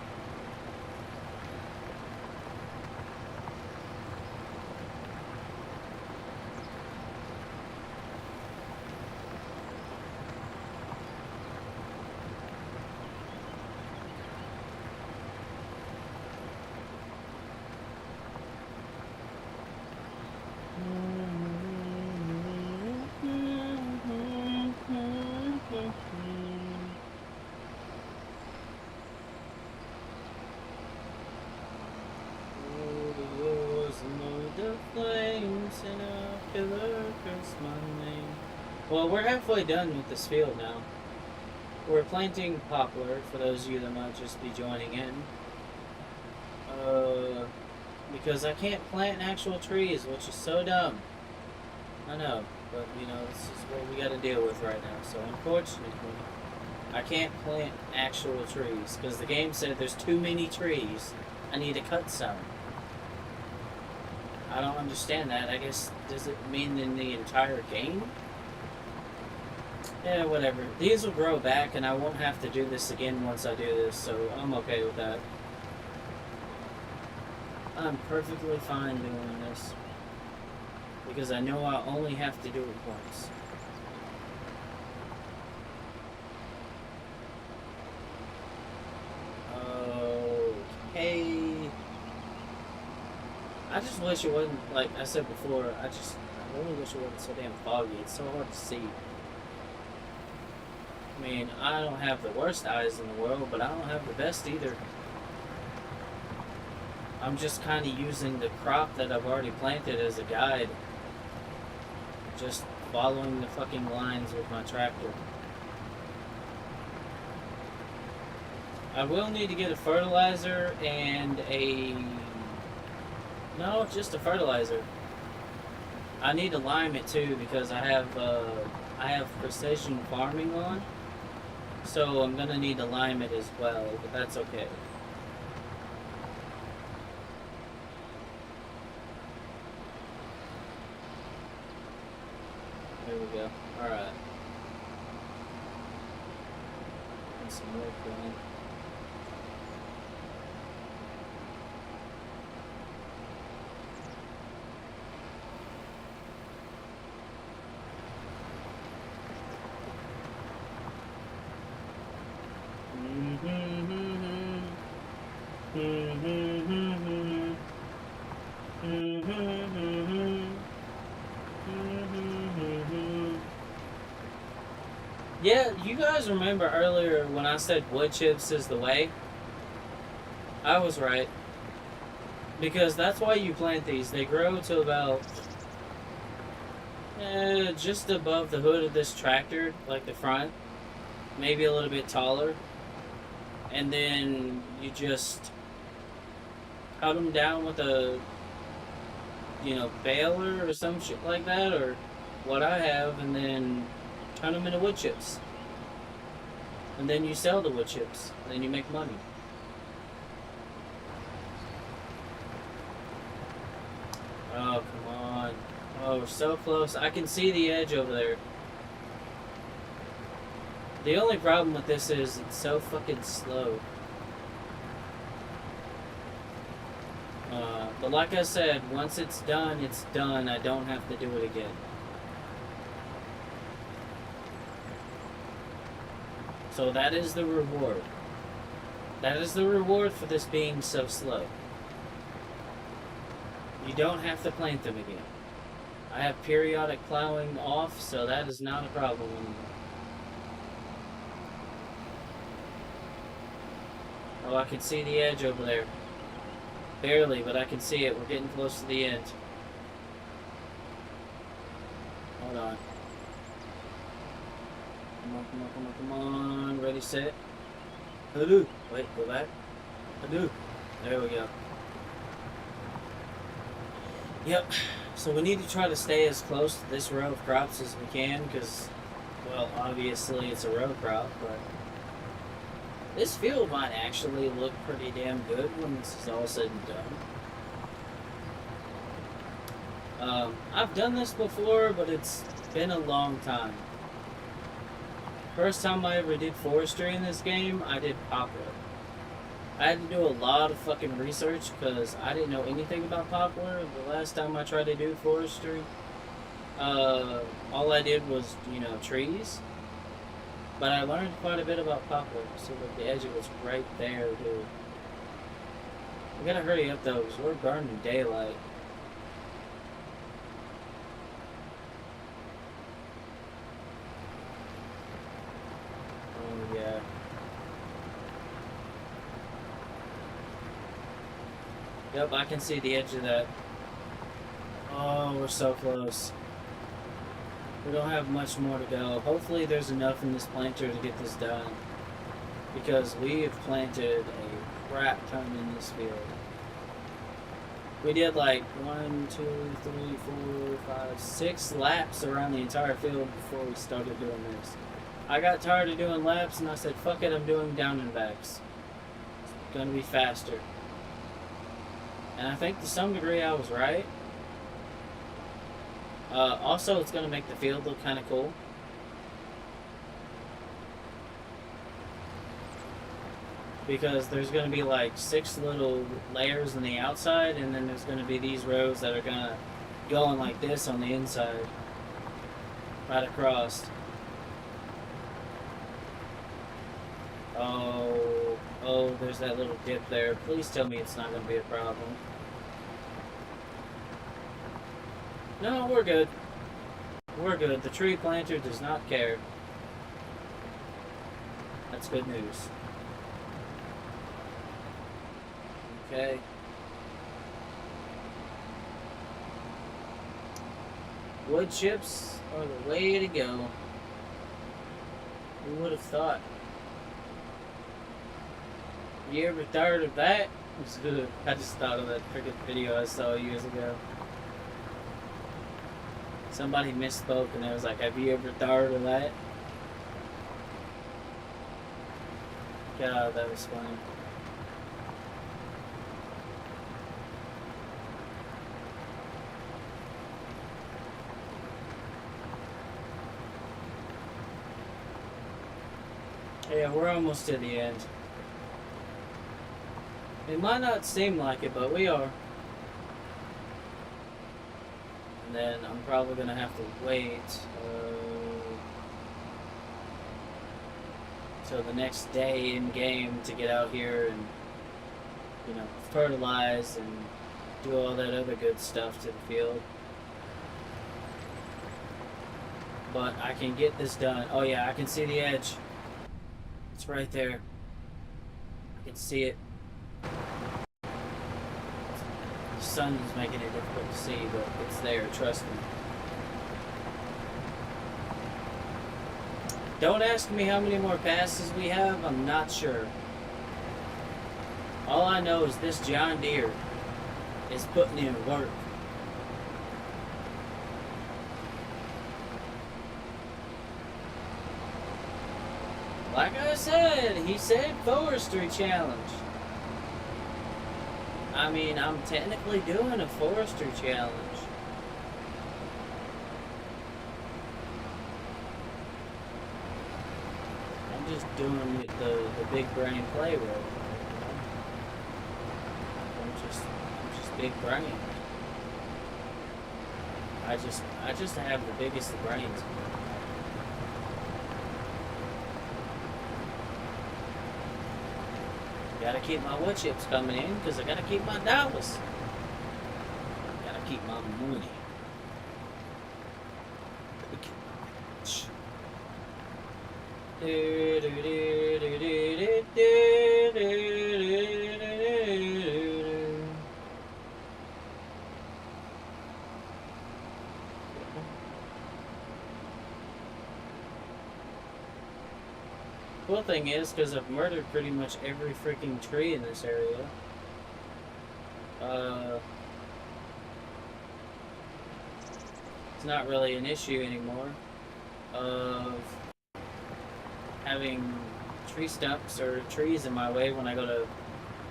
lurkers, my name. Well, we're halfway done with this field now. We're planting poplar, for those of you that might just be joining in. Because I can't plant actual trees, which is so dumb. I know, but you know, this is what we gotta deal with right now. So unfortunately, I can't plant actual trees, because the game said there's too many trees. I need to cut some. I don't understand that. I guess, does it mean in the entire game? Yeah, whatever. These will grow back, and I won't have to do this again once I do this, so I'm okay with that. I'm perfectly fine doing this. Because I know I only have to do it once. Okay. I just wish it wasn't, like I said before, I really wish it wasn't so damn foggy. It's so hard to see. I mean, I don't have the worst eyes in the world, but I don't have the best either. I'm just kind of using the crop that I've already planted as a guide. Just following the fucking lines with my tractor. I will need to get a fertilizer and a... No, just a fertilizer. I need to lime it too because I have precision farming on. So I'm gonna need to lime it as well, but that's okay. There we go. Alright. And some work done. Yeah, you guys remember earlier when I said wood chips is the way? I was right. Because that's why you plant these. They grow to about just above the hood of this tractor, like the front. Maybe a little bit taller. And then you just cut them down with a, baler or some shit like that, or what I have, and then turn them into wood chips. And then you sell the wood chips. And then you make money. Oh, come on. Oh, we're so close. I can see the edge over there. The only problem with this is it's so fucking slow. But like I said, once it's done, it's done. I don't have to do it again. So that is the reward. That is the reward for this being so slow. You don't have to plant them again. I have periodic plowing off, so that is not a problem anymore. Oh, I can see the edge over there. Barely, but I can see it. We're getting close to the end. Hold on. Come on, come on, come on, come on. Ready, set. Hello. Wait, go back. Hello. There we go. Yep. So we need to try to stay as close to this row of crops as we can, because, well, obviously it's a row crop, but this field might actually look pretty damn good when this is all said and done. I've done this before, but it's been a long time. First time I ever did forestry in this game, I did poplar. I had to do a lot of fucking research because I didn't know anything about poplar. The last time I tried to do forestry, all I did was, trees. But I learned quite a bit about poplar, so that the edge of it's right there, dude. We gotta hurry up though, because we're burning daylight. Oh yeah. Yep, I can see the edge of that. Oh, we're so close. We don't have much more to go. Hopefully there's enough in this planter to get this done. Because we have planted a crap ton in this field. We did like 6 laps around the entire field before we started doing this. I got tired of doing laps and I said, fuck it, I'm doing down and backs. It's gonna be faster. And I think to some degree I was right. Also, it's gonna make the field look kind of cool. Because there's going to be like 6 little layers on the outside, and then there's going to be these rows that are going to go on like this on the inside, right across. Oh, there's that little dip there. Please tell me it's not going to be a problem. No, we're good. We're good. The tree planter does not care. That's good news. Okay. Wood chips are the way to go. Who would have thought? You ever thought of that? I just thought of that freaking video I saw years ago. Somebody misspoke and I was like, have you ever thought of that? God, that was funny. Yeah, we're almost to the end. It might not seem like it, but we are. And then I'm probably going to have to wait till the next day in game to get out here and, you know, fertilize and do all that other good stuff to the field. But I can get this done. Oh yeah, I can see the edge. It's right there. I can see it. The sun is making it difficult to see, but it's there, trust me. Don't ask me how many more passes we have, I'm not sure. All I know is this John Deere is putting in work. Like I said, he said forestry challenge. I mean, I'm technically doing a forestry challenge. I'm just doing the big brain play role. You know? I'm just big brain. I just have the biggest of brains. Gotta keep my wood chips coming in because I gotta keep my dollars. Gotta keep my money. Cool thing is, because I've murdered pretty much every freaking tree in this area, it's not really an issue anymore of having tree stumps or trees in my way when I go to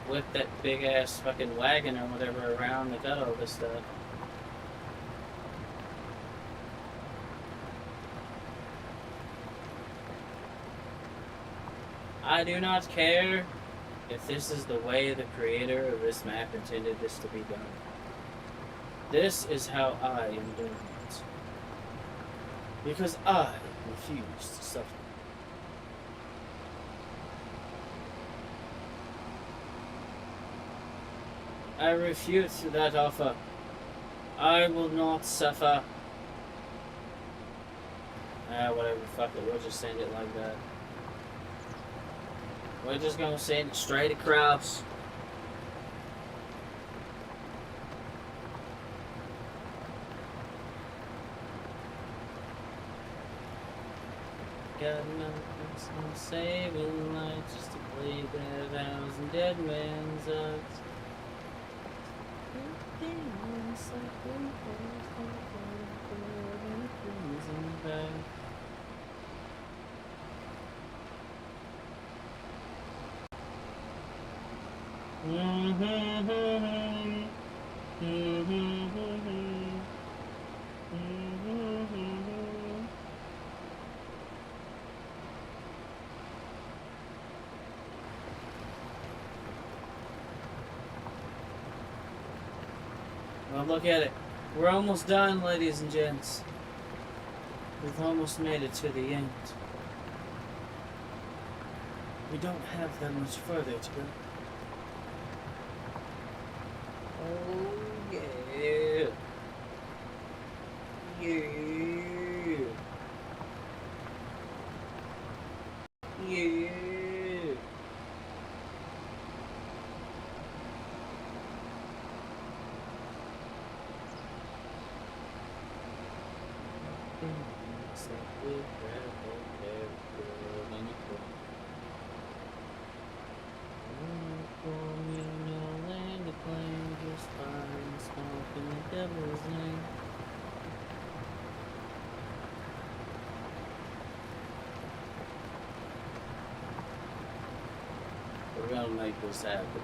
whip that big ass fucking wagon or whatever around to cut all this stuff. I do not care if this is the way the creator of this map intended this to be done. This is how I am doing it. Because I refuse to suffer. I refuse that offer. I will not suffer. Whatever, fuck it, we'll just send it like that. We're just gonna send it straight across. got nothing, some saving light just to play that thousand dead man's eyes. Well, look at it. We're almost done, ladies and gents. We've almost made it to the end. We don't have that much further to go. Oh, yeah. Yeah. Yeah. We're gonna make this happen.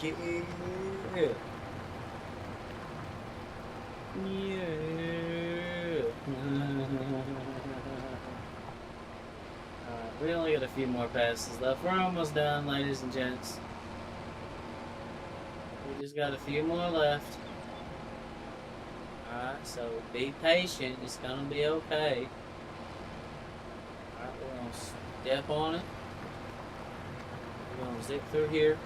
Yeah. Yeah. We only got a few more passes left. We're almost done, ladies and gents. We just got a few more left. Alright, so be patient. It's gonna be okay. Alright, we're gonna step on it. We're gonna zip through here.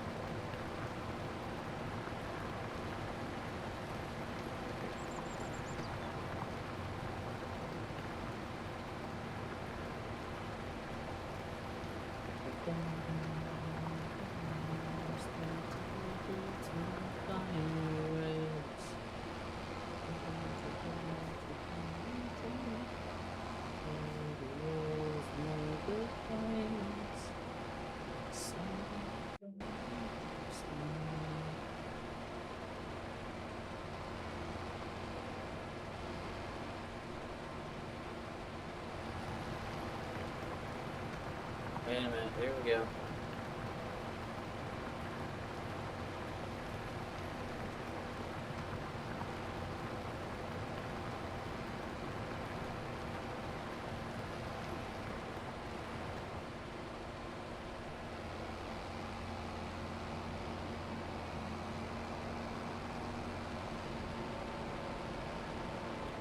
Wait a minute, here we go.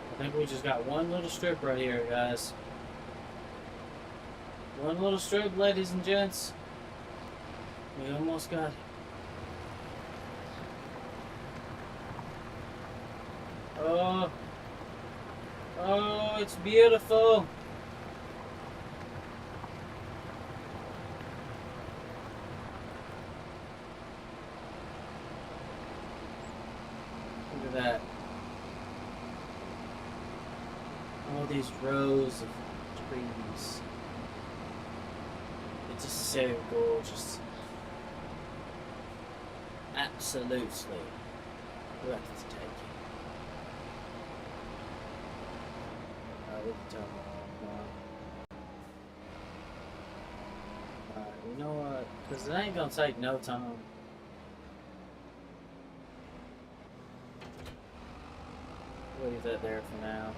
I think we just got one little strip right here, guys. One little strip, ladies and gents. We almost got it. Oh. Oh, it's beautiful. Look at that. All these rows of trees. It's just so gorgeous. Absolutely breathtaking. We can turn it on. You know what? Because it ain't gonna take no time. Leave that there for now.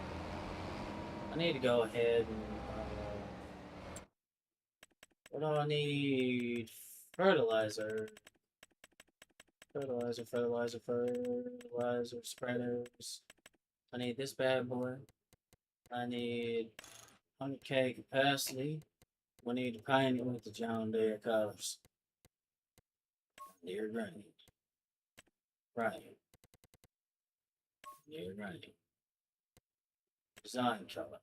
I need to go ahead and what do I need? Fertilizer, spreaders. I need this bad boy. I need 100K capacity. We need to paint it with the John Deere colors. Deere green. Right. Deere green. Design color.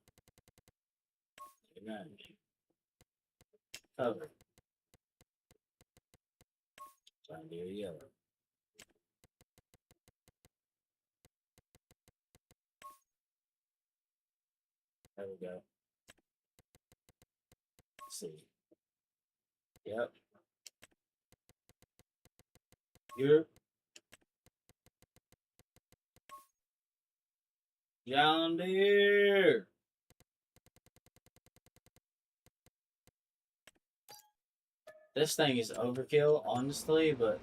Deere green. Cover. John Deere yellow. There we go. Let's see. Yep. Yep. John Deere. This thing is overkill, honestly, but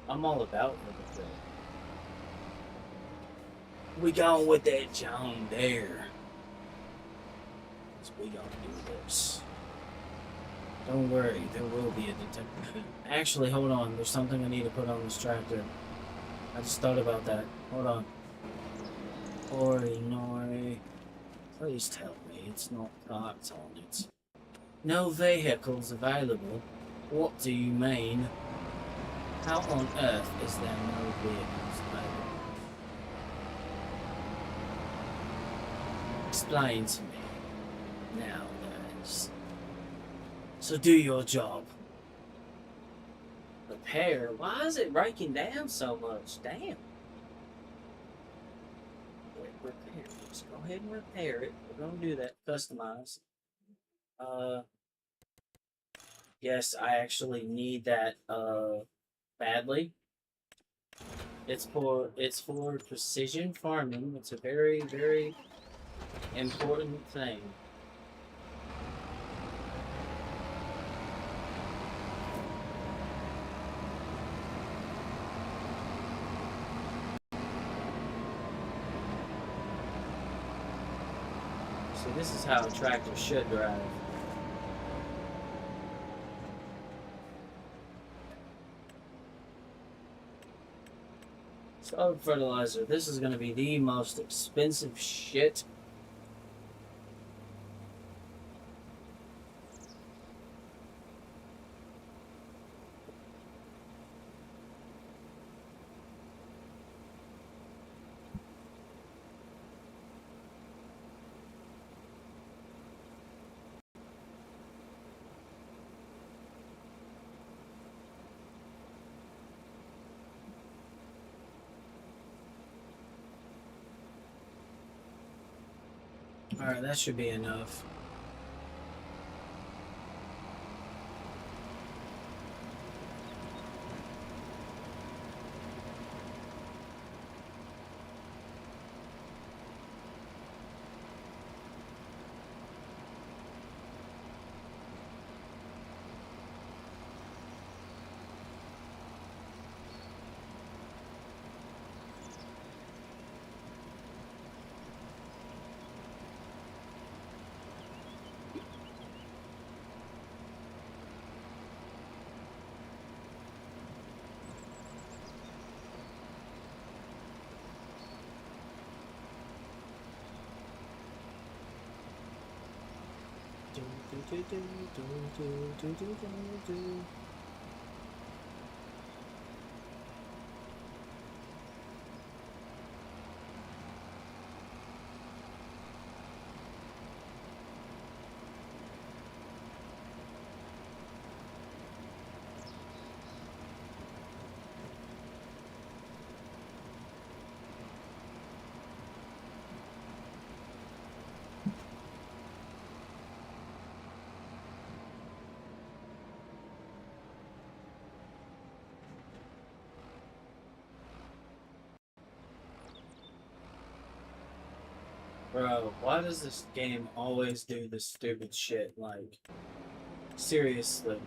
I'm all about overkill. We going with that John Deere. We gonna do this. Don't worry, there will be a detective. Actually, hold on. There's something I need to put on this tractor. I just thought about that. Hold on. Nori. Please tell me it's not parked on it. No vehicles available? What do you mean? How on earth is there no vehicles available? Explain to me. Now there is. So do your job. Repair? Why is it breaking down so much? Damn. Repair. Just go ahead and repair it. We're gonna do that. Customize. Yes, I actually need that badly. It's for precision farming. It's a very, very important thing. So this is how a tractor should drive. So fertilizer. This is going to be the most expensive shit. Alright, that should be enough. Bro, why does this game always do this stupid shit? Like, seriously.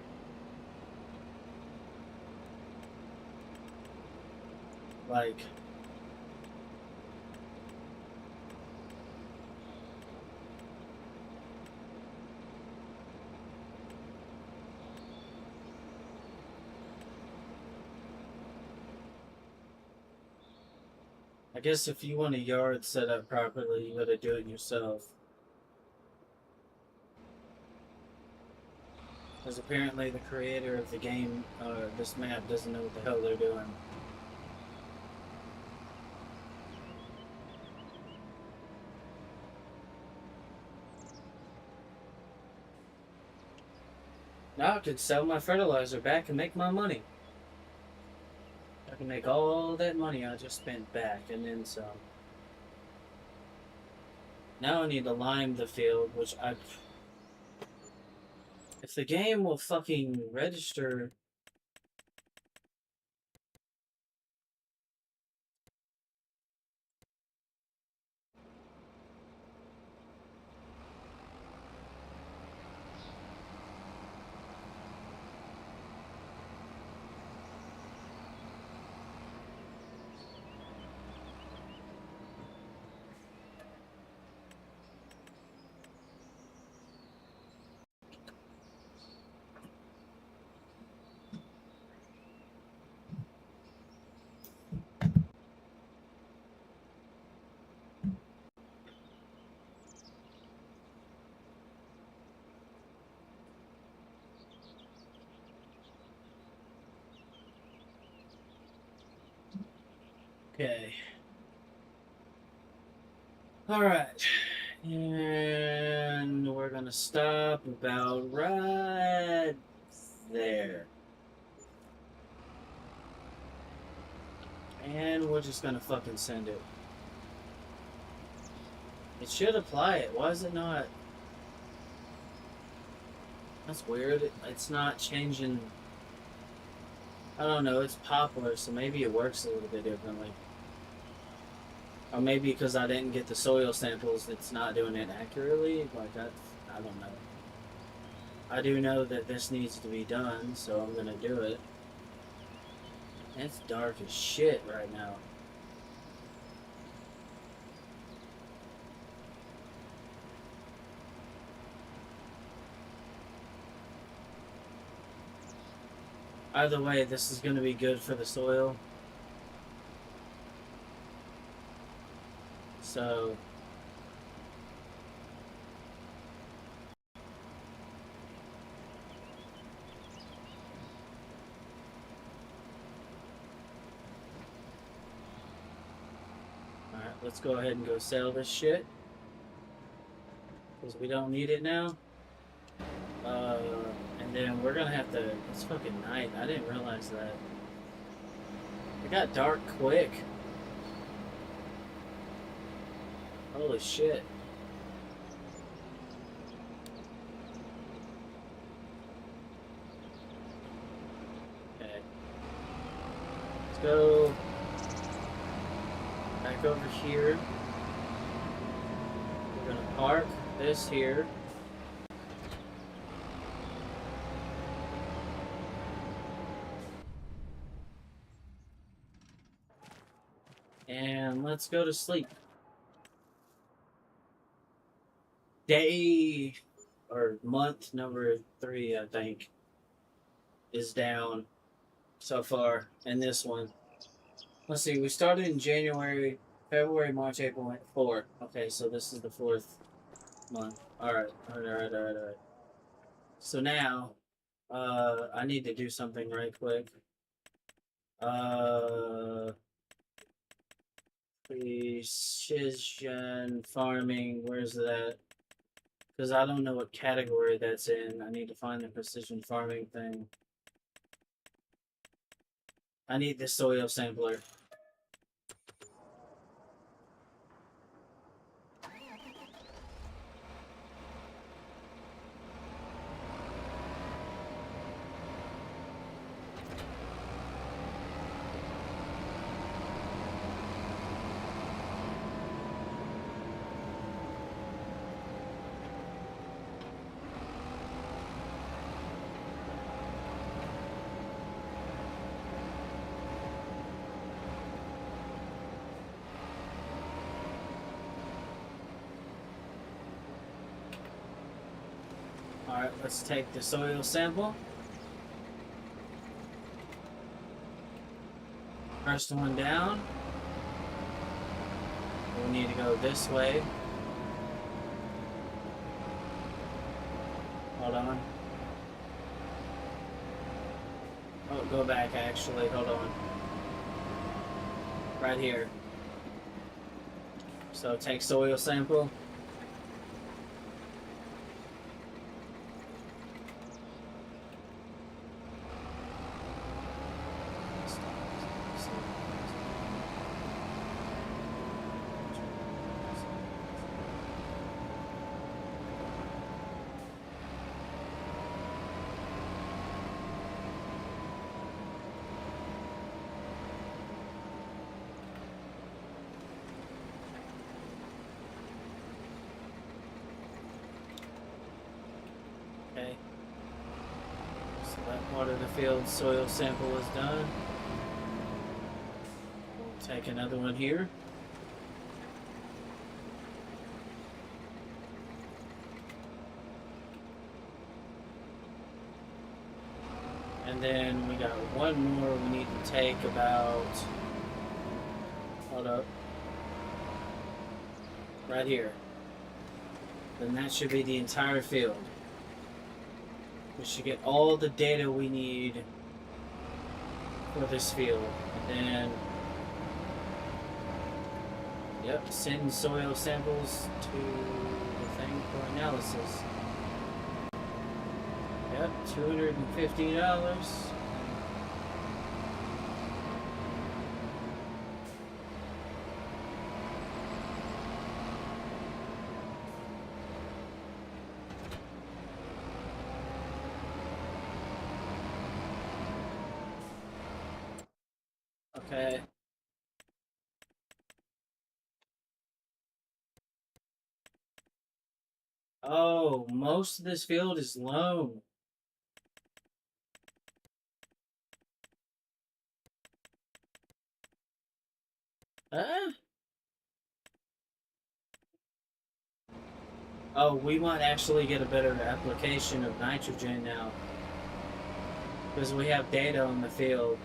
Like, I guess if you want a yard set up properly, you gotta do it yourself. Because apparently the creator of the game, this map, doesn't know what the hell they're doing. Now I could sell my fertilizer back and make my money. I can make all that money I just spent back and then some. Now I need to lime the field, which I... If the game will fucking register... Okay. Alright. And we're gonna stop about right there. And we're just gonna fucking send it. It should apply it. Why is it not? That's weird. It's not changing. I don't know. It's Poplar, so maybe it works a little bit differently. Or maybe because I didn't get the soil samples, it's not doing it accurately. Like that, I don't know. I do know that this needs to be done, so I'm gonna do it. It's dark as shit right now. Either way, this is gonna be good for the soil. So... Alright, let's go ahead and go sell this shit. Because we don't need it now. And then we're gonna have to... It's fucking night. I didn't realize that. It got dark quick. Holy shit. Okay. Let's go back over here. We're gonna park this here. And let's go to sleep. Day or month number 3, I think, is down so far in this one. Let's see, we started in January, February, March, April, May, 4. Okay, so this is the 4th month. Alright. So now, I need to do something right quick. Precision farming, where's that? Because I don't know what category that's in. I need to find the precision farming thing. I need the soil sampler. Alright, let's take the soil sample. First one down. We need to go this way. Hold on. Oh, go back actually. Hold on. Right here. So take soil sample. That part of the field soil sample is done. We'll take another one here. And then we got one more we need to take about, hold up, right here. Then that should be the entire field. We should get all the data we need for this field. And then, yep, send soil samples to the thing for analysis. Yep, $250. Okay. Oh, most of this field is loam. Huh? Oh, we might actually get a better application of nitrogen now. Because we have data on the field.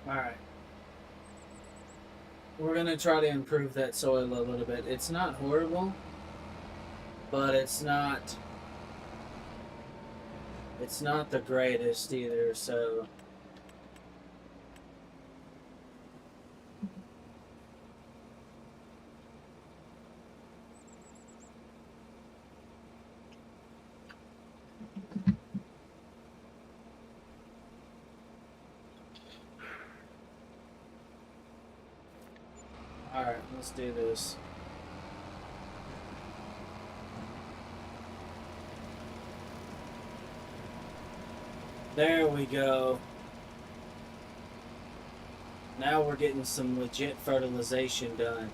Alright. We're going to try to improve that soil a little bit. It's not horrible, but it's not the greatest either, so alright, let's do this. There we go. Now we're getting some legit fertilization done.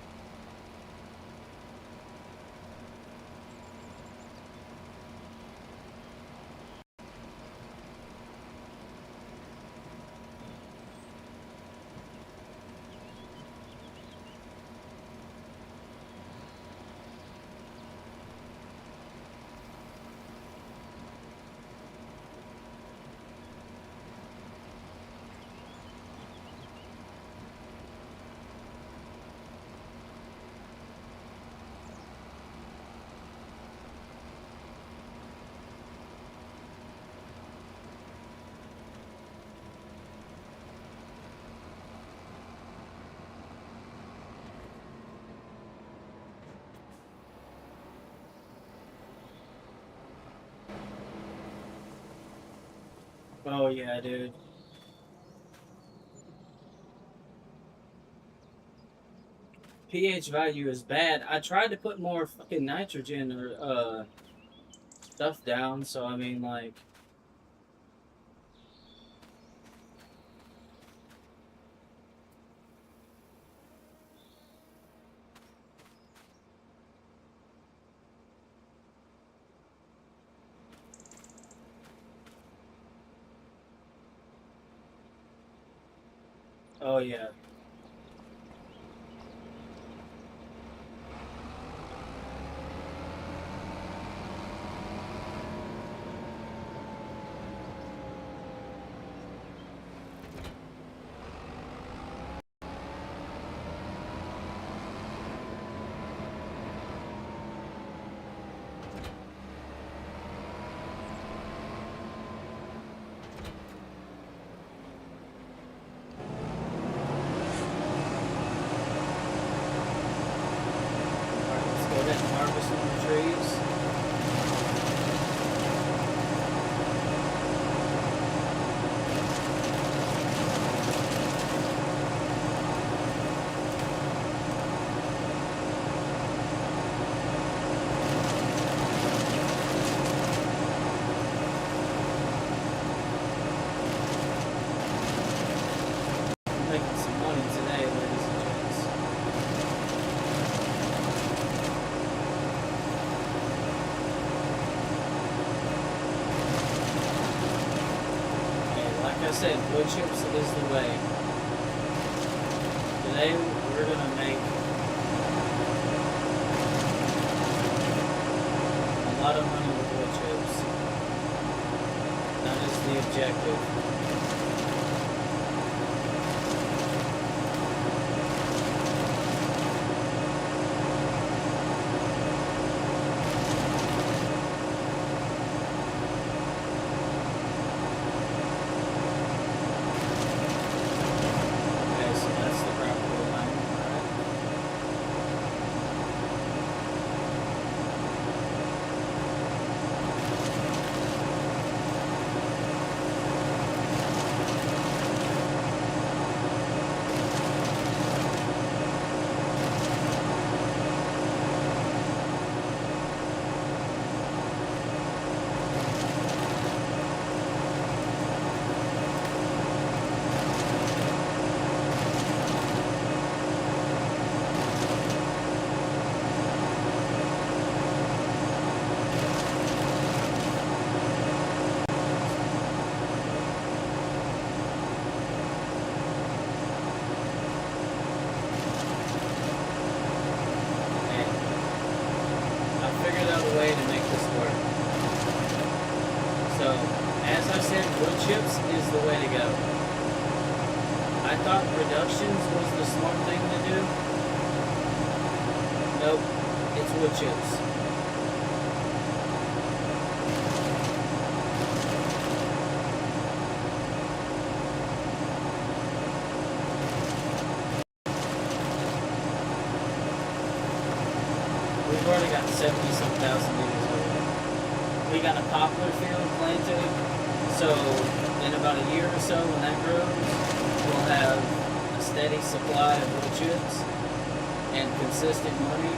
Oh yeah, dude. pH value is bad. I tried to put more fucking nitrogen or stuff down, so I mean like oh yeah. Alright, let's go ahead and harvest some of the trees. I'm making some money today, ladies and gents. And like I said, wood chips is the way. Today we're gonna make a lot of money with wood chips. That is the objective. Okay, so that's the proper line. Alright. And I figured out a way to make this work. So, as I said, wood chips is the way to go. I thought reductions was the smart thing to do. Nope, it's wood chips. We've already got 70-some thousand liters over. We got a poplar field planted, so in about a year or so when that grows, we'll have a steady supply of wood chips and consistent money.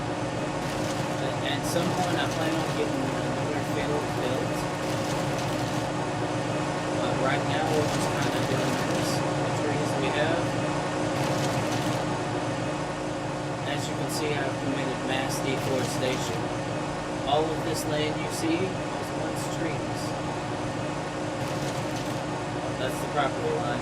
At some point I plan on getting another field built. But right now we're just kind of doing this, the trees we have. As you can see, I've committed mass deforestation. All of this land you see was once trees. That's the property line.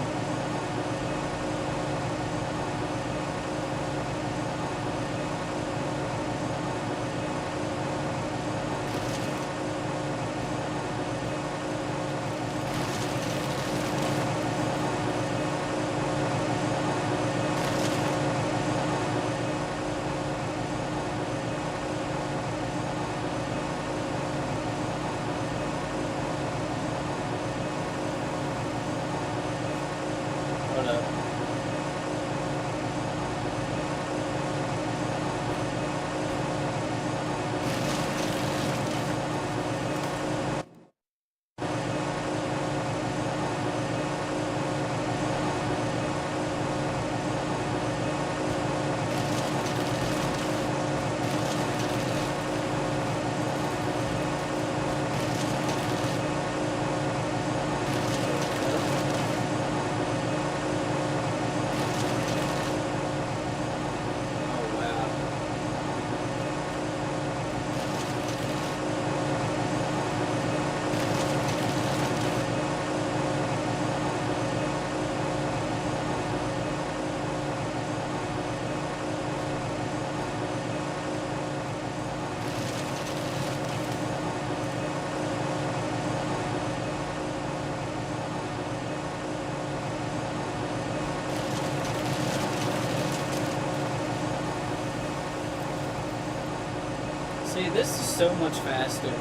See, this is so much faster.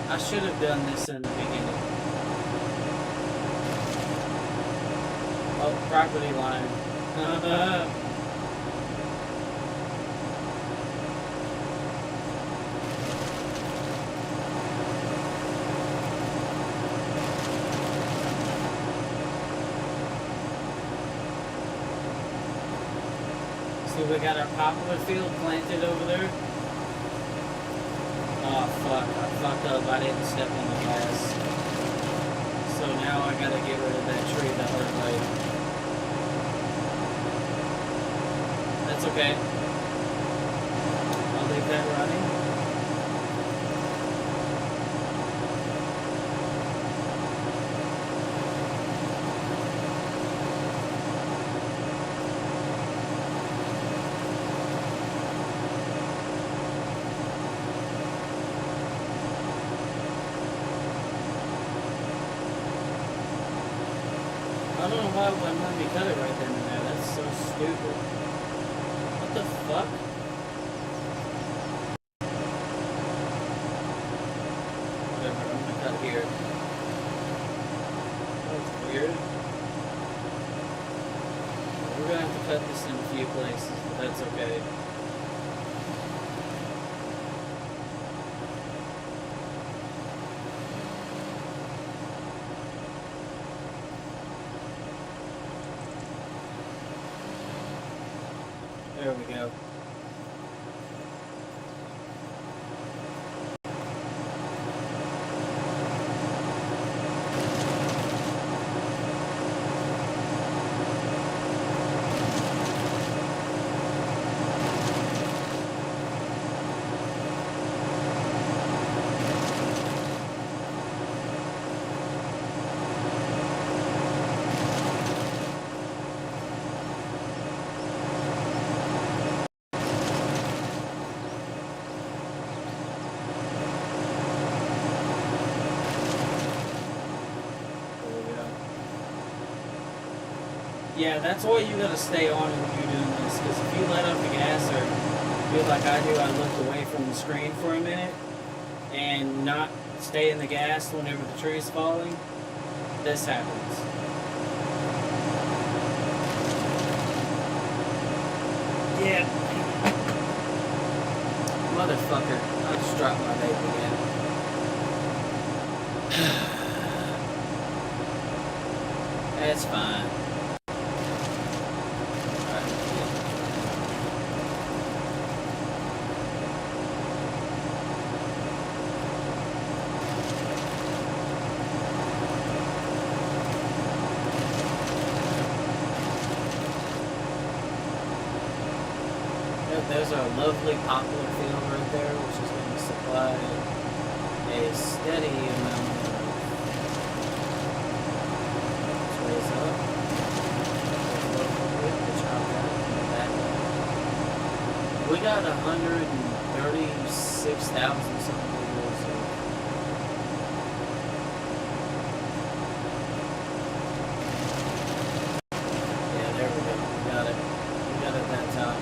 I should have done this in the beginning. Oh, property line. See, we got our poplar field planted over there. Oh fuck, I fucked up. I didn't step on the gas. So now I gotta get rid of that tree the hard way. That's okay. I'll leave that running. I don't know why it wouldn't let me cut it right then and there. That's so stupid. What the fuck? Whatever, I'm gonna cut here. That was weird. We're gonna have to cut this in a few places, but that's okay. There we go. Yeah, that's why you gotta stay on when you're doing this, because if you let off the gas or do like I do, I looked away from the screen for a minute and not stay in the gas whenever the tree is falling, this happens. Yeah. Motherfucker, I just dropped my vape again. That's fine. There's our lovely poplar field right there, which is going to supply a steady amount of trays up. We got 136,000 something liters. Yeah, there we go. We got it. We got it that time.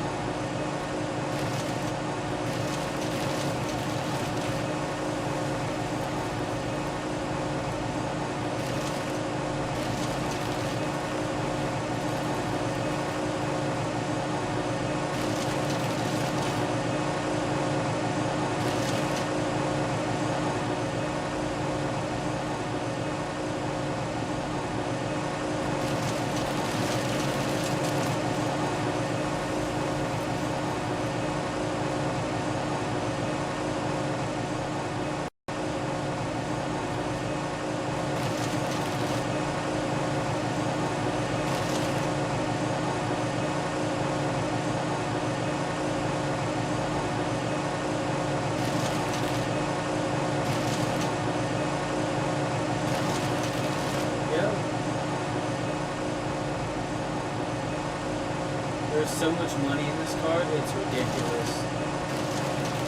There's so much money in this card, it's ridiculous.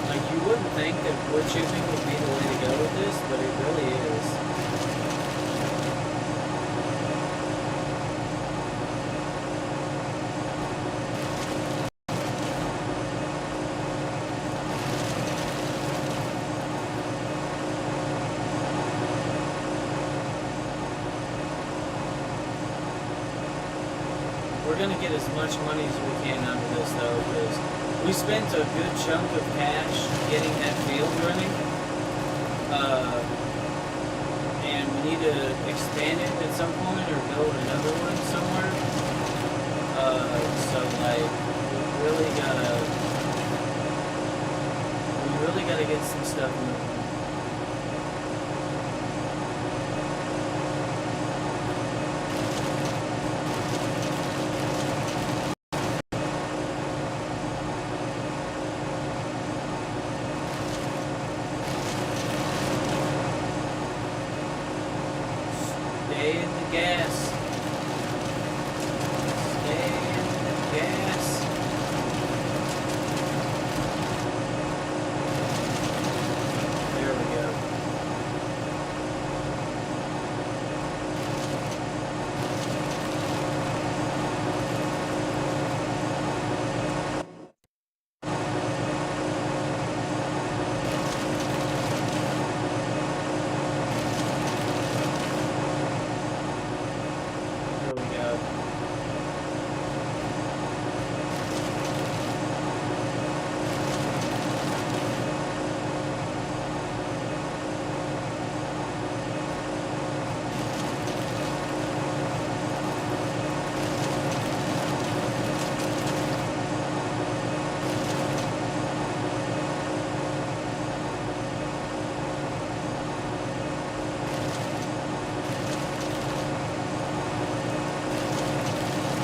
Like, you wouldn't think that wood chipping would be the way to go with this, but it really is. gonna get as much money as we can out of this though, because we spent a good chunk of cash getting that field running. And we need to expand it at some point or build another one somewhere. So like we really gotta get some stuff moving. Stay in the gas. Stay in the gas. There we go. There we go.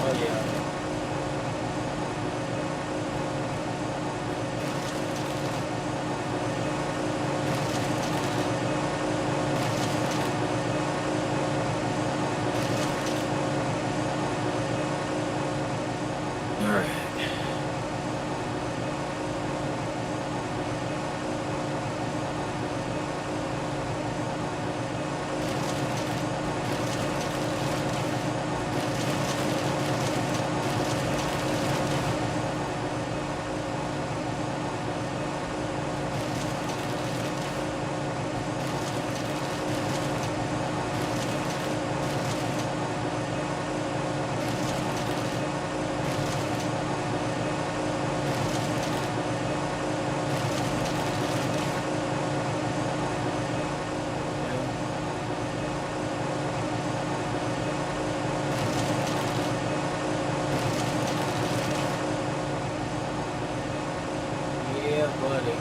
Oh yeah. All right. Yeah, buddy.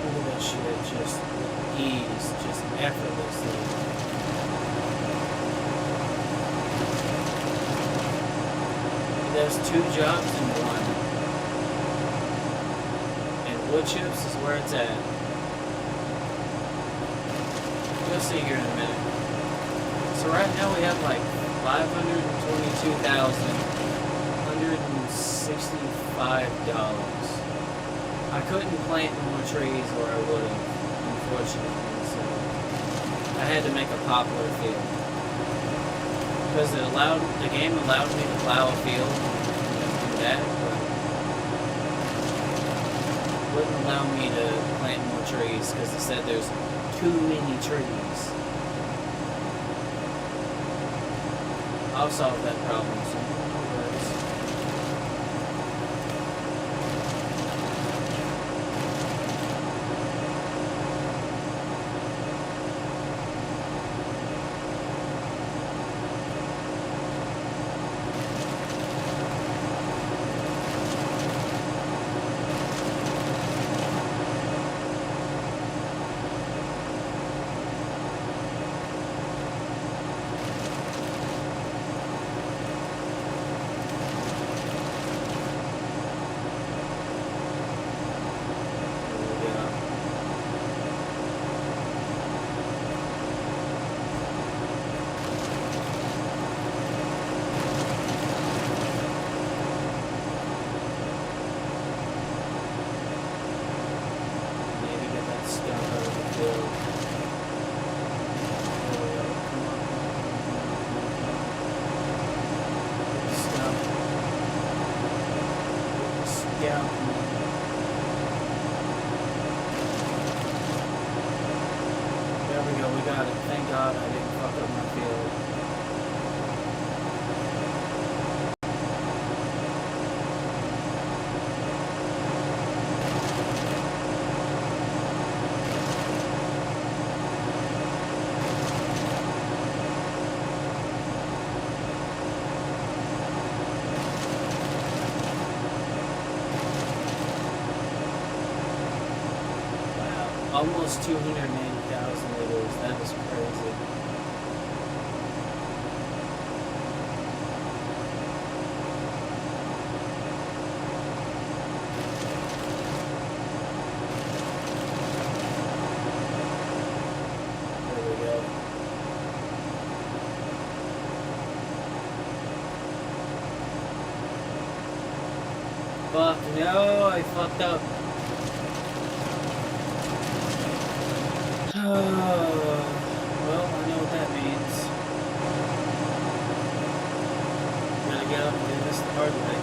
Look at that shit, just with ease, just effortlessly. There's 2 jobs in one. And wood chips is where it's at. You'll see here in a minute. So right now we have like $522,165. I couldn't plant more trees or I would have, unfortunately. So I had to make a poplar field. Because the game allowed me to plow a field and do that, but wouldn't allow me to plant more trees because it said there's too many trees. I'll solve that problem soon. No worries. God I didn't fuck up my field. Almost 280,000 liters. That is crazy. There we go. Fuck no, I fucked up. Well, I know what that means. Gotta get up and do this the hard way.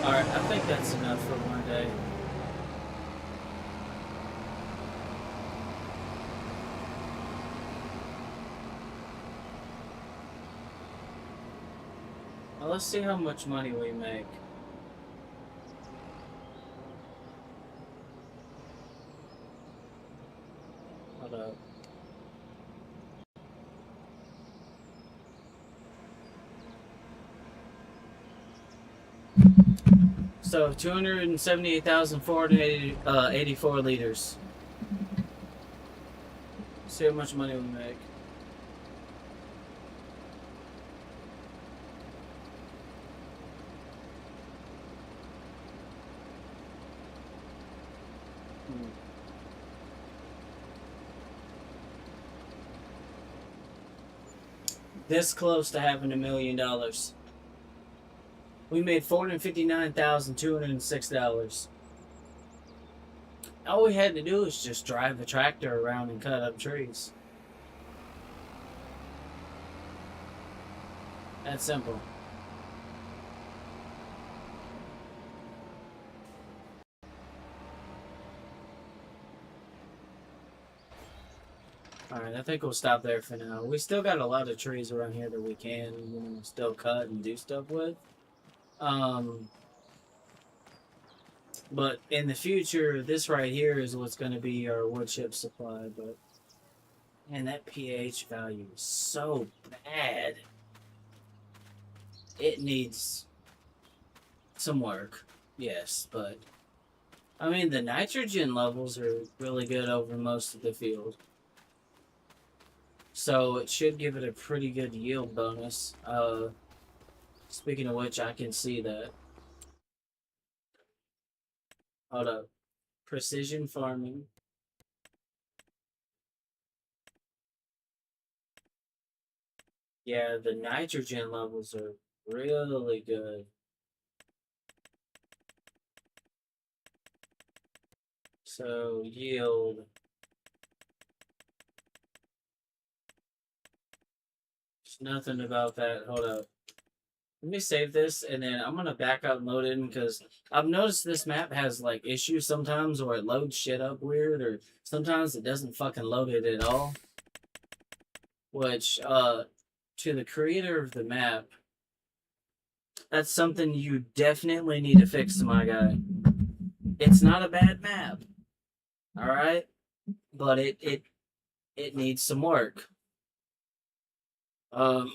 Alright, I think that's enough for one day. Well, let's see how much money we make. Hold up. So 278,484 liters. See how much money we make. This close to having $1 million. We made $459,206. All we had to do is just drive the tractor around and cut up trees. That's simple. Alright, I think we'll stop there for now. We still got a lot of trees around here that we can, still cut and do stuff with. But in the future, this right here is what's going to be our wood chip supply. But, man, that pH value is so bad. It needs some work, yes, but I mean, the nitrogen levels are really good over most of the field. So it should give it a pretty good yield bonus. Speaking of which, I can see that. Hold up. Precision farming. Yeah, the nitrogen levels are really good. So, yield. There's nothing about that. Hold up. Let me save this and then I'm gonna back out and load in because I've noticed this map has like issues sometimes or it loads shit up weird or sometimes it doesn't fucking load it at all. Which to the creator of the map, that's something you definitely need to fix, my guy. It's not a bad map. Alright? But it needs some work. Um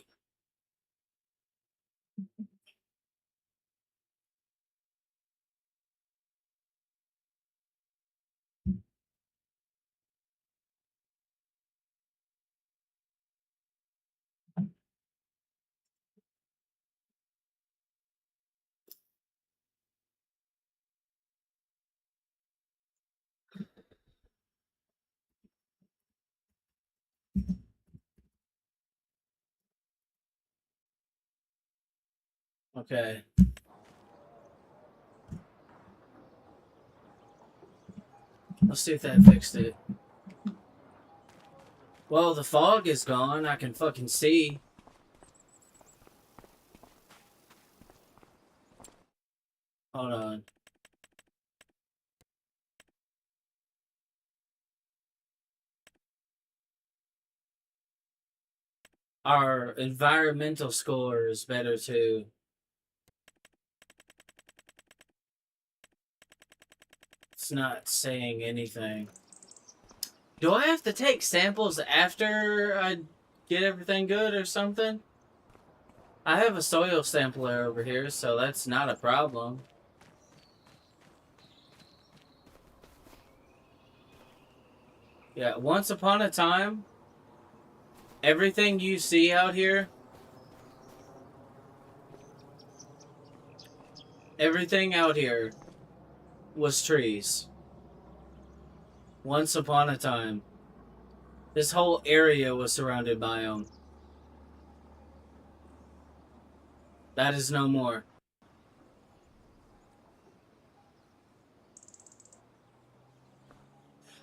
okay. Let's see if that fixed it. Well, the fog is gone. I can fucking see. Hold on. Our environmental score is better too. It's not saying anything. Do I have to take samples after I get everything good or something? I have a soil sampler over here, so that's not a problem. Yeah, once upon a time, everything you see out here, everything out here was trees. Once upon a time. This whole area was surrounded by them. That is no more.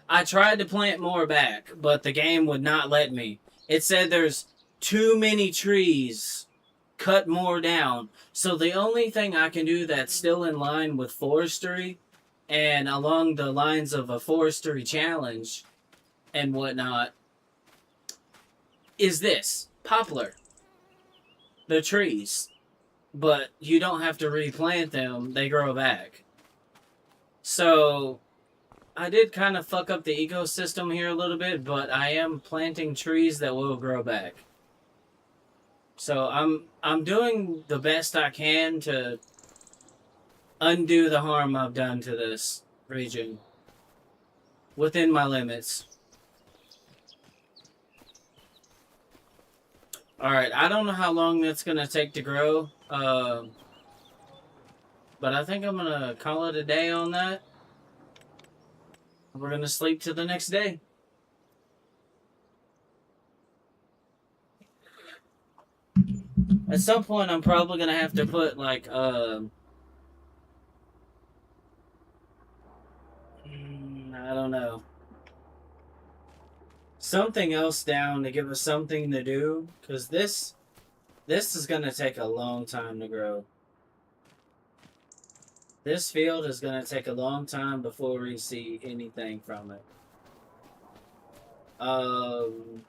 I tried to plant more back, but the game would not let me. It said there's too many trees. Cut more down. So the only thing I can do that's still in line with forestry and along the lines of a forestry challenge and whatnot is this poplar. The trees. But you don't have to replant them, they grow back. So I did kind of fuck up the ecosystem here a little bit, but I am planting trees that will grow back. So I'm doing the best I can to undo the harm I've done to this region within my limits. All right, I don't know how long that's gonna take to grow, but I think I'm gonna call it a day on that. We're gonna sleep till the next day. At some point, I'm probably gonna have to put like I don't know, something else down to give us something to do because this is gonna take a long time to grow. This field is gonna take a long time before we see anything from it. Um,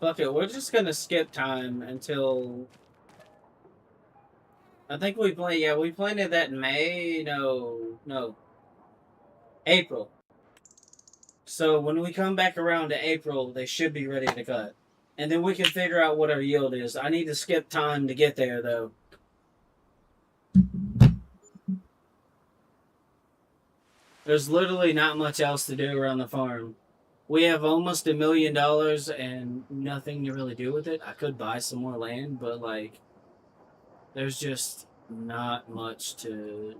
Fuck it, we're just gonna skip time until I think we play. Yeah, we planted that in May. No, April. So when we come back around to April, they should be ready to cut. And then we can figure out what our yield is. I need to skip time to get there, though. There's literally not much else to do around the farm. We have almost $1 million and nothing to really do with it. I could buy some more land, but like, there's just not much to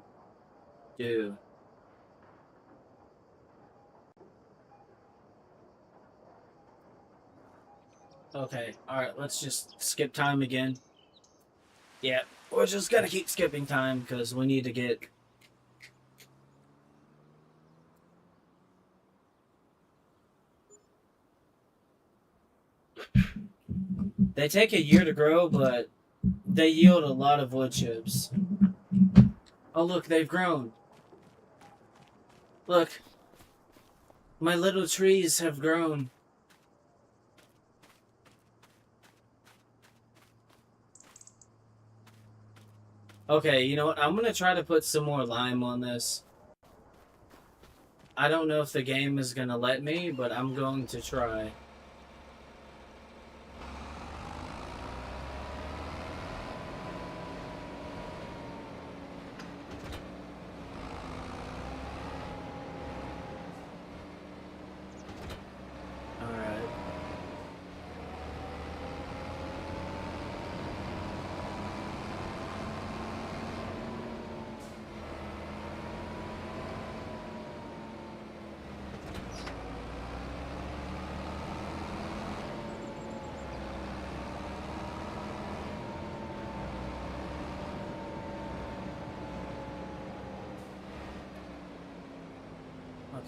do. Okay, alright, let's just skip time again. Yeah, we're just gonna keep skipping time because we need to get. They take a year to grow, but they yield a lot of wood chips. Oh, look, they've grown. Look. My little trees have grown. Okay, you know what? I'm gonna try to put some more lime on this. I don't know if the game is gonna let me, but I'm going to try. Alright.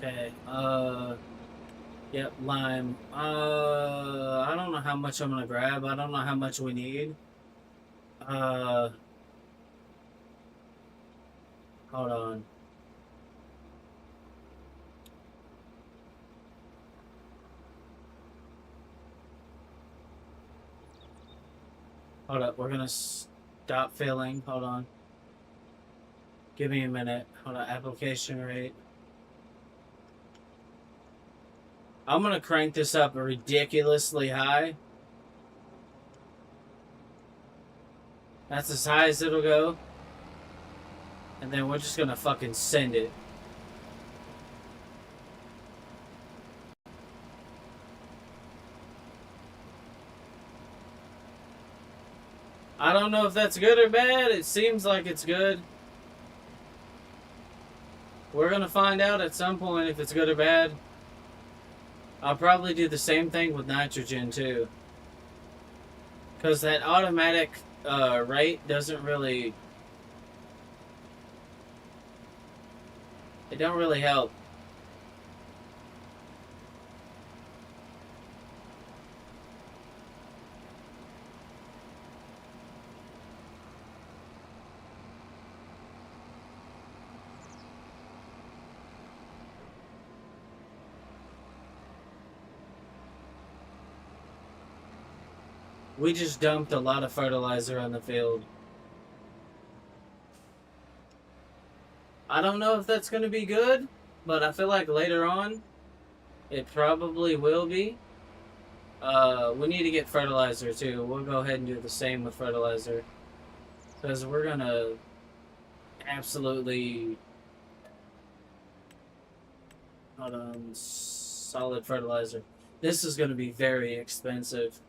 Okay, yep, lime. I don't know how much I'm gonna grab. I don't know how much we need. Uh, hold on. Hold up, we're gonna stop filling. Hold on. Give me a minute. Hold on, application rate. I'm gonna crank this up ridiculously high. That's as high as it'll go. And then we're just gonna fucking send it. I don't know if that's good or bad. It seems like it's good. We're gonna find out at some point if it's good or bad. I'll probably do the same thing with nitrogen too. Because that automatic rate doesn't really... It don't really help. We just dumped a lot of fertilizer on the field. I don't know if that's going to be good, but I feel like later on, it probably will be. We need to get fertilizer too. We'll go ahead and do the same with fertilizer. Because we're going to absolutely... Hold on. Solid fertilizer. This is going to be very expensive.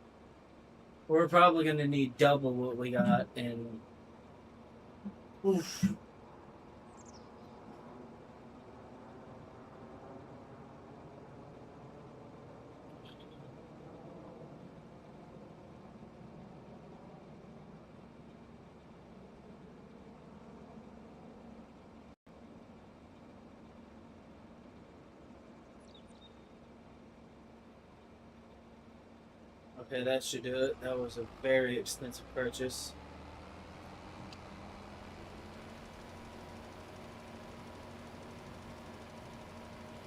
We're probably going to need double what we got in... Oof. Okay, that should do it. That was a very expensive purchase.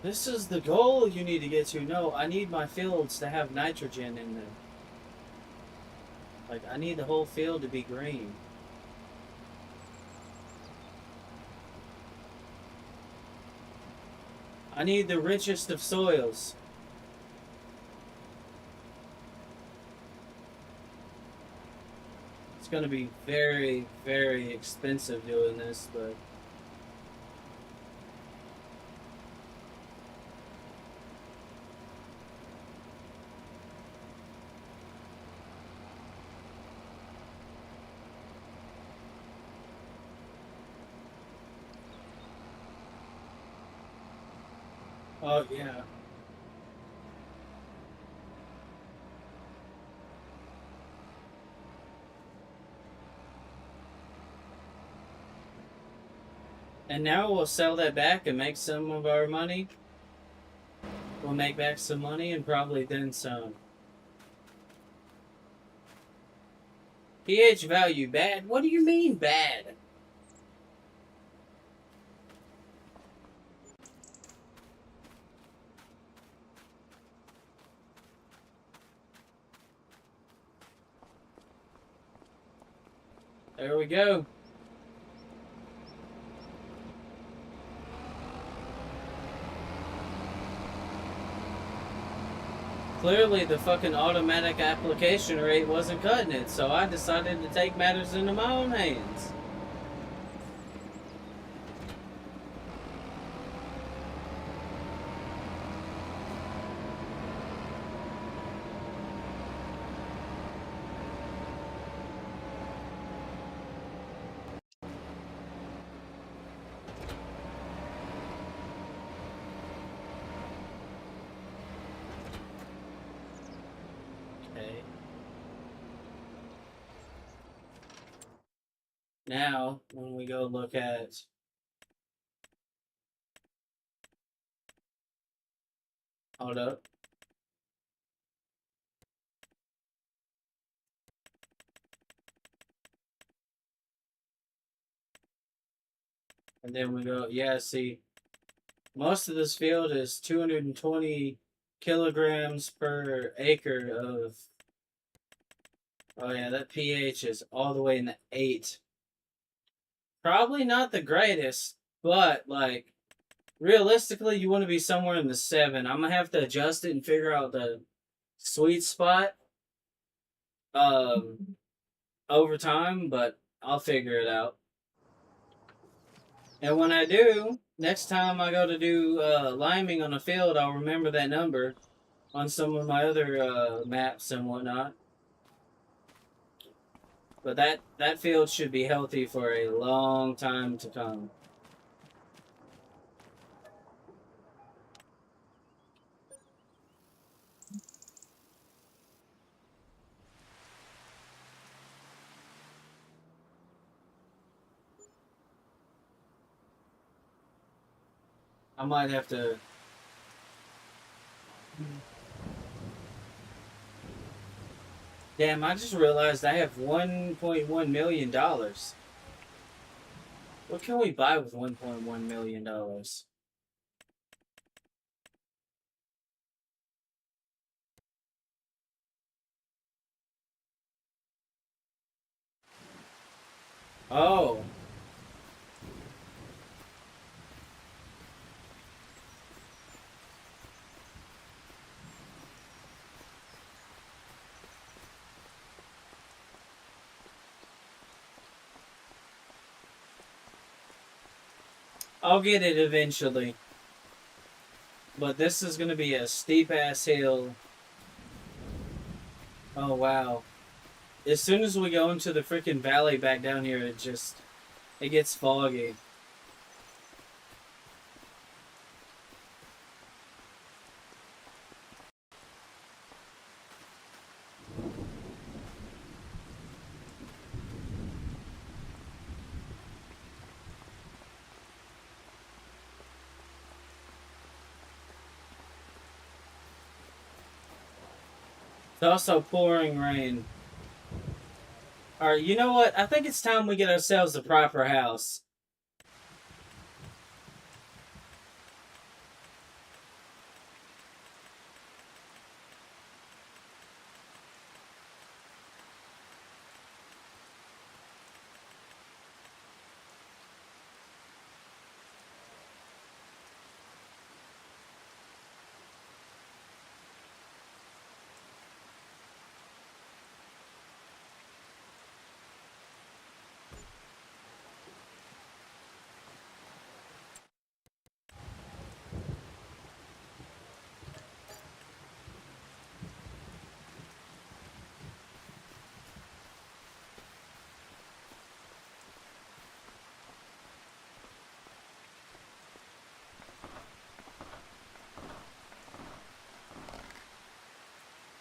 This is the goal you need to get to. No, I need my fields to have nitrogen in them. Like, I need the whole field to be green. I need the richest of soils. It's going to be very, very expensive doing this, but... Oh, yeah. And now we'll sell that back and make some of our money. We'll make back some money and probably then some. pH value bad? What do you mean bad? There we go. Clearly, the fucking automatic application rate wasn't cutting it, so I decided to take matters into my own hands. Okay. Now, when we go look at... Hold up. And then we go, yeah, see, most of this field is 220 kilograms per acre of... Oh yeah, that pH is all the way in the 8. Probably not the greatest, but like realistically, you want to be somewhere in the 7. I'm gonna have to adjust it and figure out the sweet spot um over time, but I'll figure it out. And when I do, next time I go to do liming on a field, I'll remember that number on some of my other maps and whatnot. But that field should be healthy for a long time to come. I might have to. Damn, I just realized I have $1.1 million. What can we buy with $1.1 million? Oh. I'll get it eventually. But this is going to be a steep ass hill. Oh, wow. As soon as we go into the freaking valley back down here, it gets foggy. It's also pouring rain. Alright, you know what? I think it's time we get ourselves a proper house.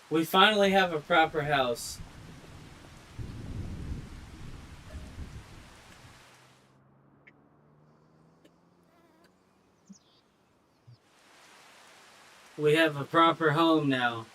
We finally have a proper house. We have a proper home now.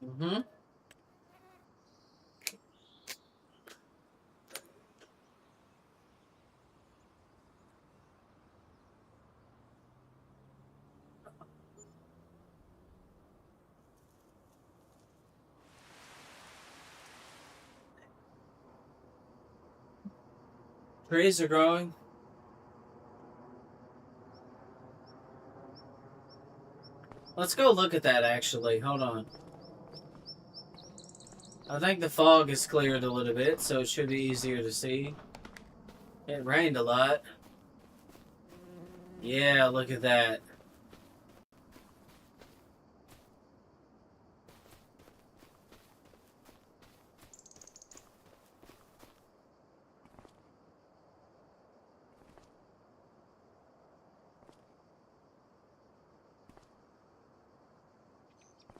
Mm-hmm. Trees are growing. Let's go look at that, actually. Hold on. I think the fog has cleared a little bit, so it should be easier to see. It rained a lot. Yeah, look at that.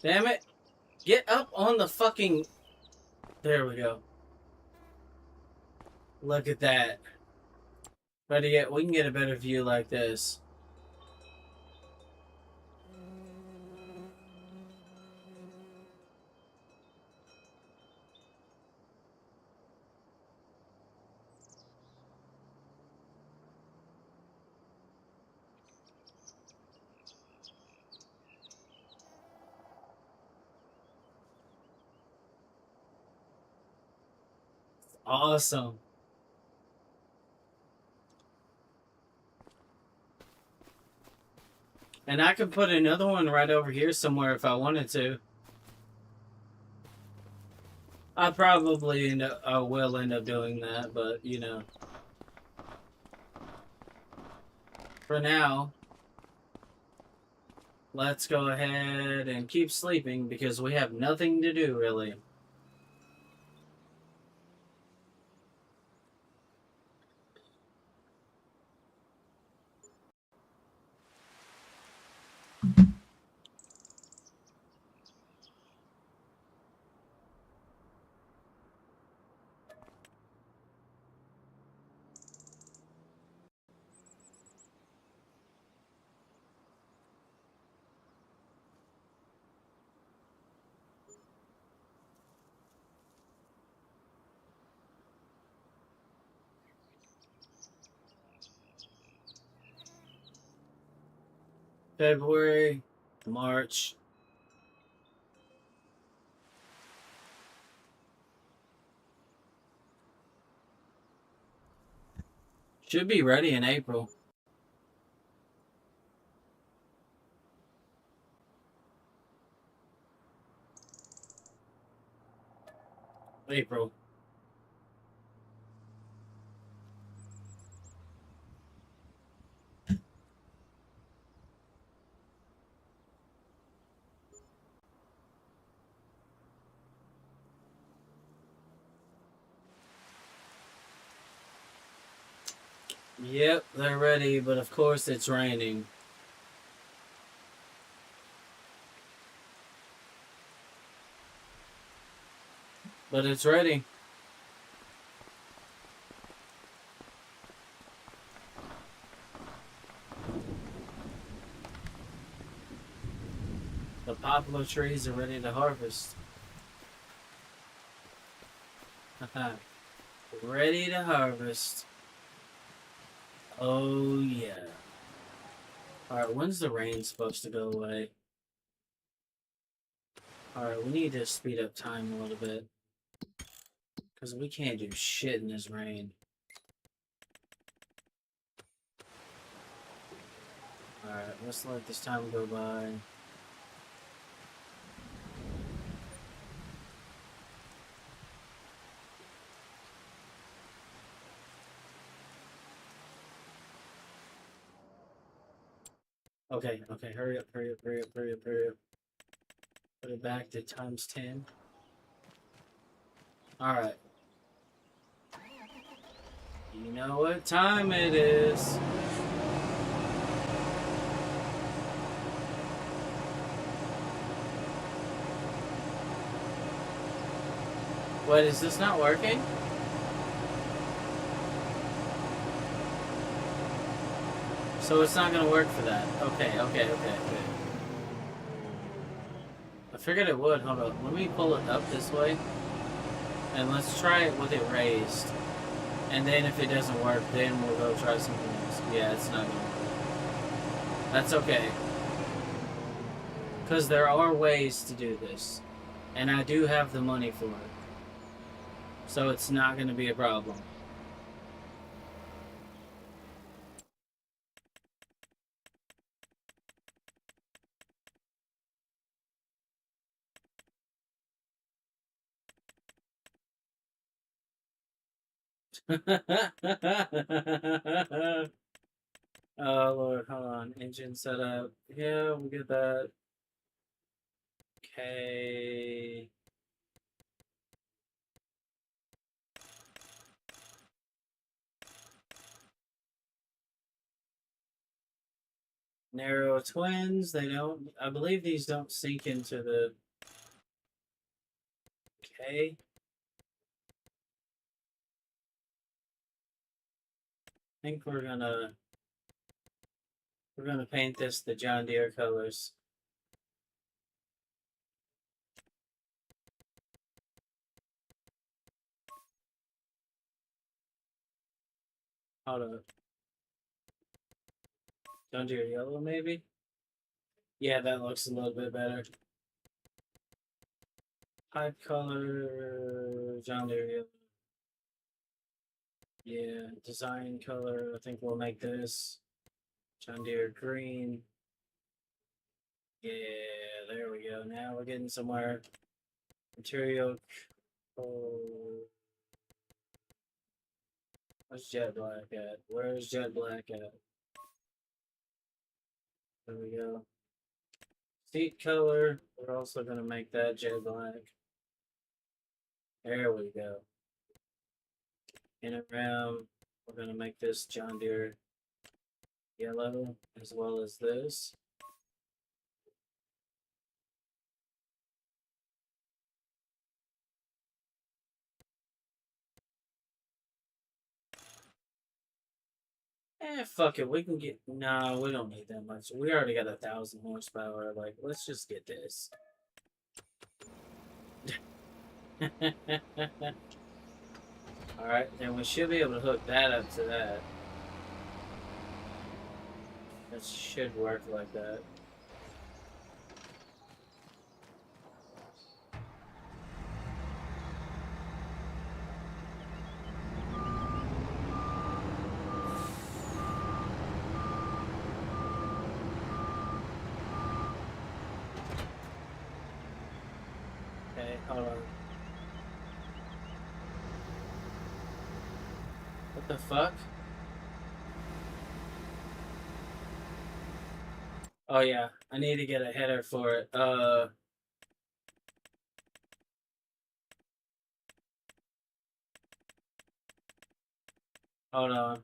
Damn it. Get up on the fucking... There we go. Look at that. Better yet, we can get a better view like this. Awesome. And I could put another one right over here somewhere if I wanted to. I will end up doing that, but you know. For now, let's go ahead and keep sleeping because we have nothing to do really. February, March. Should be ready in April. April. Yep, they're ready, but of course it's raining. But it's ready. The poplar trees are ready to harvest. Ready to harvest. Oh, yeah. Alright, when's the rain supposed to go away? Alright, we need to speed up time a little bit. Because we can't do shit in this rain. Alright, let's let this time go by. Okay, hurry up. Put it back to times 10. Alright. You know what time it is. Wait, is this not working? So it's not gonna work for that. Okay. A figured it would. Hold on. Let me pull it up this way. And let's try it with it raised. And then if it doesn't work, then we'll go try something else. Yeah, it's not going to work. That's okay. Because there are ways to do this. And I do have the money for it. So it's not going to be a problem. Oh Lord, hold on. Engine setup. Yeah, we'll get that. Okay. Narrow twins. They don't. I believe these don't sink into the. Okay. I think we're gonna paint this the John Deere colors. Hold up. John Deere yellow, maybe? Yeah, that looks a little bit better. Pipe color, John Deere yellow. Yeah, design color, I think we'll make this John Deere green. Yeah, there we go. Now we're getting somewhere. Material. Oh. Where's Jet Black at? Where's Jet Black at? There we go. Seat color. We're also going to make that Jet Black. There we go. Inner rim. We're going to make this John Deere yellow as well as this. Fuck it. We can get. No, we don't need that much. We already got 1,000 horsepower. Like, let's just get this. Alright, then we should be able to hook that up to that. That should work like that. Okay, hold on. What the fuck? Oh yeah, I need to get a header for it. Hold on. Hold on.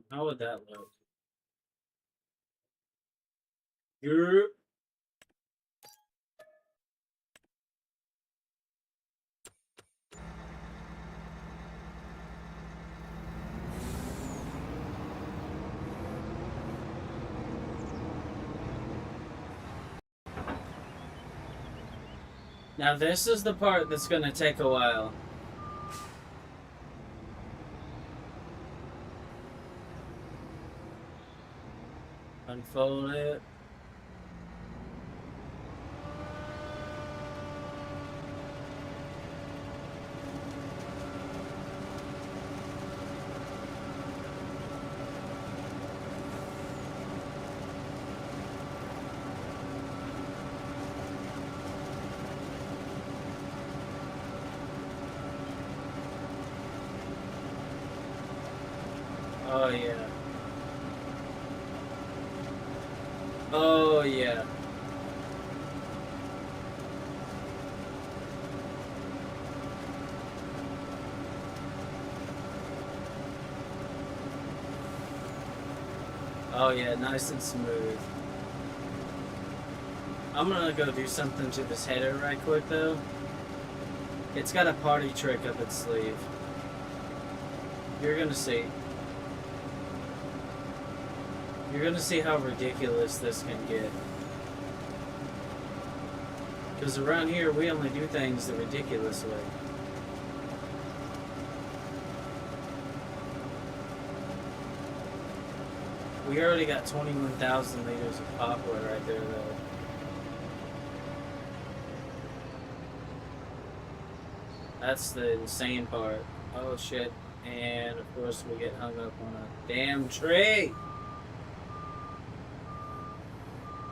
How would that look? Yep. Now this is the part that's gonna take a while. Unfold it. Oh yeah. Oh yeah. Oh yeah, nice and smooth. I'm gonna go do something to this header right quick though. It's got a party trick up its sleeve. You're gonna see. You're gonna see how ridiculous this can get. Because around here, we only do things the ridiculous way. We already got 21,000 liters of poplar right there, though. That's the insane part. Oh, shit. And, of course, we get hung up on a damn tree.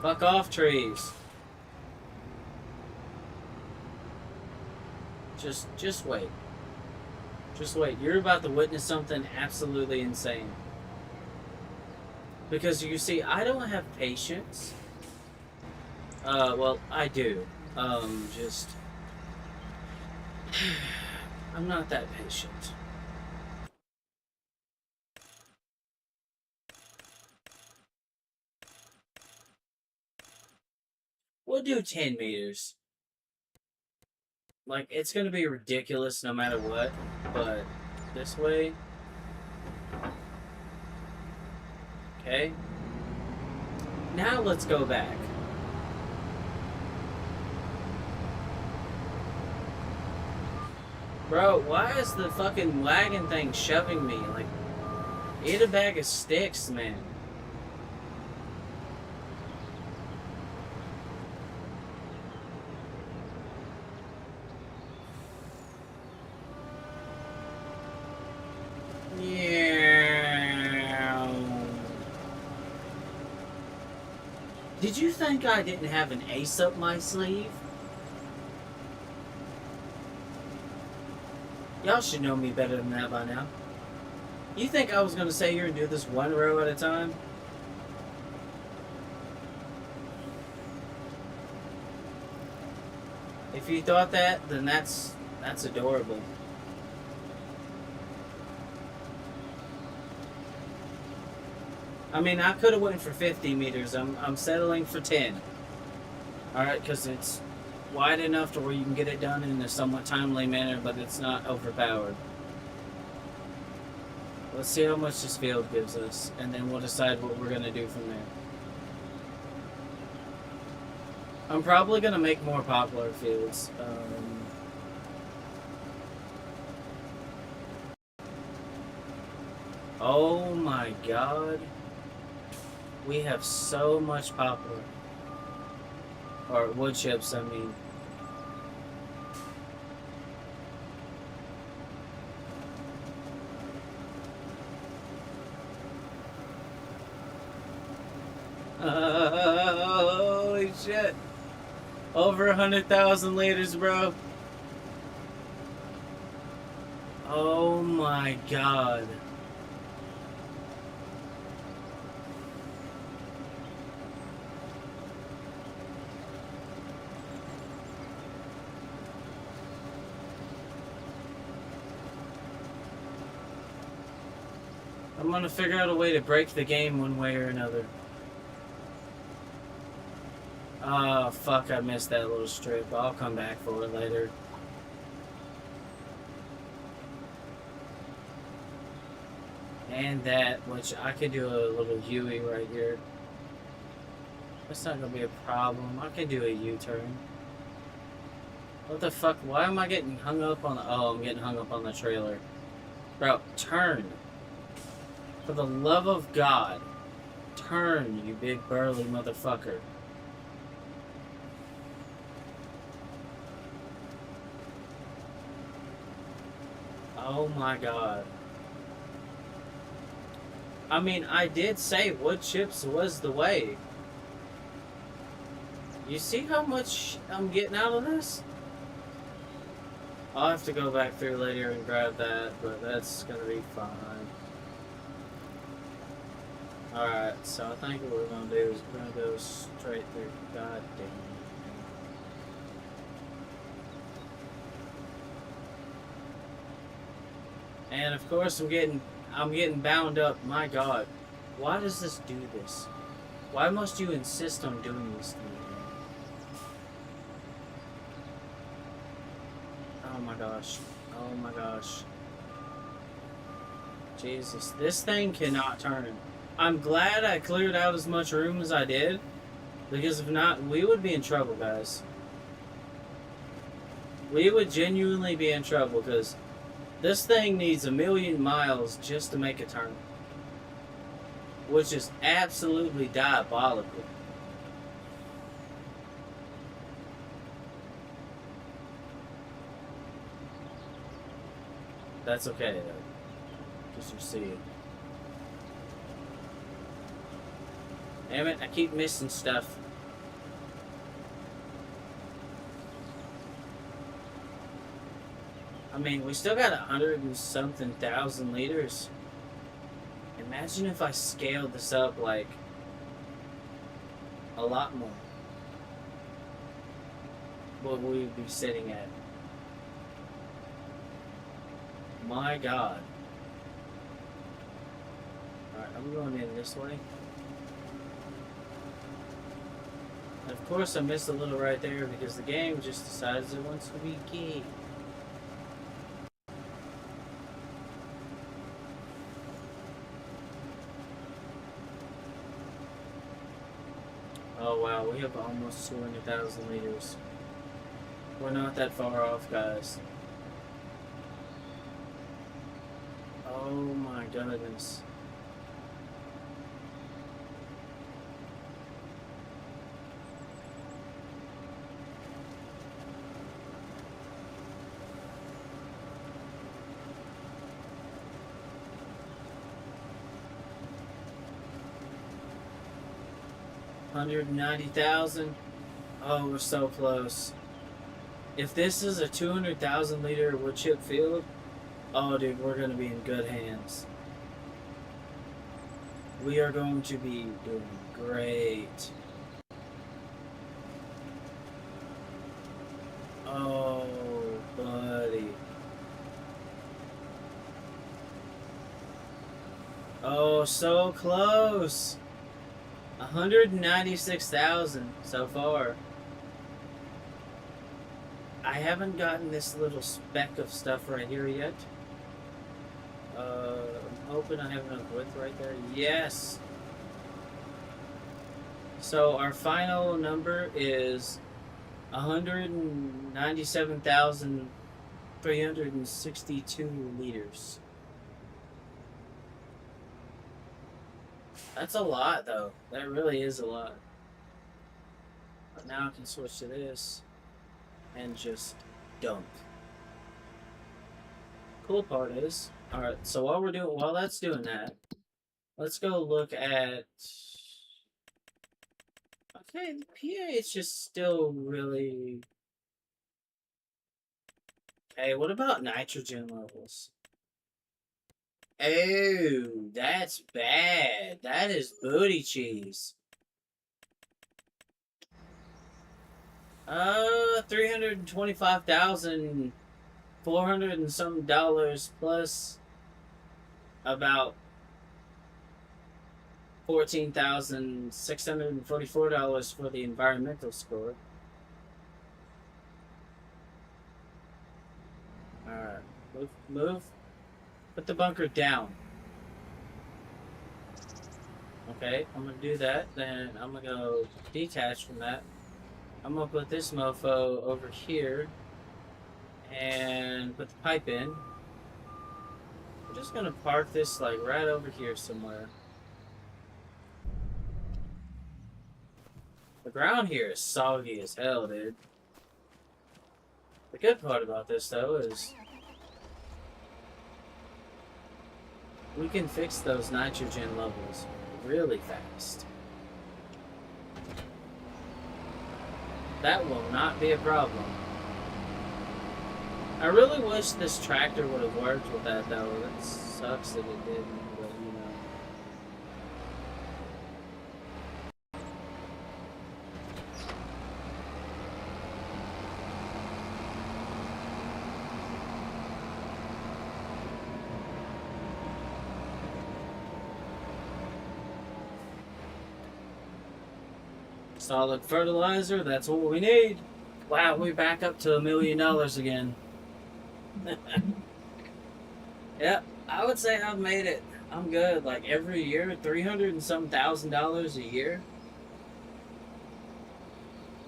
Fuck off, trees. Just wait. Just wait. You're about to witness something absolutely insane. Because you see, I don't have patience. Well, I do. Just... I'm not that patient. We'll do 10 meters. Like, it's gonna be ridiculous no matter what, but this way... Okay. Now let's go back. Bro, why is the fucking wagon thing shoving me? Like, eat a bag of sticks, man. Did you think I didn't have an ace up my sleeve? Y'all should know me better than that by now. You think I was going to sit here and do this one row at a time? If you thought that, then that's adorable. I mean, I could have went for 50 meters. I'm settling for 10. Alright, because it's wide enough to where you can get it done in a somewhat timely manner, but it's not overpowered. Let's see how much this field gives us, and then we'll decide what we're going to do from there. I'm probably going to make more poplar fields. Oh my god. We have so much poplar. Or wood chips, I mean. Holy shit. Over 100,000 liters, bro. Oh my god. I'm gonna figure out a way to break the game one way or another. Oh, fuck, I missed that little strip. I'll come back for it later. And that, which I could do a little U-ey right here. That's not gonna be a problem. I can do a U-turn. What the fuck? Why am I getting hung up on the... Oh, I'm getting hung up on the trailer. Bro, turn. For the love of God. Turn, you big burly motherfucker. Oh my god. I mean, I did say wood chips was the way. You see how much I'm getting out of this? I'll have to go back through later and grab that, but that's gonna be fine. Alright, so I think what we're gonna do is we're gonna go straight through. God damn. And of course I'm getting bound up. My god. Why does this do this? Why must you insist on doing this to me? Oh my gosh. Oh my gosh. Jesus. This thing cannot turn. I'm glad I cleared out as much room as I did. Because if not, we would be in trouble, guys. We would genuinely be in trouble because this thing needs 1,000,000 miles just to make a turn. Which is absolutely diabolical. That's okay, though. Because you see it. Damn it, I keep missing stuff. I mean, we still got 100 and something thousand liters. Imagine if I scaled this up, like, a lot more. What would we be sitting at? My God. Alright, I'm going in this way. Of course, I missed a little right there because the game just decides it wants to be key. Oh wow, we have almost 200,000 liters. We're not that far off, guys. Oh my goodness. $190,000. Oh, we're so close. If this is a 200,000 liter wood chip field, oh dude, we're gonna be in good hands. We are going to be doing great. Oh, buddy. Oh, so close. 196,000 so far. I haven't gotten this little speck of stuff right here yet. I'm hoping I have enough width right there. Yes! So our final number is 197,362 liters. That's a lot, though. That really is a lot. But now I can switch to this and just dump. Cool part is, alright, so while that's doing that, let's go look at. Okay, the PA is just still really. Hey, what about nitrogen levels? Oh, that's bad. That is booty cheese. 325,400 and some dollars plus about $14,644 for the environmental score. Alright, move. Put the bunker down. Okay, I'm gonna do that. Then I'm gonna go detach from that. I'm gonna put this mofo over here and put the pipe in. I'm just gonna park this like right over here somewhere. The ground here is soggy as hell, dude. The good part about this, though, is we can fix those nitrogen levels really fast. That will not be a problem. I really wish this tractor would have worked with that, though. That sucks that it didn't, but you know. Solid fertilizer, that's what we need. Wow, we're back up to $1 million again. Yep, I would say I've made it. I'm good. Like every year, 300 and some $1,000 a year.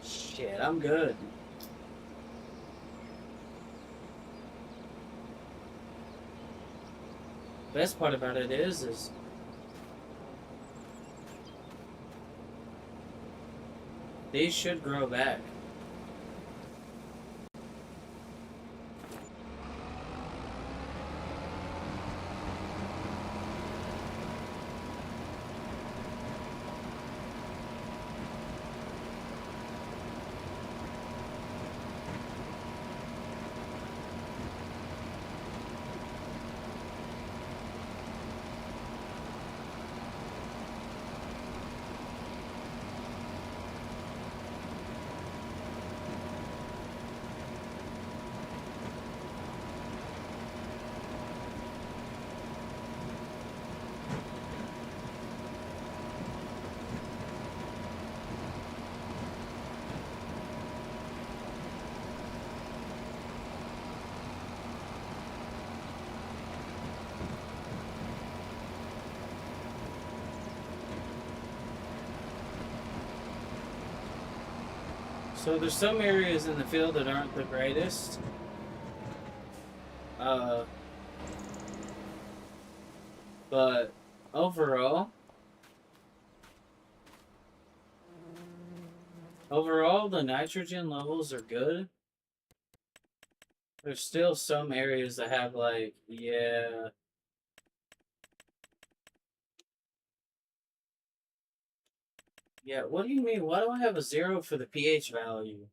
Shit, I'm good. Best part about it is these should grow back. So there's some areas in the field that aren't the greatest. But overall, the nitrogen levels are good. There's still some areas that have like, yeah. Yeah, what do you mean? Why do I have a 0 for the pH value?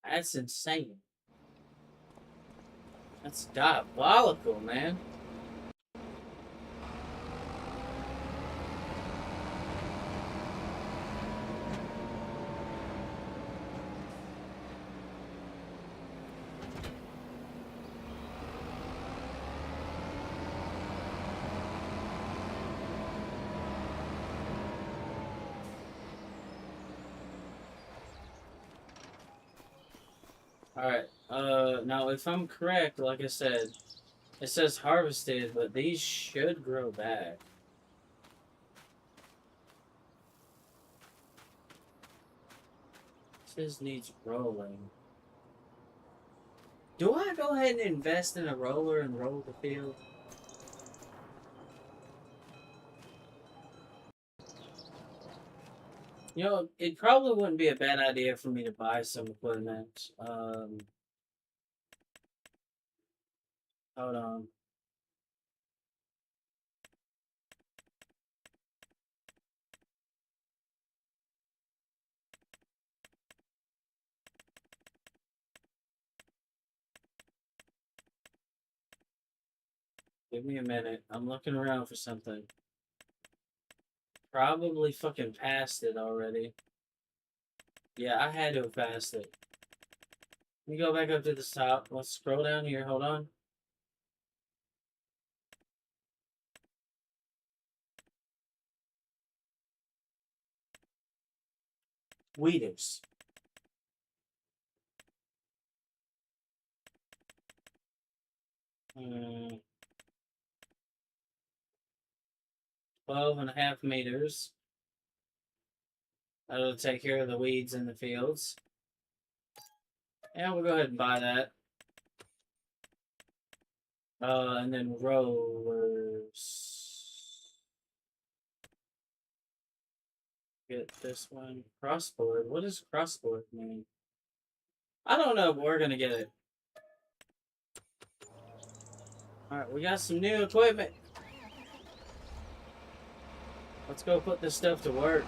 That's insane. That's diabolical, man. Alright, now if I'm correct, like I said, it says harvested, but these should grow back. It says needs rolling. Do I go ahead and invest in a roller and roll the field? You know, it probably wouldn't be a bad idea for me to buy some equipment. Hold on. Give me a minute. I'm looking around for something. Probably fucking passed it already. Yeah, I had to have passed it. Let me go back up to the top. Let's scroll down here. Hold on. Weeders. Hmm. 12.5 meters. That'll take care of the weeds in the fields. Yeah, we'll go ahead and buy that. And then rollers. Get this one. Crossboard. What does crossboard mean? I don't know, but we're gonna get it. Alright, we got some new equipment. Let's go put this stuff to work.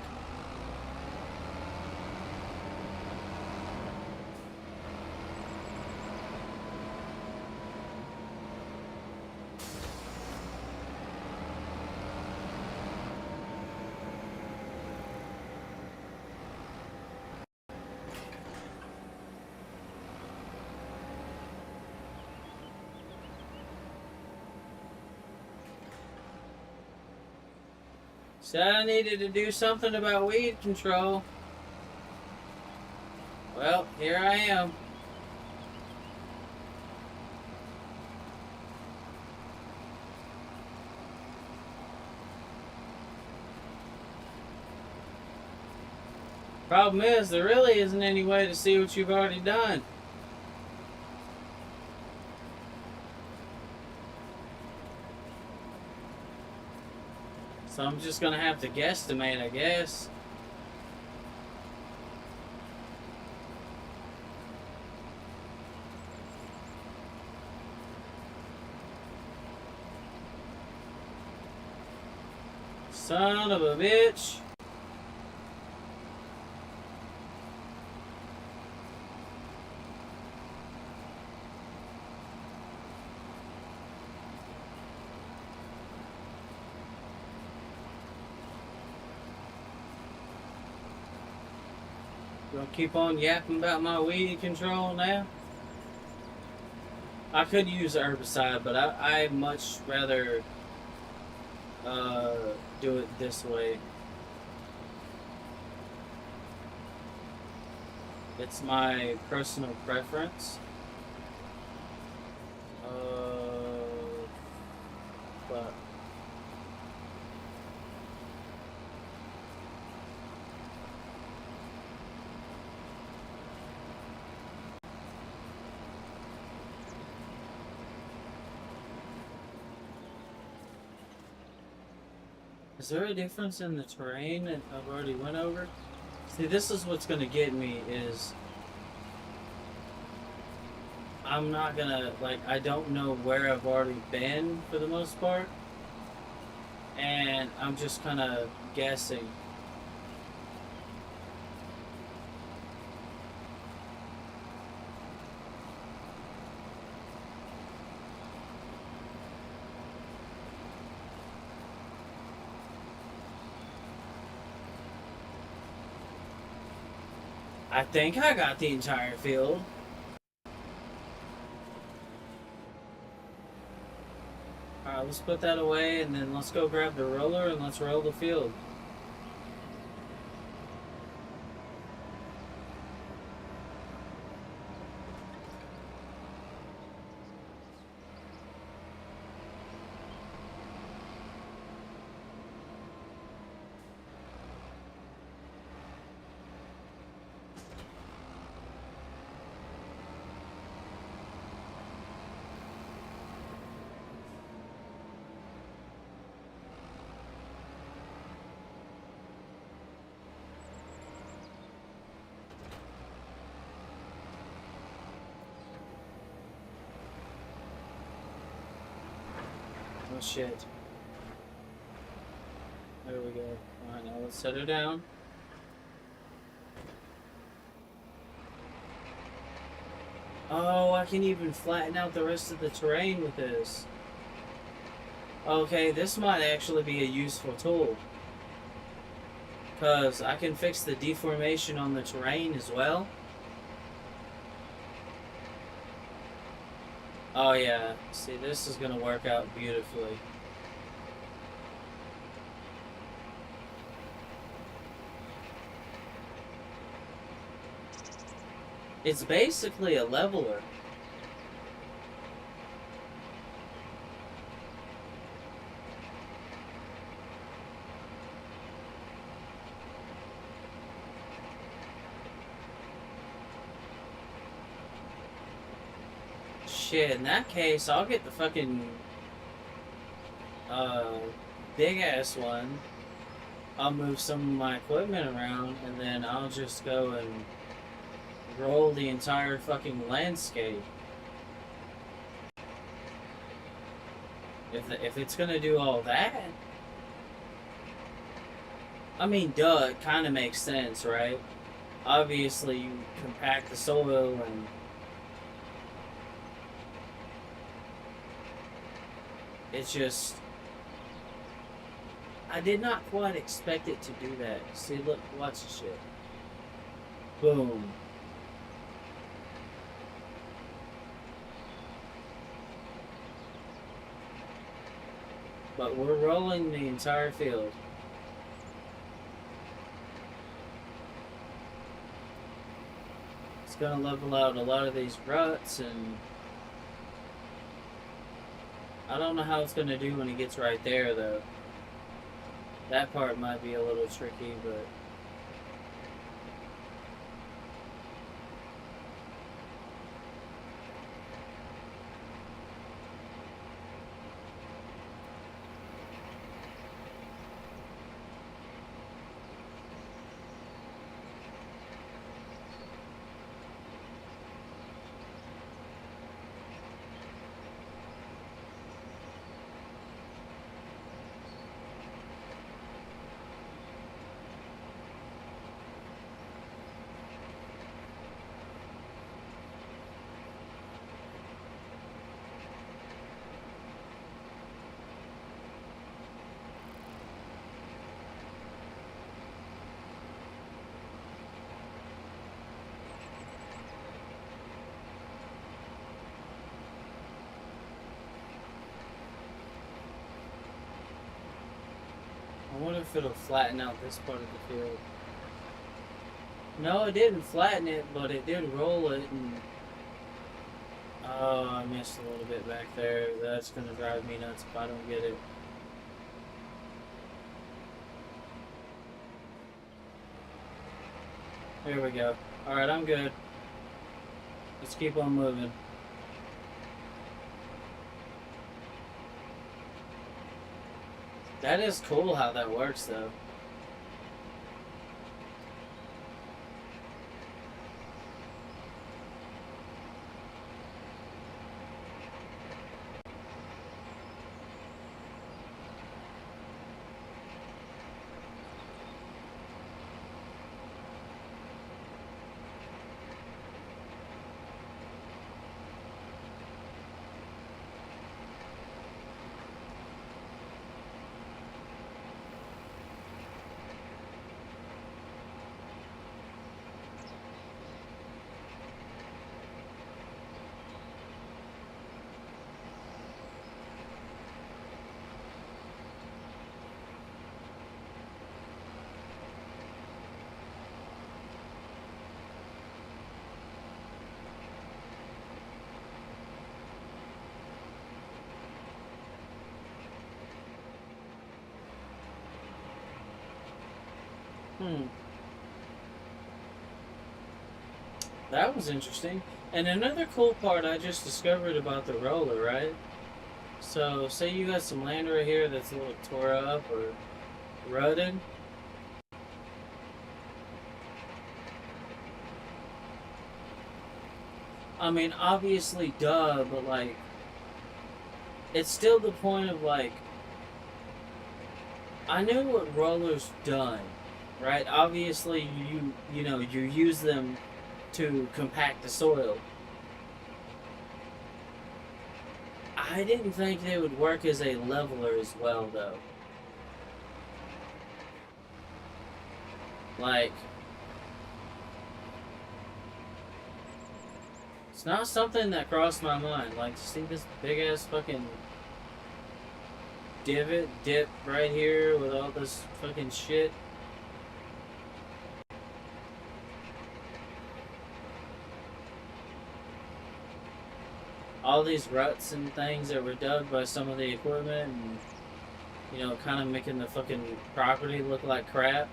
Said I needed to do something about weed control. Well, here I am. Problem is, there really isn't any way to see what you've already done. So I'm just gonna have to guesstimate, I guess. Son of a bitch. Gonna keep on yapping about my weed control now. I could use a herbicide, but I much rather do it this way. It's my personal preference. But is there a difference in the terrain that I've already went over? See, this is what's gonna get me is I'm not gonna, like, I don't know where I've already been for the most part. And I'm just kind of guessing. I think I got the entire field. Alright, let's put that away and then let's go grab the roller and let's roll the field. Oh shit. There we go. Alright, now let's set her down. Oh, I can even flatten out the rest of the terrain with this. Okay, this might actually be a useful tool. Because I can fix the deformation on the terrain as well. Oh yeah, see, this is gonna work out beautifully. It's basically a leveler. Shit, in that case, I'll get the fucking big ass one. I'll move some of my equipment around and then I'll just go and roll the entire fucking landscape. If it's gonna do all that, I mean, duh, it kind of makes sense, right? Obviously, you compact the soil and it's just, I did not quite expect it to do that. See, look, watch the shit. Boom. But we're rolling the entire field. It's gonna level out a lot of these ruts, and I don't know how it's gonna do when it gets right there, though. That part might be a little tricky, but... I wonder if it'll flatten out this part of the field. No, it didn't flatten it, but it did roll it, and... Oh, I missed a little bit back there. That's gonna drive me nuts if I don't get it. There we go. Alright, I'm good. Let's keep on moving. That is cool how that works, though. That was interesting. And another cool part I just discovered about the roller, right? So, say you got some land right here that's a little tore up or rutted. I mean, obviously, duh, but like, it's still the point of like, I knew what rollers done, right? Obviously, you use them to compact the soil. I didn't think they would work as a leveler as well, though. Like, it's not something that crossed my mind. Like, see this big ass fucking dip right here with all this fucking shit? All these ruts and things that were dug by some of the equipment, and kind of making the fucking property look like crap.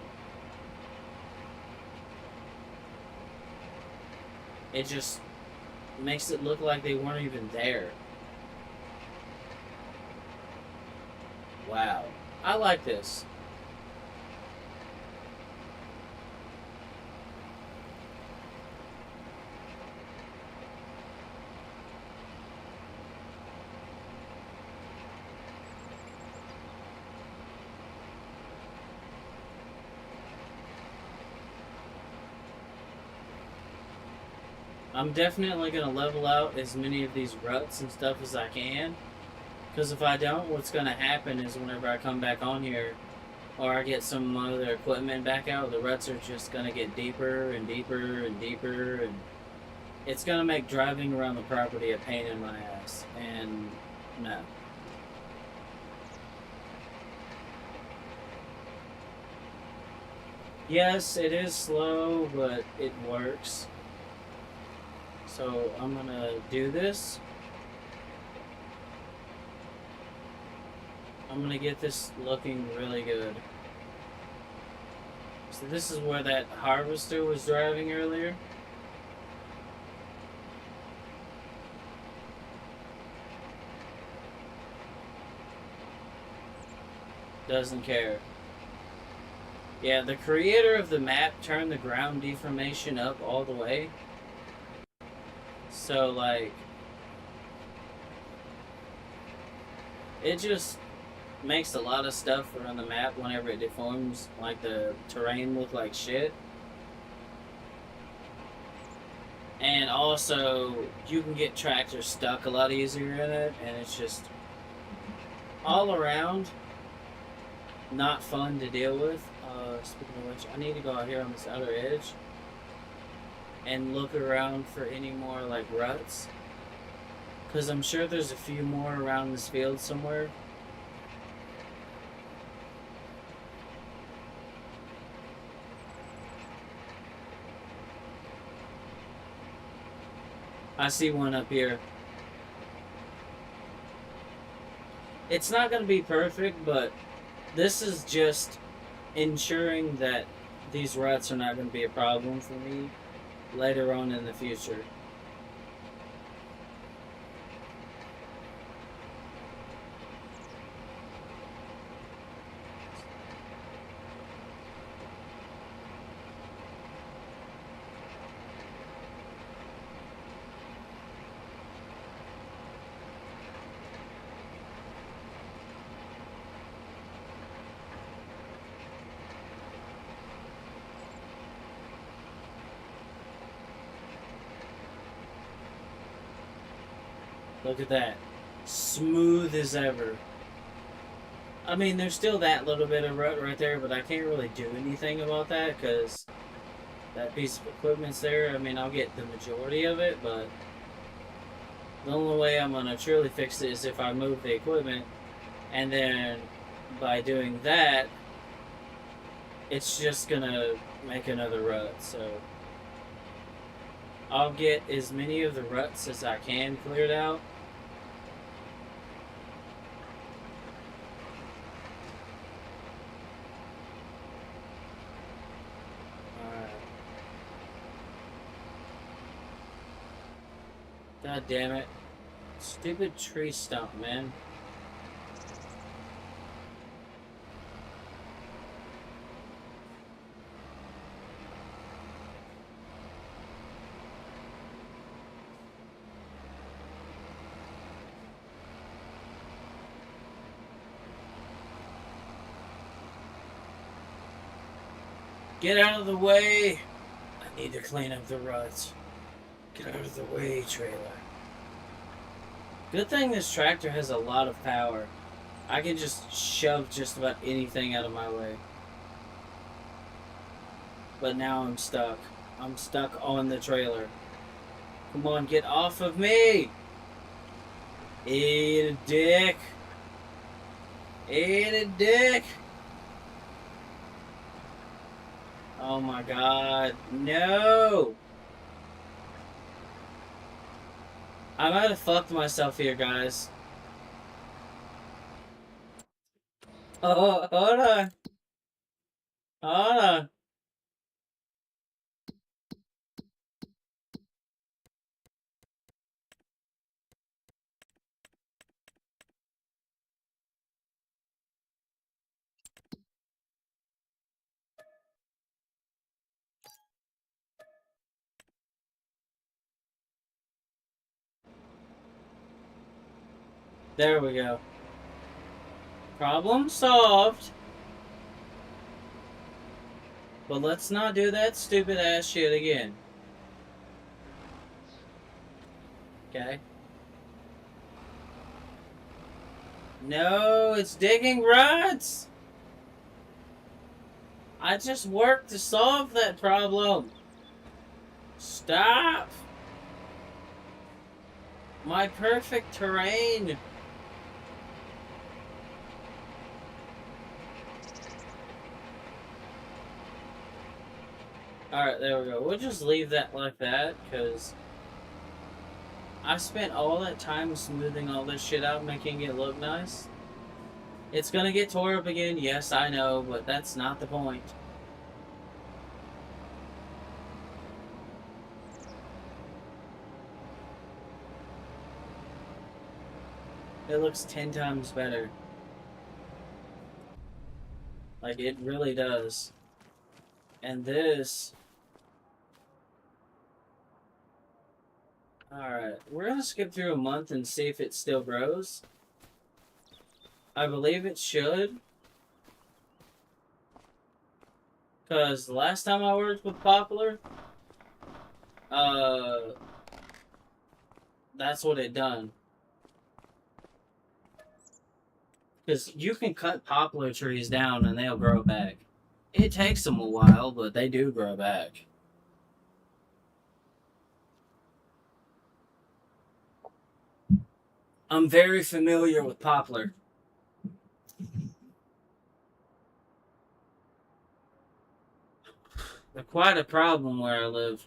It just makes it look like they weren't even there. Wow. I like this. I'm definitely going to level out as many of these ruts and stuff as I can. Because if I don't, what's going to happen is whenever I come back on here, or I get some other equipment back out, the ruts are just going to get deeper and deeper and deeper. And it's going to make driving around the property a pain in my ass. And no. Yes, it is slow, but it works. So I'm gonna do this. I'm gonna get this looking really good. So this is where that harvester was driving earlier. Doesn't care. Yeah, the creator of the map turned the ground deformation up all the way. So, like, it just makes a lot of stuff around the map whenever it deforms, like the terrain look like shit. And also, you can get tractors stuck a lot easier in it, and it's just all around not fun to deal with. Speaking of which, I need to go out here on this outer edge and look around for any more like ruts, because I'm sure there's a few more around this field somewhere. I see one up here. It's not going to be perfect, but this is just ensuring that these ruts are not going to be a problem for me later on in the future. Look at that. Smooth as ever. I mean, there's still that little bit of rut right there, but I can't really do anything about that because that piece of equipment's there. I mean, I'll get the majority of it, but the only way I'm going to truly fix it is if I move the equipment, and then by doing that, it's just going to make another rut. So I'll get as many of the ruts as I can cleared out. God damn it. Stupid tree stump, man. Get out of the way! I need to clean up the ruts. Get out of the way, trailer. Good thing this tractor has a lot of power. I can just shove just about anything out of my way. But now I'm stuck. I'm stuck on the trailer. Come on, get off of me! Eat a dick! Eat a dick! Oh my god, no! I might have fucked myself here, guys. Oh, hold on. Hold on. There we go. Problem solved. But let's not do that stupid ass shit again. Okay. No, it's digging ruts! I just worked to solve that problem. Stop! My perfect terrain. Alright, there we go. We'll just leave that like that, because I spent all that time smoothing all this shit out, making it look nice. It's gonna get tore up again, yes, I know, but that's not the point. It looks 10 times better. Like, it really does. And this... Alright, we're gonna skip through a month and see if it still grows. I believe it should. Because the last time I worked with Poplar, that's what it done. Because you can cut poplar trees down and they'll grow back. It takes them a while, but they do grow back. I'm very familiar with poplar. They're quite a problem where I live.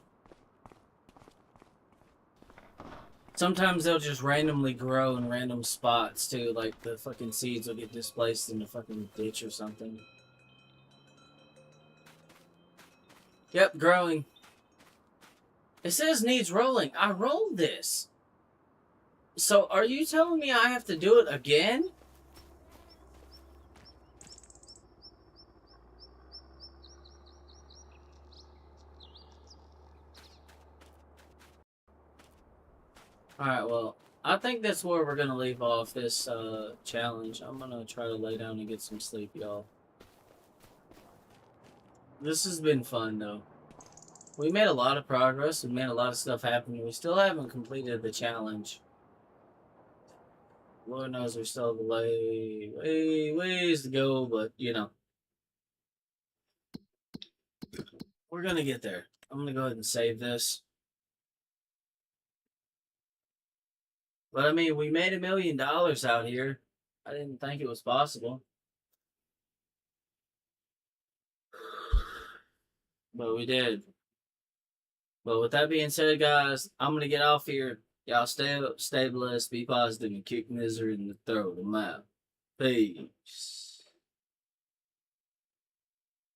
Sometimes they'll just randomly grow in random spots too, like the fucking seeds will get displaced in the fucking ditch or something. Yep, growing. It says needs rolling. I rolled this. So are you telling me I have to do it again? Alright, well, I think that's where we're going to leave off this challenge. I'm going to try to lay down and get some sleep, y'all. This has been fun, though. We made a lot of progress. We made a lot of stuff happen. We still haven't completed the challenge. Lord knows we still have a ways to go, but, you know. We're going to get there. I'm going to go ahead and save this. But, I mean, we made $1 million out here. I didn't think it was possible. But we did. But with that being said, guys, I'm going to get off here. Y'all stay blessed, be positive, and kick misery in the throat. I'm out. Peace.